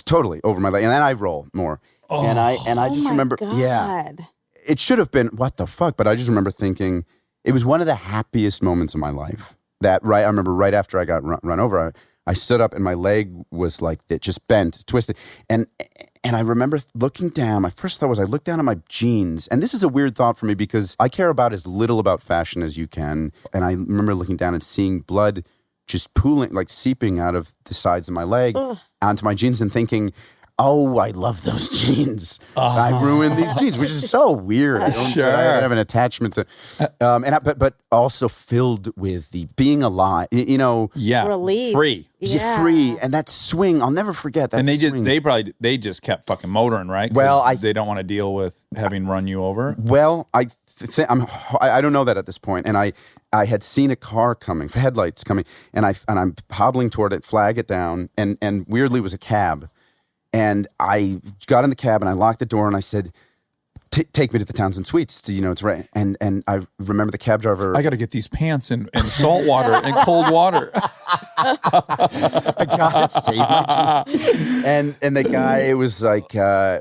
Totally over my leg. And then I roll more. And I just remember, it should have been, what the fuck? But I just remember thinking, it was one of the happiest moments of my life. I remember right after I got run over, I stood up and my leg was like, it just bent, twisted. And I remember looking down. My first thought was I looked down at my jeans. And this is a weird thought for me because I care about as little about fashion as you can. And I remember looking down and seeing blood just pooling, like seeping out of the sides of my leg onto my jeans and thinking, oh, I love those jeans. I ruined these jeans, which is so weird. I don't have an attachment to, but also filled with the being alive. Relief. Free. Yeah. Free, and that swing, I'll never forget that. And swing. they just kept fucking motoring, right? Well, they don't want to deal with having run you over. Well, I don't know that at this point, and I had seen a car coming, headlights coming, and I'm hobbling toward it, flag it down, and weirdly it was a cab. And I got in the cab and I locked the door and I said, take me to the Townsend Suites. It's right. And I remember the cab driver. I got to get these pants in salt water and cold water. I got to save my jeans. And the guy was like,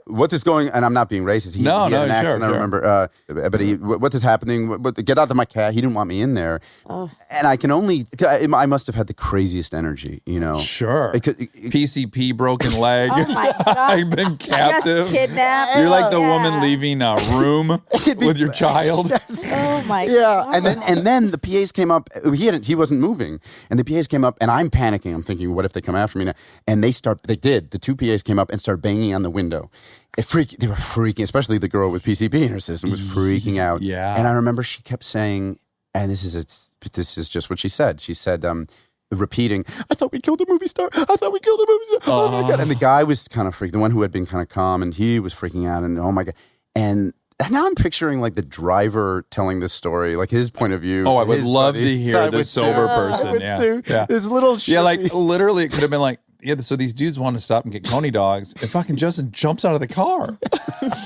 what is going, and I'm not being racist. He had an accent, I remember. But what is happening? Get out of my cab. He didn't want me in there. And I must have had the craziest energy, Sure. PCP, broken leg. Oh my God. I've been captive. Kidnapped. You're like the woman leaving a room with your child. Oh my God. Yeah, and then the PAs came up. He wasn't moving, and the PAs came up, and I'm panicking. I'm thinking, what if they come after me now? And they did. The 2 PAs came up and started banging on the window. They were freaking, especially the girl with PCP in her system was freaking out. Yeah. And I remember she kept saying, and this is just what she said. She said, repeating, I thought we killed a movie star. Oh my God. And the guy was kind of freaked, the one who had been kind of calm, and he was freaking out, and oh my God. And now I'm picturing like the driver telling this story, like his point of view. Oh, I would love to hear the sober person. Yeah. This little shit. Yeah, like literally it could have been like, so these dudes want to stop and get Coney dogs, and fucking Justin jumps out of the car.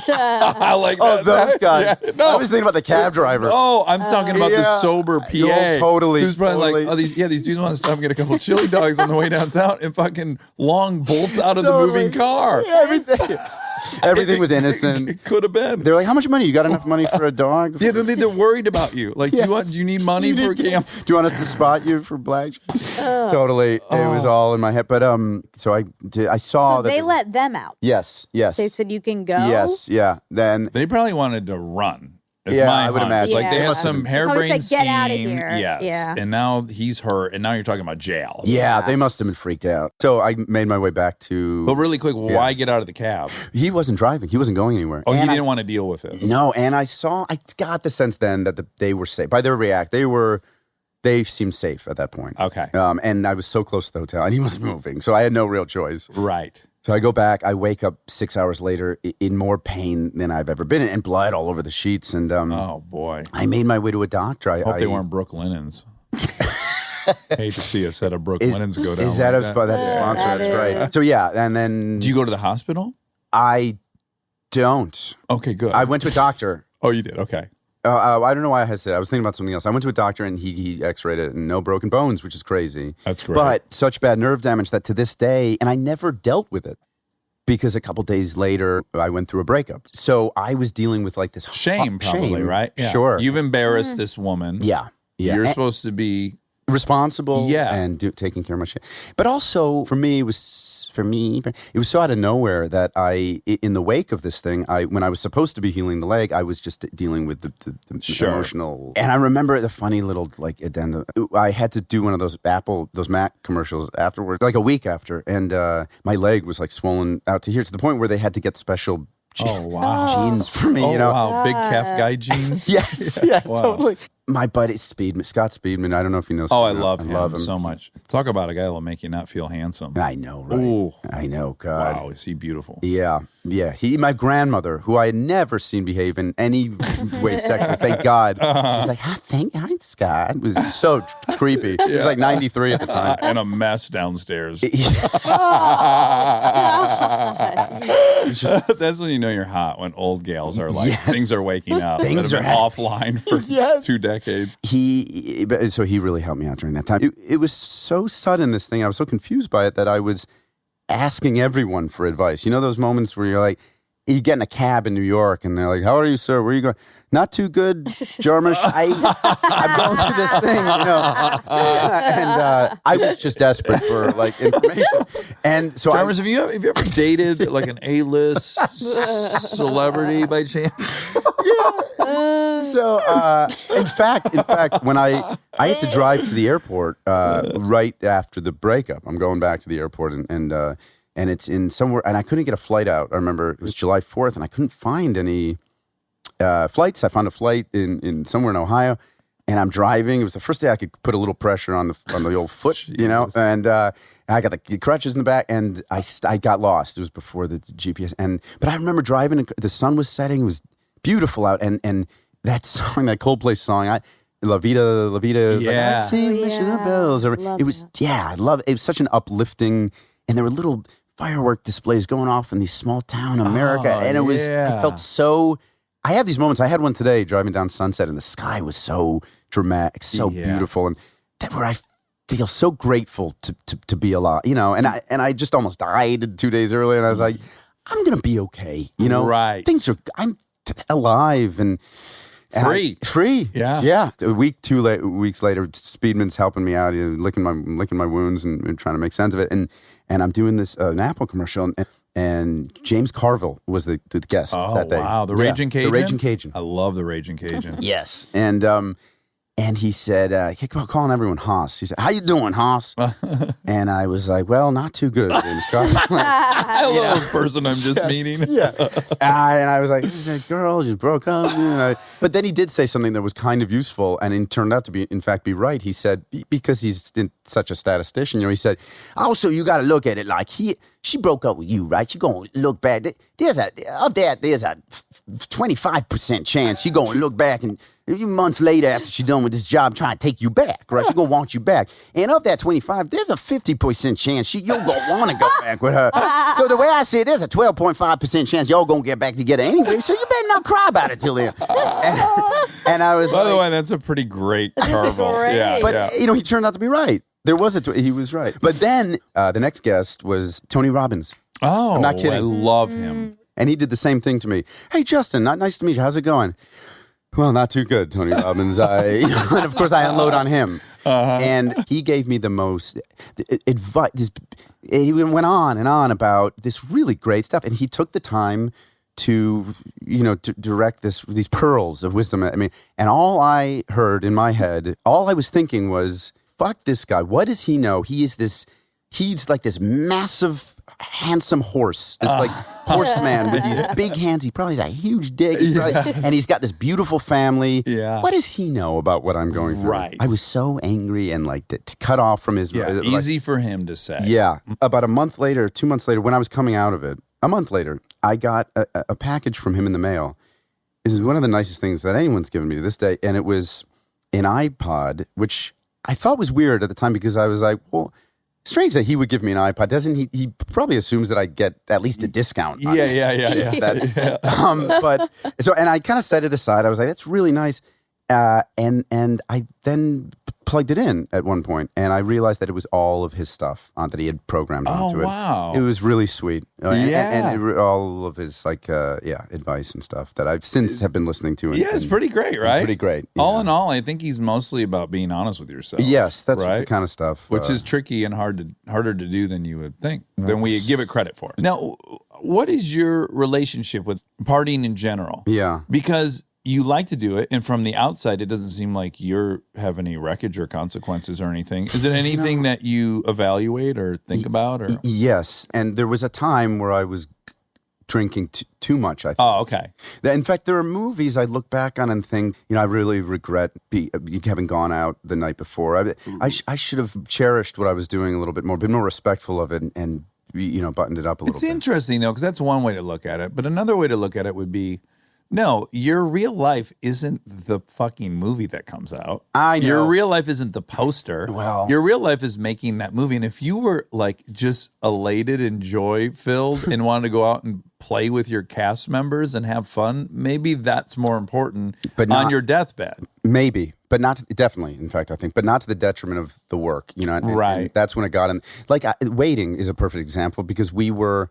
I like that. Those guys. Yeah, no. I was thinking about the cab driver. Oh, I'm talking about the sober PA. Totally. Who's probably like, these dudes want to stop and get a couple chili dogs on the way downtown, and fucking long bolts out of the moving car. Yeah, everything was innocent. It could have been. They're like, how much money? You got enough money for a dog? Yeah, they're worried about you. Like, do you need money for a camp? Do you want us to spot you for black? Totally. It was all in my head. But so I saw So that they let them out. Yes. They said you can go. Yes. Yeah. Then They probably wanted to run. I would imagine. Like they Yeah. had some harebrained said, "Get outta scheme. here." Yes. Yeah. And now he's hurt, and now you're talking about jail. yeah, they must have been freaked out. So I made my way back to. But really quick, why get out of the cab? He wasn't driving. He wasn't going anywhere. Oh, And he I- didn't want to deal with it. No, and I got the sense then that they were safe. By their react, they seemed safe at that point. Okay. And I was so close to the hotel, and he wasn't moving, so I had no real choice. Right. So I go back. I wake up 6 hours later in more pain than I've ever been in, and blood all over the sheets. And Oh, boy. I made my way to a doctor. Hope they weren't Brook Linens. Hate to see a set of Brook Linens go down. Is that like that's a sponsor? that That's is. right. So yeah, and then Do you go to the hospital? I don't. Okay, good. I went to a doctor. Oh, you did? Okay. I don't know why I hesitated. I was thinking about something else. I went to a doctor and he x-rayed it and no broken bones, which is crazy. That's great. But such bad nerve damage that to this day, and I never dealt with it because a couple days later I went through a breakup. So I was dealing with like this shame, probably, right? Yeah. Sure. You've embarrassed this woman. Yeah. You're supposed to be responsible, and taking care of my shit. But also for me, it was so out of nowhere that in the wake of this thing, when I was supposed to be healing the leg, I was just dealing with the emotional. And I remember the funny little like addendum. I had to do one of those Mac commercials afterwards, like a week after, and my leg was like swollen out to here to the point where they had to get special. Jeans for me, wow, big calf guy jeans. Yes, yeah, totally. My buddy Scott Speedman. I don't know if you know. I love him so much. Talk about a guy that'll make you not feel handsome. I know, right? Ooh. I know, God. Wow, is he beautiful? Yeah. My grandmother, who I had never seen behave in any way sexually, thank God. She's like, thanks, Scott. It was so creepy. He was like 93 at the time. And a mess downstairs. That's when you know you're hot, when old gals are like, things are waking up. Things are offline for 2 decades. He really helped me out during that time. It was so sudden, this thing. I was so confused by it that I was asking everyone for advice. You know those moments where you're like, you get in a cab in New York and they're like, how are you, sir? Where are you going? Not too good, Jarmusch. I'm going through this thing, and I was just desperate for like information. And so Jarmusch, have you ever dated like an A-list celebrity by chance? So, in fact, when I had to drive to the airport right after the breakup, I'm going back to the airport and it's in somewhere, and I couldn't get a flight out. I remember it was July 4th, and I couldn't find any flights. I found a flight in somewhere in Ohio, and I'm driving. It was the first day I could put a little pressure on the old foot, and I got the crutches in the back, and I got lost. It was before the GPS, but I remember driving, and the sun was setting. It was beautiful out, and that song, that Coldplay song, La Vida, yeah. I see mission of bells. I love it. It was such an uplifting, and there were little firework displays going off in these small town America, and it was. I felt so. I have these moments. I had one today driving down Sunset, and the sky was so dramatic, so beautiful, and that where I feel so grateful to be alive, And I just almost died 2 days earlier, and I was like, I'm gonna be okay, Right. I'm alive and free. Yeah. A weeks later, Speedman's helping me out, licking my wounds and trying to make sense of it, and I'm doing this an Apple commercial, and James Carville was the guest that day. Oh wow, the Raging Cajun. The Raging Cajun. I love the Raging Cajun. Yes, and he said, he kept calling everyone Haas. He said, "How you doing, Haas?" And I was like, "Well, not too good, James Carville." Hello, person I'm just meeting. Yeah. And I was like, this is a girl just broke up. But then he did say something that was kind of useful, and it turned out to be right. He said, because he's such a statistician, he said, also, you got to look at it like she broke up with you, right? You're going to look back. There's a 25% chance you're going to look back and months later after she's done with this job trying to take you back, right? She's going to want you back. And of that 25, there's a 50% chance you're going to want to go back with her. So the way I see it, there's a 12.5% chance y'all going to get back together anyway, so you better not cry about it till then. And I was By the way, that's a pretty great Carville. Yeah, but, he turned out to be right. There was he was right. But then the next guest was Tony Robbins. Oh, I'm not kidding. I love him. And he did the same thing to me. Hey, Justin, nice to meet you. How's it going? Well, not too good, Tony Robbins. And of course, I unload on him. And he gave me the most advice. He went on and on about this really great stuff. And he took the time to direct these pearls of wisdom. I mean, and all I heard in my head, all I was thinking was, fuck this guy. What does he know? He's like this massive, handsome horse, this like horseman with these big hands. He probably has a huge dick, and he's got this beautiful family. Yeah. What does he know about what I'm going through? Right. I was so angry and like to cut off from his. Easy for him to say. Yeah. About 2 months later, when I was coming out of it, a month later, I got a package from him in the mail. This is one of the nicest things that anyone's given me to this day, and it was an iPod, which I thought was weird at the time because I was like, well, strange that he would give me an iPod. Doesn't he? He probably assumes that I get at least a discount. Yeah. But and I kind of set it aside. I was like, that's really nice. And I then plugged it in at one point, and I realized that it was all of his stuff that he had programmed onto it. Wow. It was really sweet. And all of his advice and stuff that I've since have been listening to. It's pretty great, right? Pretty great. All in all, I think he's mostly about being honest with yourself. Yes, that's right? the kind of stuff. Which is tricky and harder to do than you would think, than we give it credit for. Now, what is your relationship with partying in general? Yeah. Because you like to do it, and from the outside, it doesn't seem like you have any wreckage or consequences or anything. Is it anything that you evaluate or think about? Or yes, and there was a time where I was drinking too much, I think. Oh, okay. In fact, there are movies I look back on and think, I really regret having gone out the night before. I should have cherished what I was doing a little bit more, been more respectful of it, and buttoned it up a little bit. It's interesting, though, because that's one way to look at it. But another way to look at it would be, no, your real life isn't the fucking movie that comes out. I know. Your real life isn't the poster. Well, your real life is making that movie. And if you were like just elated and joy filled and wanted to go out and play with your cast members and have fun, maybe that's more important on your deathbed. Maybe, but not definitely. In fact, I think, but not to the detriment of the work. Right. And that's when it got in. Like Waiting is a perfect example because we were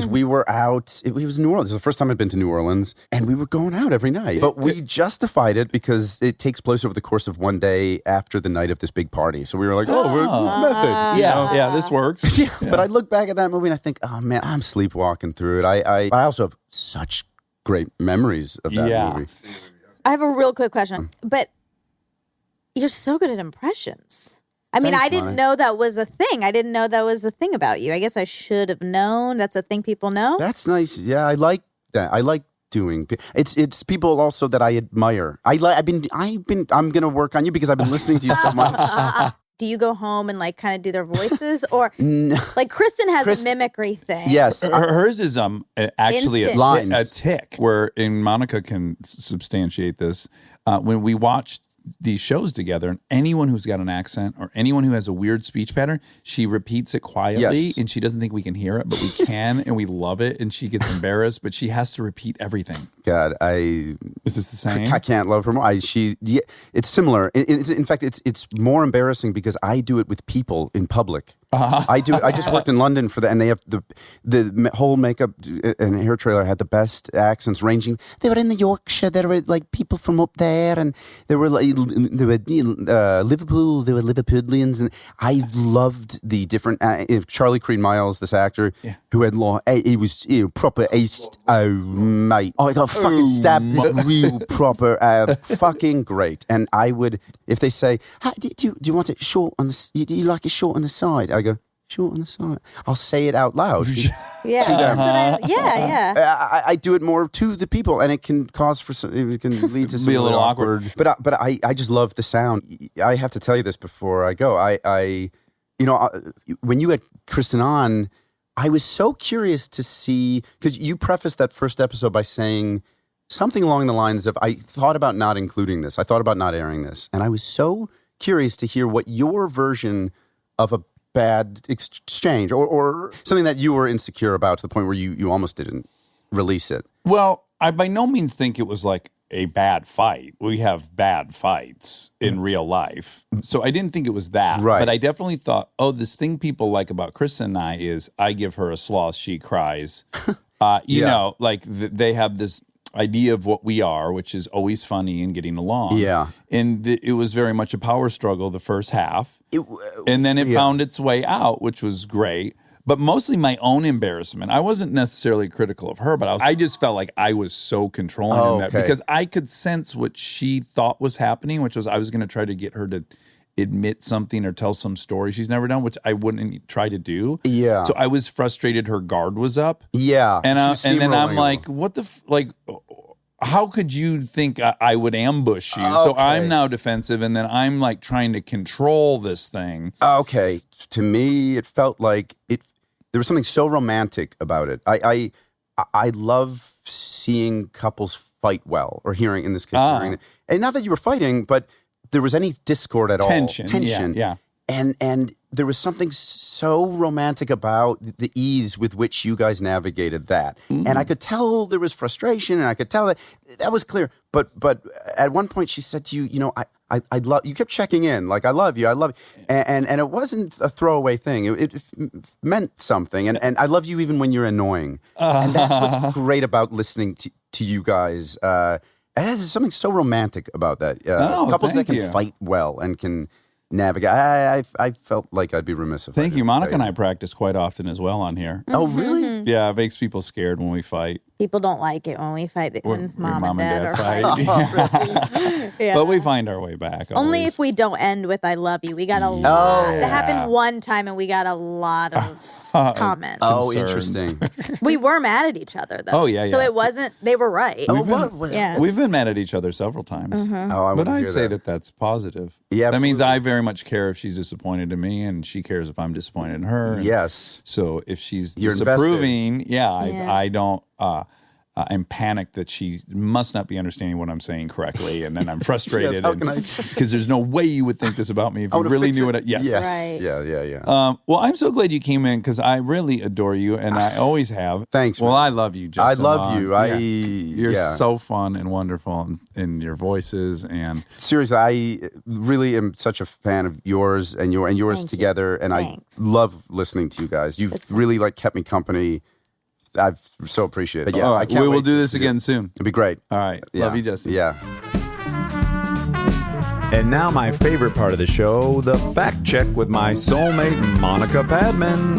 we were out. It was New Orleans. It was the first time I'd been to New Orleans, and we were going out every night. But we justified it because it takes place over the course of one day after the night of this big party. So we were like, we're method. Yeah, this works. Yeah. But I look back at that movie and I think, oh man, I'm sleepwalking through it. I also have such great memories of that movie. I have a real quick question, but you're so good at impressions. I mean, I didn't know that was a thing. I didn't know that was a thing about you. I guess I should have known. That's a thing people know. That's nice. Yeah, I like that. I like doing. It's people also that I admire. I'm gonna work on you because I've been listening to you so much. Do you go home and like kind of do their voices, or like Kristen has a mimicry thing? Yes, hers is actually a tick. Where Monica can substantiate this. When we watched these shows together, and anyone who's got an accent or anyone who has a weird speech pattern, she repeats it quietly, and she doesn't think we can hear it, but we can, and we love it, and she gets embarrassed, but she has to repeat everything. God, is this the same? I can't love her more. It's similar. In fact, it's more embarrassing because I do it with people in public. I do it. I just worked in London for that, and they have the whole makeup and hair trailer had the best accents ranging. They were in the Yorkshire. There were like people from up there, and there were Liverpool. There were Liverpudlians, and I loved the different. Charlie Creed Miles, this actor who had he was proper East. Oh mate, I got fucking stabbed. Real proper, fucking great. And I would, if they say, do you want it short on the? Do you like it short on the side? I go, short on the side. I'll say it out loud. I do it more to the people, and it can cause it can lead to some a little awkward. But I just love the sound. I have to tell you this before I go. When you had Kristen on, I was so curious to see, because you prefaced that first episode by saying something along the lines of, I thought about not including this. I thought about not airing this, and I was so curious to hear what your version of a bad exchange or something that you were insecure about to the point where you almost didn't release it. Well, I by no means think it was like a bad fight. We have bad fights in real life. So I didn't think it was that. Right. But I definitely thought, this thing people like about Kristen and I is I give her a sloth, she cries. They have this idea of what we are, which is always funny and getting along. Yeah. And it was very much a power struggle the first half. And then it found its way out, which was great. But mostly my own embarrassment. I wasn't necessarily critical of her, but I just felt like I was so controlling in that because I could sense what she thought was happening, which was I was going to try to get her to admit something or tell some story she's never done, which I wouldn't try to do. Yeah. So I was frustrated her guard was up. Yeah. And then I'm like, what the how could you think I would ambush you? So I'm now defensive, and then I'm like trying to control this thing. Okay. To me, it felt like there was something so romantic about it. I love seeing couples fight well, or hearing, in this case, hearing it. And not that you were fighting, but there was any discord at all. Tension. Yeah. and there was something so romantic about the ease with which you guys navigated that. And I could tell there was frustration, and I could tell that was clear. But at one point she said to you, you know, I love you. Kept checking in, like I love you, and it wasn't a throwaway thing. It meant something, and I love you even when you're annoying. And that's what's great about listening to you guys. There's something so romantic about that. Couples that can fight well and can navigate. I felt like I'd be remiss if I Thank you. Monica and I practice quite often as well on here. Oh, really? Yeah, it makes people scared when we fight. People don't like it when we fight. When mom and dad are fight. Yeah. But we find our way back. Only always. if we don't end with "I love you." We got a lot. That happened one time, and we got a lot of comments. Oh, Concerned. interesting. We were mad at each other, though. Oh, yeah, So yeah. it wasn't. They were right. Yeah. We've been mad at each other several times. But I'd say that that's positive. Yeah, that means I very much care if she's disappointed in me, and she cares if I'm disappointed in her. And Yes. so if she's You're disapproving, I don't. I'm panicked that she must not be understanding what I'm saying correctly, and then I'm frustrated how can I- because there's no way you would think this about me if you really knew it. Yes. Right. Yeah. Well, I'm so glad you came in because I really adore you, and I always have. Thanks, Well, man. I love you. Just I so love much. you. Yeah. You're You're so fun and wonderful in your voices, and seriously, I really am such a fan of yours and yours Thank you. together, and Thanks. I love listening to you guys. You've really kept me company. I so appreciate it. But yeah, all I right, can't we will wait do to this again soon. It'd be great. All right, Yeah. love you, Justin. Yeah. And now my favorite part of the show, the fact check with my soulmate, Monica Padman.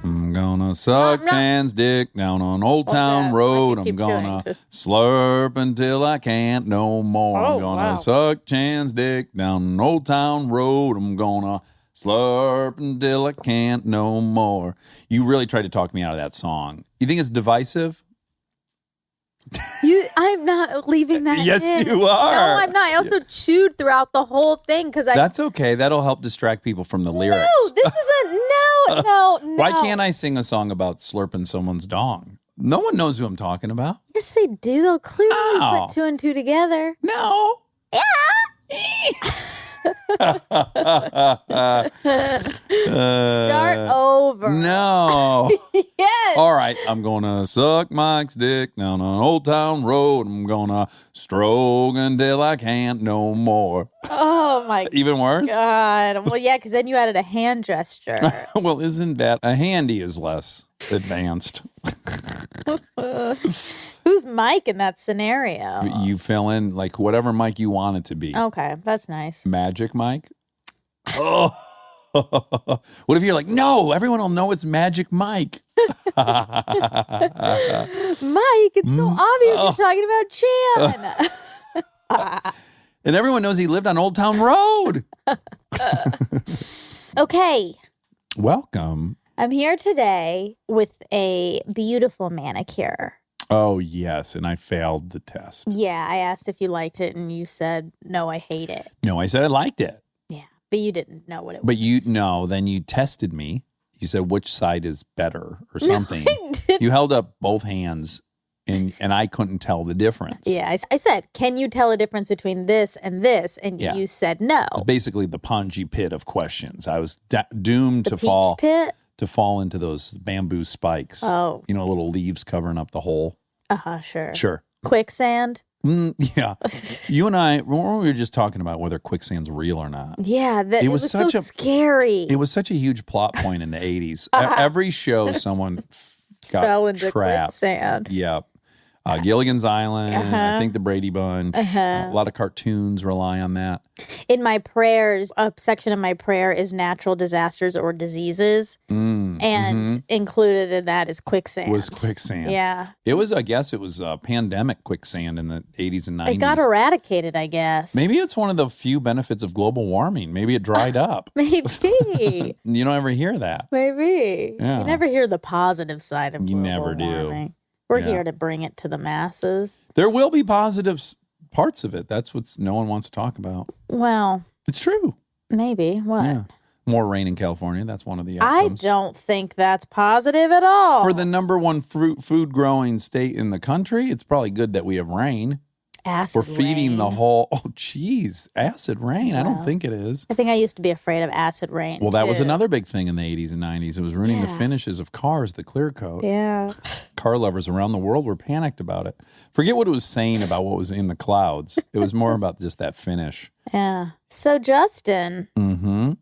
I'm gonna suck Jan's dick down on Old Town that? Road. Why'd you I'm keep gonna doing? slurp until I can't no more. Oh, I'm gonna wow. suck Jan's dick down on Old Town Road. I'm gonna slurp until I can't no more. You really tried to talk me out of that song. You think it's divisive? I'm not leaving that Yes, in. you are. No, I'm not. I also chewed throughout the whole thing because That's okay. That'll help distract people from the lyrics. No, this isn't. No. Why can't I sing a song about slurping someone's dong? No one knows who I'm talking about. Yes, they do. They'll clearly Ow. put two and two together. No. Start over. No. Yes. All right. I'm going to suck Mike's dick down on Old Town Road. I'm going to stroke until I can't no more. Oh my Even worse? God. Well, yeah, because then you added a hand gesture. Well, isn't that a handy is less advanced? Who's Mike in that scenario? You fill in like whatever Mike you want it to be. Okay, that's nice. Magic Mike? Oh. What if you're like, no, everyone will know it's Magic Mike? Mike, it's so obvious you're talking about Chan. And everyone knows he lived on Old Town Road. Okay, Welcome. I'm here today with a beautiful manicure. Oh, yes. And I failed the test. Yeah, I asked if you liked it, and you said, no, I hate it. No, I said I liked it. Yeah, but you didn't know what it But was. then you tested me. You said, which side is better or something. I didn't. You held up both hands and I couldn't tell the difference. Yeah, I said, can you tell a difference between this and this? And Yeah. you said no. It's basically the Ponzi pit of questions. I was doomed The to peach pit? to fall into those bamboo spikes. Oh. You know, little leaves covering up the hole. Sure. Sure. Quicksand? Yeah. You and I, remember we were just talking about whether quicksand's real or not. Yeah, it was so scary. It was such a huge plot point in the 80s. Every show someone got Fell into trapped. quicksand. Yep. Gilligan's Island, I think the Brady Bunch. A lot of cartoons rely on that. In my prayers, a section of my prayer is natural disasters or diseases. And included in that is quicksand. Was quicksand. Yeah. It was, I guess, it was pandemic quicksand in the 80s and 90s. It got eradicated, I guess. Maybe it's one of the few benefits of global warming. Maybe it dried up. Maybe. You don't ever hear that. Maybe. Yeah. You never hear the positive side of You global never do. warming. We're Yeah. here to bring it to the masses. There will be positive parts of it. That's what no one wants to talk about. Well, It's true. maybe. What? Yeah. More rain in California. That's one of the I outcomes. don't think that's positive at all. For the number one food growing state in the country, it's probably good that we have rain. Acid We're feeding the rain. whole. Oh, geez, acid rain. I don't think it is. I think I used to be afraid of acid rain. Well, that was too. another big thing in the 80s and 90s. It was ruining the Yeah. finishes of cars, the clear coat. Yeah. Car lovers around the world were panicked about it. Forget what it was saying about what was in the clouds. It was more about just that finish. Yeah. So Justin, Mm-hmm.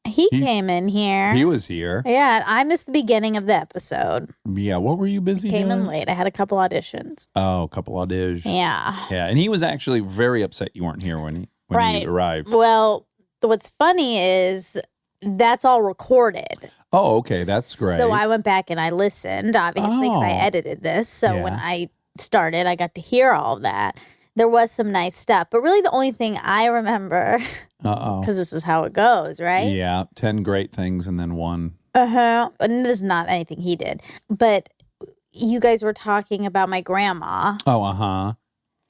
he came in here. He was here. Yeah, and I missed the beginning of the episode. Yeah, what were you busy Came doing? in late. I had a couple auditions. Oh, a couple auditions. Yeah. Yeah, and he was actually very upset you weren't here when he Right. arrived. Well, what's funny is that's all recorded. Oh, okay, that's great. So I went back and I listened, obviously, because I Oh. edited this. So when Yeah. I started, I got to hear all of that. There was some nice stuff. But really, the only thing I remember, Uh-oh. because this is how it goes, right? Yeah, 10 great things and then one. Uh-huh. And this is not anything he did. But you guys were talking about my grandma. Oh, uh-huh.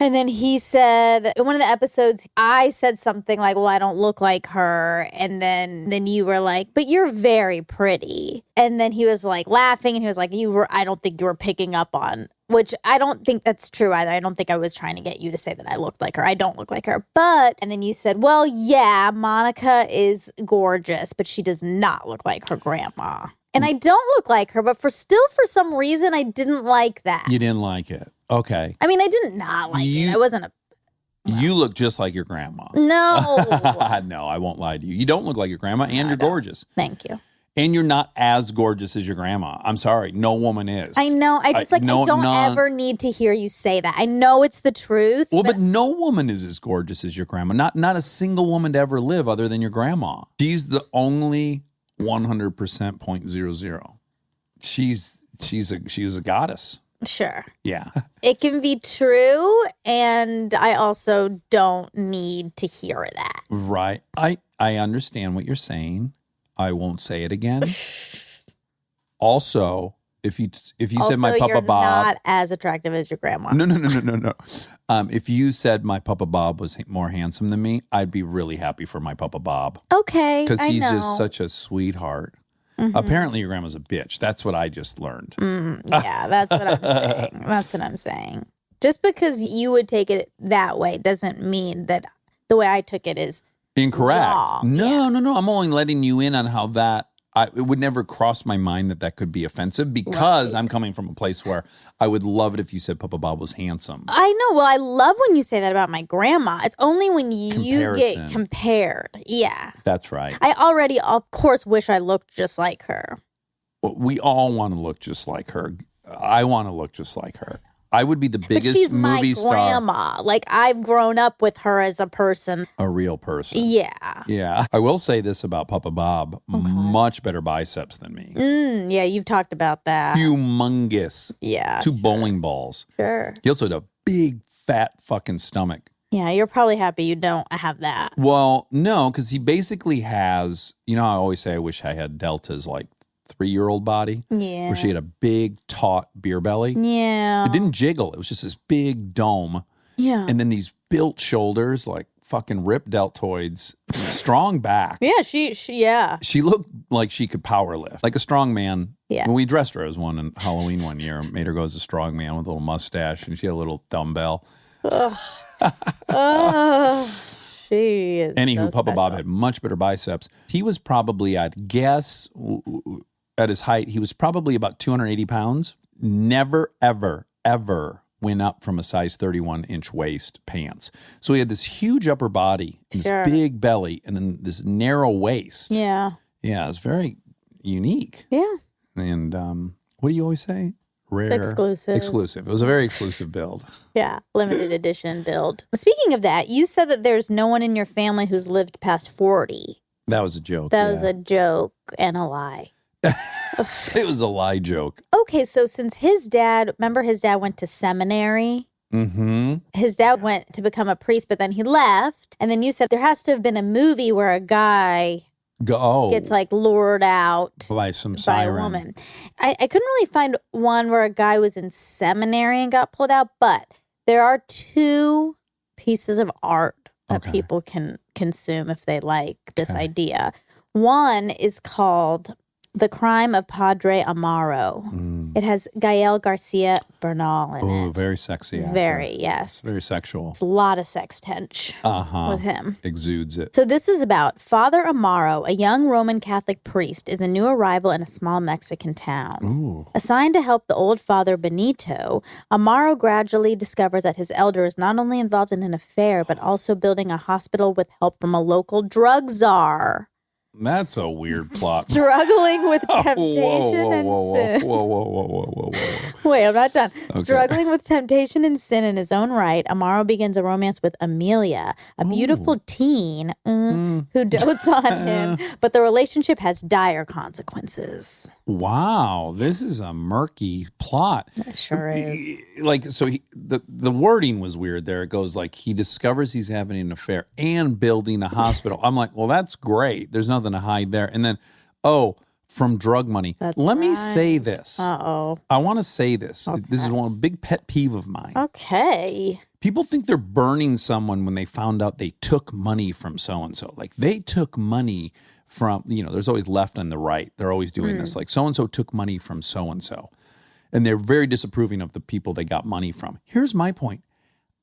And then he said, in one of the episodes, I said something like, well, I don't look like her. And then you were like, but you're very pretty. And then he was like laughing and he was like, I don't think you were picking up on, which I don't think that's true either. I don't think I was trying to get you to say that I looked like her. I don't look like her. And then you said, well, yeah, Monica is gorgeous, but she does not look like her grandma. And I don't look like her, but for some reason, I didn't like that. You didn't like it. Okay. I mean, I did not like it. I wasn't a You look just like your grandma. no. No, I won't lie to you. You don't look like your grandma, and you're gorgeous. Thank you. And you're not as gorgeous as your grandma. I'm sorry. No woman is. I know. I just I don't ever need to hear you say that. I know it's the truth. Well, but no woman is as gorgeous as your grandma. Not a single woman to ever live other than your grandma. She's the only 100% 0.00. She's a goddess. Sure. Yeah. It can be true, and I also don't need to hear that. Right. I understand what you're saying. I won't say it again. Also, if you said my Papa you're Bob, not as attractive as your grandma. no. If you said my Papa Bob was more handsome than me, I'd be really happy for my Papa Bob Okay, because I he's know. just such a sweetheart. Apparently, your grandma's a bitch. That's what I just learned. Yeah, that's what I'm saying. That's what I'm saying. Just because you would take it that way doesn't mean that the way I took it is Incorrect. wrong. No. I'm only letting you in on how that. It would never cross my mind that could be offensive because I'm coming from a place where I would love it if you said Papa Bob was handsome. I know. Well, I love when you say that about my grandma. It's only when you Comparison. get compared. Yeah. That's right. I already, of course, wish I looked just like her. We all want to look just like her. I want to look just like her. I would be the But biggest she's movie my star. grandma. Like, I've grown up with her as a person. A real person. Yeah. Yeah. I will say this about Papa Bob. Much better biceps than me. Yeah, you've talked about that. Humongous. Yeah. 2 bowling balls. Sure. He also had a big, fat fucking stomach. Yeah, you're probably happy you don't have that. Well, no, because he basically has, I always say I wish I had Delta's like 3-year-old body. Yeah. Where she had a big, taut beer belly. Yeah. It didn't jiggle. It was just this big dome. Yeah. And then these built shoulders, like fucking ripped deltoids, strong back. Yeah, yeah. She looked like she could power lift, like a strong man. Yeah. When we dressed her as one on Halloween one year, made her go as a strong man with a little mustache, and she had a little dumbbell. Oh, she is. Anywho, so Papa Bob special. had much better biceps. He was probably, I'd guess, at his height, he was probably about 280 pounds. Never, ever, ever went up from a size 31-inch waist pants. So he had this huge upper body, and Sure. this big belly, and then this narrow waist. Yeah. Yeah, it's very unique. Yeah. And what do you always say? Rare. Exclusive. Exclusive. It was a very exclusive build. Yeah. Limited edition build. Speaking of that, you said that there's no one in your family who's lived past 40. That was a joke. That was yeah. a joke and a lie. It was a lie joke. Okay, so since his dad went to seminary. Mm-hmm. His dad went to become a priest, but then he left. And then you said there has to have been a movie where a guy gets like lured out by some by a siren. woman. I couldn't really find one where a guy was in seminary and got pulled out, but there are 2 pieces of art that Okay. people can consume if they like this idea. One is called The Crime of Padre Amaro. It has Gael Garcia Bernal in it. Oh, very sexy actor. Very, yes. It's very sexual. It's a lot of sex tension with him. Exudes it. So this is about Father Amaro, a young Roman Catholic priest, is a new arrival in a small Mexican town. Ooh. Assigned to help the old Father Benito, Amaro gradually discovers that his elder is not only involved in an affair, but also building a hospital with help from a local drug czar. That's a weird plot. Struggling with temptation and sin. Whoa. Wait, I'm not done. Okay. Struggling with temptation and sin in his own right, Amaro begins a romance with Amelia, a beautiful teen who dotes on him, but the relationship has dire consequences. Wow, this is a murky plot. It sure is. Like, so the wording was weird there. It goes like, he discovers he's having an affair and building a hospital. I'm like, well, that's great. There's nothing to hide there. And then, from drug money. Let me say this. Uh-oh. I want to say this. Okay. This is one big pet peeve of mine. Okay. People think they're burning someone when they found out they took money from so-and-so. Like, they took money from, there's always left and the right. They're always doing this. Like, so-and-so took money from so-and-so. And they're very disapproving of the people they got money from. Here's my point.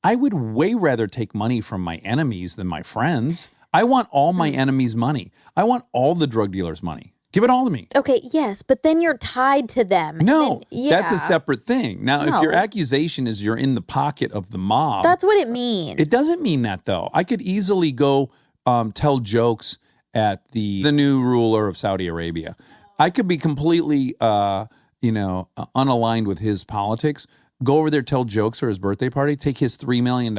I would way rather take money from my enemies than my friends. I want all my enemies' money. I want all the drug dealers' money. Give it all to me. Okay, yes, but then you're tied to them. No, then, that's a separate thing. Now, if your accusation is you're in the pocket of the mob. That's what it means. It doesn't mean that, though. I could easily go tell jokes at the new ruler of Saudi Arabia. I could be completely, unaligned with his politics. Go over there, tell jokes for his birthday party, take his $3 million.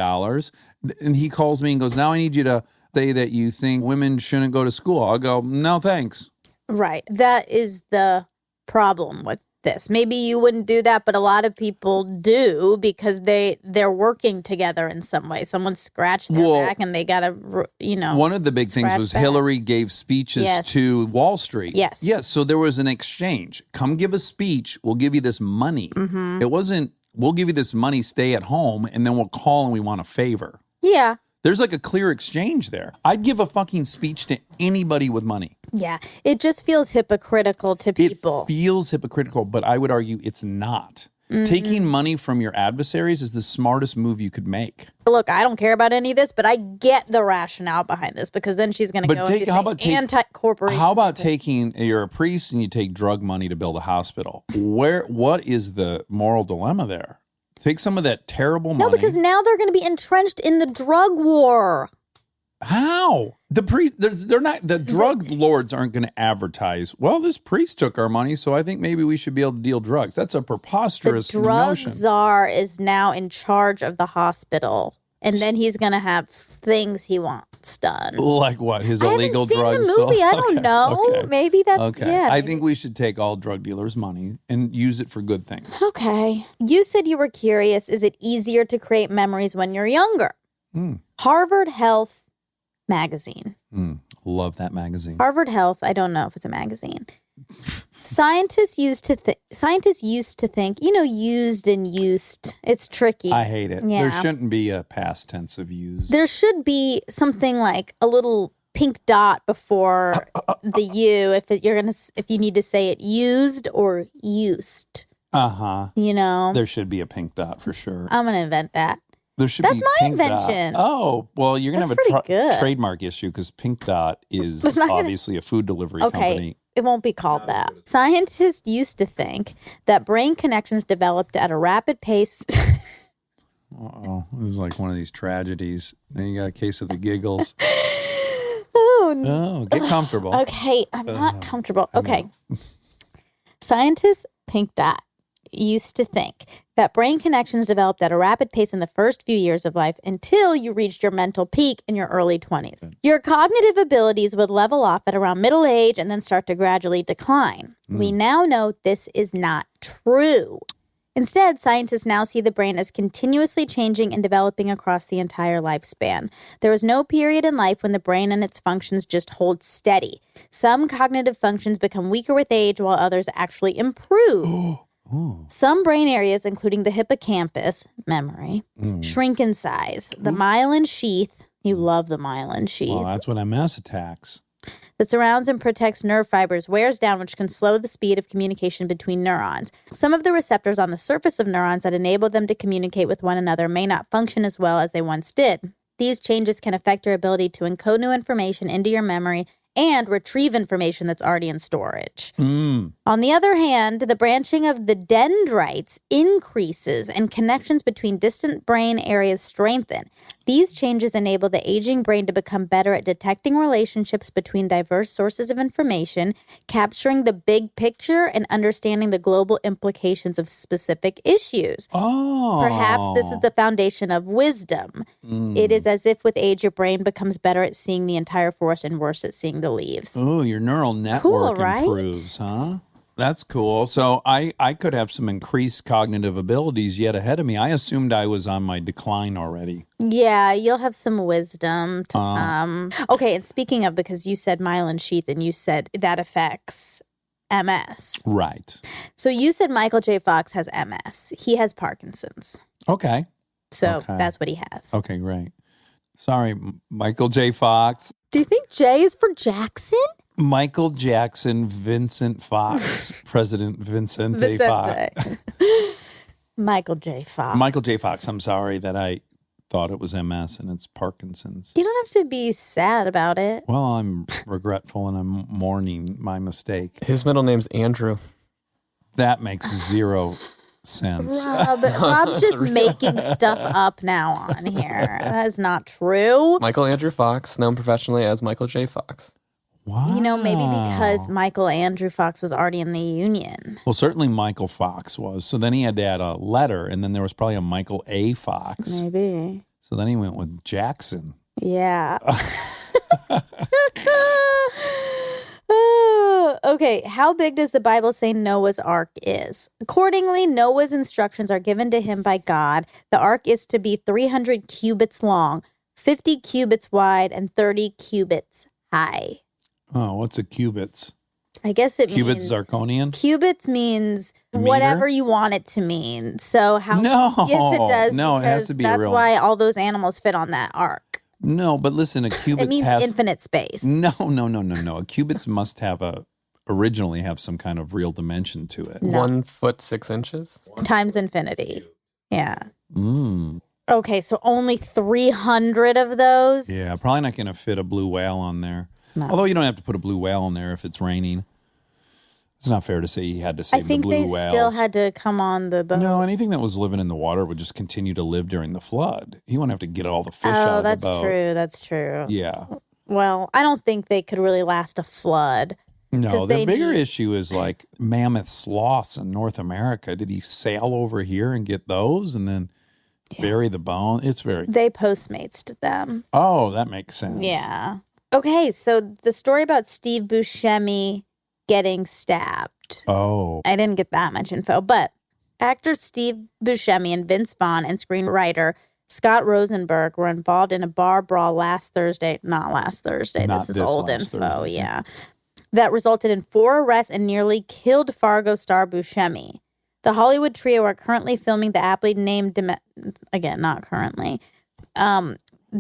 And he calls me and goes, now I need you to say that you think women shouldn't go to school. I'll go, no, thanks. Right. That is the problem with this. Maybe you wouldn't do that, but a lot of people do because they're working together in some way. Someone scratched their back and they got to, One of the big things was back. Hillary gave speeches to Wall Street. Yes. Yes. So there was an exchange. Come give a speech. We'll give you this money. Mm-hmm. It wasn't, we'll give you this money, stay at home, and then we'll call and we want a favor. Yeah. There's like a clear exchange there. I'd give a fucking speech to anybody with money. Yeah. It just feels hypocritical to people. It feels hypocritical, but I would argue it's not. Mm-hmm. Taking money from your adversaries is the smartest move you could make. Look, I don't care about any of this, but I get the rationale behind this because then she's going to go and anti-corporation. How about you're a priest and you take drug money to build a hospital? What is the moral dilemma there? Take some of that terrible money. No, because now they're going to be entrenched in the drug war. How? They're not. The drug lords aren't going to advertise. Well, this priest took our money, so I think maybe we should be able to deal drugs. That's a preposterous notion. The drug notion. czar is now in charge of the hospital, and then he's going to have things he wants done. Like what? His illegal drugs? I haven't seen the movie. I don't know. Okay. Maybe that's okay. Yeah. I think we should take all drug dealers' money and use it for good things. Okay. You said you were curious. Is it easier to create memories when you're younger? Harvard Health Magazine. Love that magazine. Harvard Health. I don't know if it's a magazine. Scientists used to think, used and used. It's tricky. I hate it. Yeah. There shouldn't be a past tense of used. There should be something like a little pink dot before the U if you need to say it used or used. There should be a pink dot for sure. I'm gonna invent that. That's my invention. Dot. Oh, well, you're going to have a trademark issue because Pink Dot is obviously a food delivery company. It won't be called that. Scientists used to think that brain connections developed at a rapid pace. Uh-oh. It was like one of these tragedies. Then you got a case of the giggles. No, get comfortable. Okay, I'm not comfortable. Okay. Scientists, Pink Dot, used to think that brain connections developed at a rapid pace in the first few years of life until you reached your mental peak in your early 20s. Your cognitive abilities would level off at around middle age and then start to gradually decline. We now know this is not true. Instead, scientists now see the brain as continuously changing and developing across the entire lifespan. There is no period in life when the brain and its functions just hold steady. Some cognitive functions become weaker with age while others actually improve. Some brain areas, including the hippocampus, memory, shrink in size. The myelin sheath, you love the myelin sheath. Well, that's when MS attacks. that surrounds and protects nerve fibers wears down, which can slow the speed of communication between neurons. Some of the receptors on the surface of neurons that enable them to communicate with one another may not function as well as they once did. These changes can affect your ability to encode new information into your memory and retrieve information that's already in storage. On the other hand, the branching of the dendrites increases and connections between distant brain areas strengthen. These changes enable the aging brain to become better at detecting relationships between diverse sources of information, capturing the big picture, and understanding the global implications of specific issues. Perhaps this is the foundation of wisdom. It is as if with age, your brain becomes better at seeing the entire forest and worse at seeing the leaves. Oh, your neural network right? improves, huh? That's cool. So I could have some increased cognitive abilities yet ahead of me. I assumed I was on my decline already. Yeah, you'll have some wisdom to come. Okay, and speaking of, because you said myelin sheath and you said that affects MS. Right. So you said Michael J. Fox has MS. He has Parkinson's. Okay. So that's what he has. Okay, great. Sorry, Michael J. Fox. Do you think J is for Jackson? Michael Jackson, Vincent Fox, President Vincente Fox. Michael J. Fox. Michael J. Fox, I'm sorry that I thought it was MS and it's Parkinson's. You don't have to be sad about it. Well, I'm regretful and I'm mourning my mistake. His middle name's Andrew. That makes zero sense. Rob's just making stuff up now on here. That is not true. Michael Andrew Fox, known professionally as Michael J. Fox. Wow. You know, maybe because Michael Andrew Fox was already in the Union. Well, certainly Michael Fox was. So then he had to add a letter, and then there was probably a Michael A. Fox. Maybe. So then he went with Jackson. Yeah. Okay, how big does the Bible say Noah's Ark is? Accordingly, Noah's instructions are given to him by God. The ark is to be 300 cubits long, 50 cubits wide, and 30 cubits high. Oh, what's a cubits? I guess it Cubits means... zirconian? Cubits means Meter? whatever you want it to mean. So how... No. Yes, it does. No, it has to be a that's real... why all those animals fit on that ark. No, but listen, a cubits It means has... infinite space. No. A cubits must have originally have some kind of real dimension to it. No. 1 foot 6 inches. Times infinity. Yeah. Mm. Okay, so only 300 of those? Yeah, probably not going to fit a blue whale on there. No. Although you don't have to put a blue whale on there if it's raining. It's not fair to say he had to save I think the blue they whales. still had to come on the boat. No, anything that was living in the water would just continue to live during the flood. He wouldn't have to get all the fish out of the boat. That's true. Yeah. Well, I don't think they could really last a flood. No, the bigger issue is like mammoth sloths in North America. Did he sail over here and get those and then bury the bone? It's very... They Postmates'd them. Oh, that makes sense. Yeah. Okay, so the story about Steve Buscemi getting stabbed. Oh. I didn't get that much info, but actors Steve Buscemi and Vince Vaughn and screenwriter Scott Rosenberg were involved in a bar brawl last Thursday. Not last Thursday. Not this is this old last info. Thursday. Yeah. That resulted in 4 arrests and nearly killed Fargo star Buscemi. The Hollywood trio are currently filming the aptly named,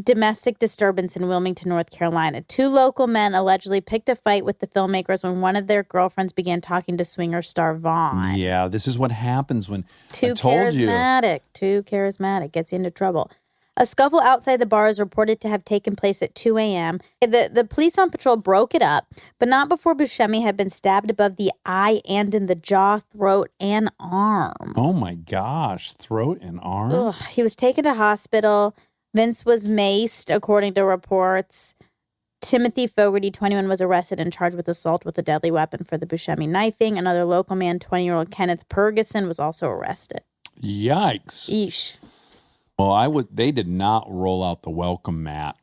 domestic disturbance in Wilmington, North Carolina. 2 local men allegedly picked a fight with the filmmakers when one of their girlfriends began talking to swinger star Vaughn. Yeah, this is what happens when Too I told you. Too charismatic, gets you into trouble. A scuffle outside the bar is reported to have taken place at 2 a.m. The police on patrol broke it up, but not before Buscemi had been stabbed above the eye and in the jaw, throat, and arm. Oh my gosh, throat and arm? Ugh, he was taken to hospital. Vince was maced, according to reports. Timothy Fogarty, 21, was arrested and charged with assault with a deadly weapon for the Buscemi knifing. Another local man, 20-year-old Kenneth Purgason, was also arrested. Yikes. Eesh. Well, they did not roll out the welcome mat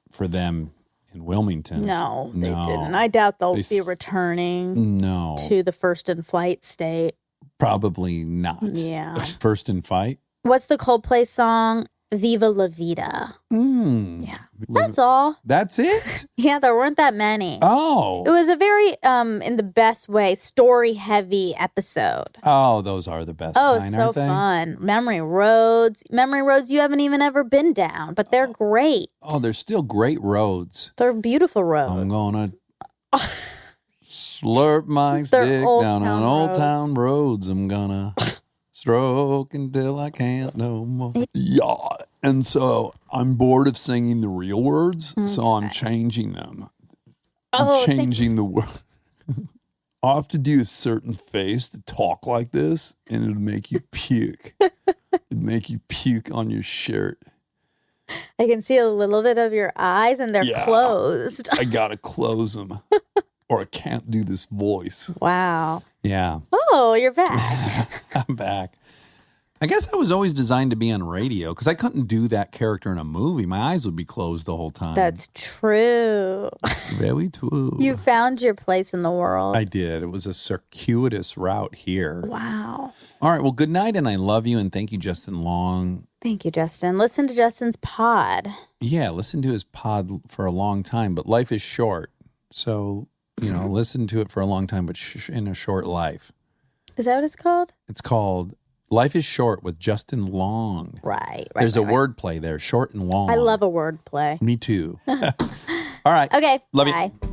for them in Wilmington. No, they didn't. I doubt they'll They be returning No, to the first in flight state. probably not. Yeah. First in fight? What's the Coldplay song? Viva La Vida. Yeah. That's all. That's it? Yeah, there weren't that many. Oh. It was a very, in the best way, story-heavy episode. Oh, those are the best Oh, kind, so aren't they? fun. Memory roads you haven't even ever been down, but they're great. Oh, they're still great roads. They're beautiful roads. I'm gonna Slurp my They're stick Old down Town on Old roads. Town roads. I'm gonna stroke until I can't no more. Yeah. And so I'm bored of singing the real words, so I'm changing them. I'm changing the word. I'll have to do a certain face to talk like this, and it'll make you puke. It'd make you puke on your shirt. I can see a little bit of your eyes, and they're closed. I gotta close them, or I can't do this voice. Wow. Yeah. Oh, you're back. I'm back. I guess I was always designed to be on radio because I couldn't do that character in a movie. My eyes would be closed the whole time. That's true. Very true. You found your place in the world. I did. It was a circuitous route here. Wow. All right. Well, good night, and I love you, and thank you, Justin Long. Thank you, Justin. Listen to Justin's pod. Yeah, listen to his pod for a long time, but life is short. So, listen to it for a long time, but in a short life. Is that what it's called? It's called Life is Short with Justin Long. Right. There's a word play there, short and long. I love a word play. Me too. All right. Okay. Love bye. you.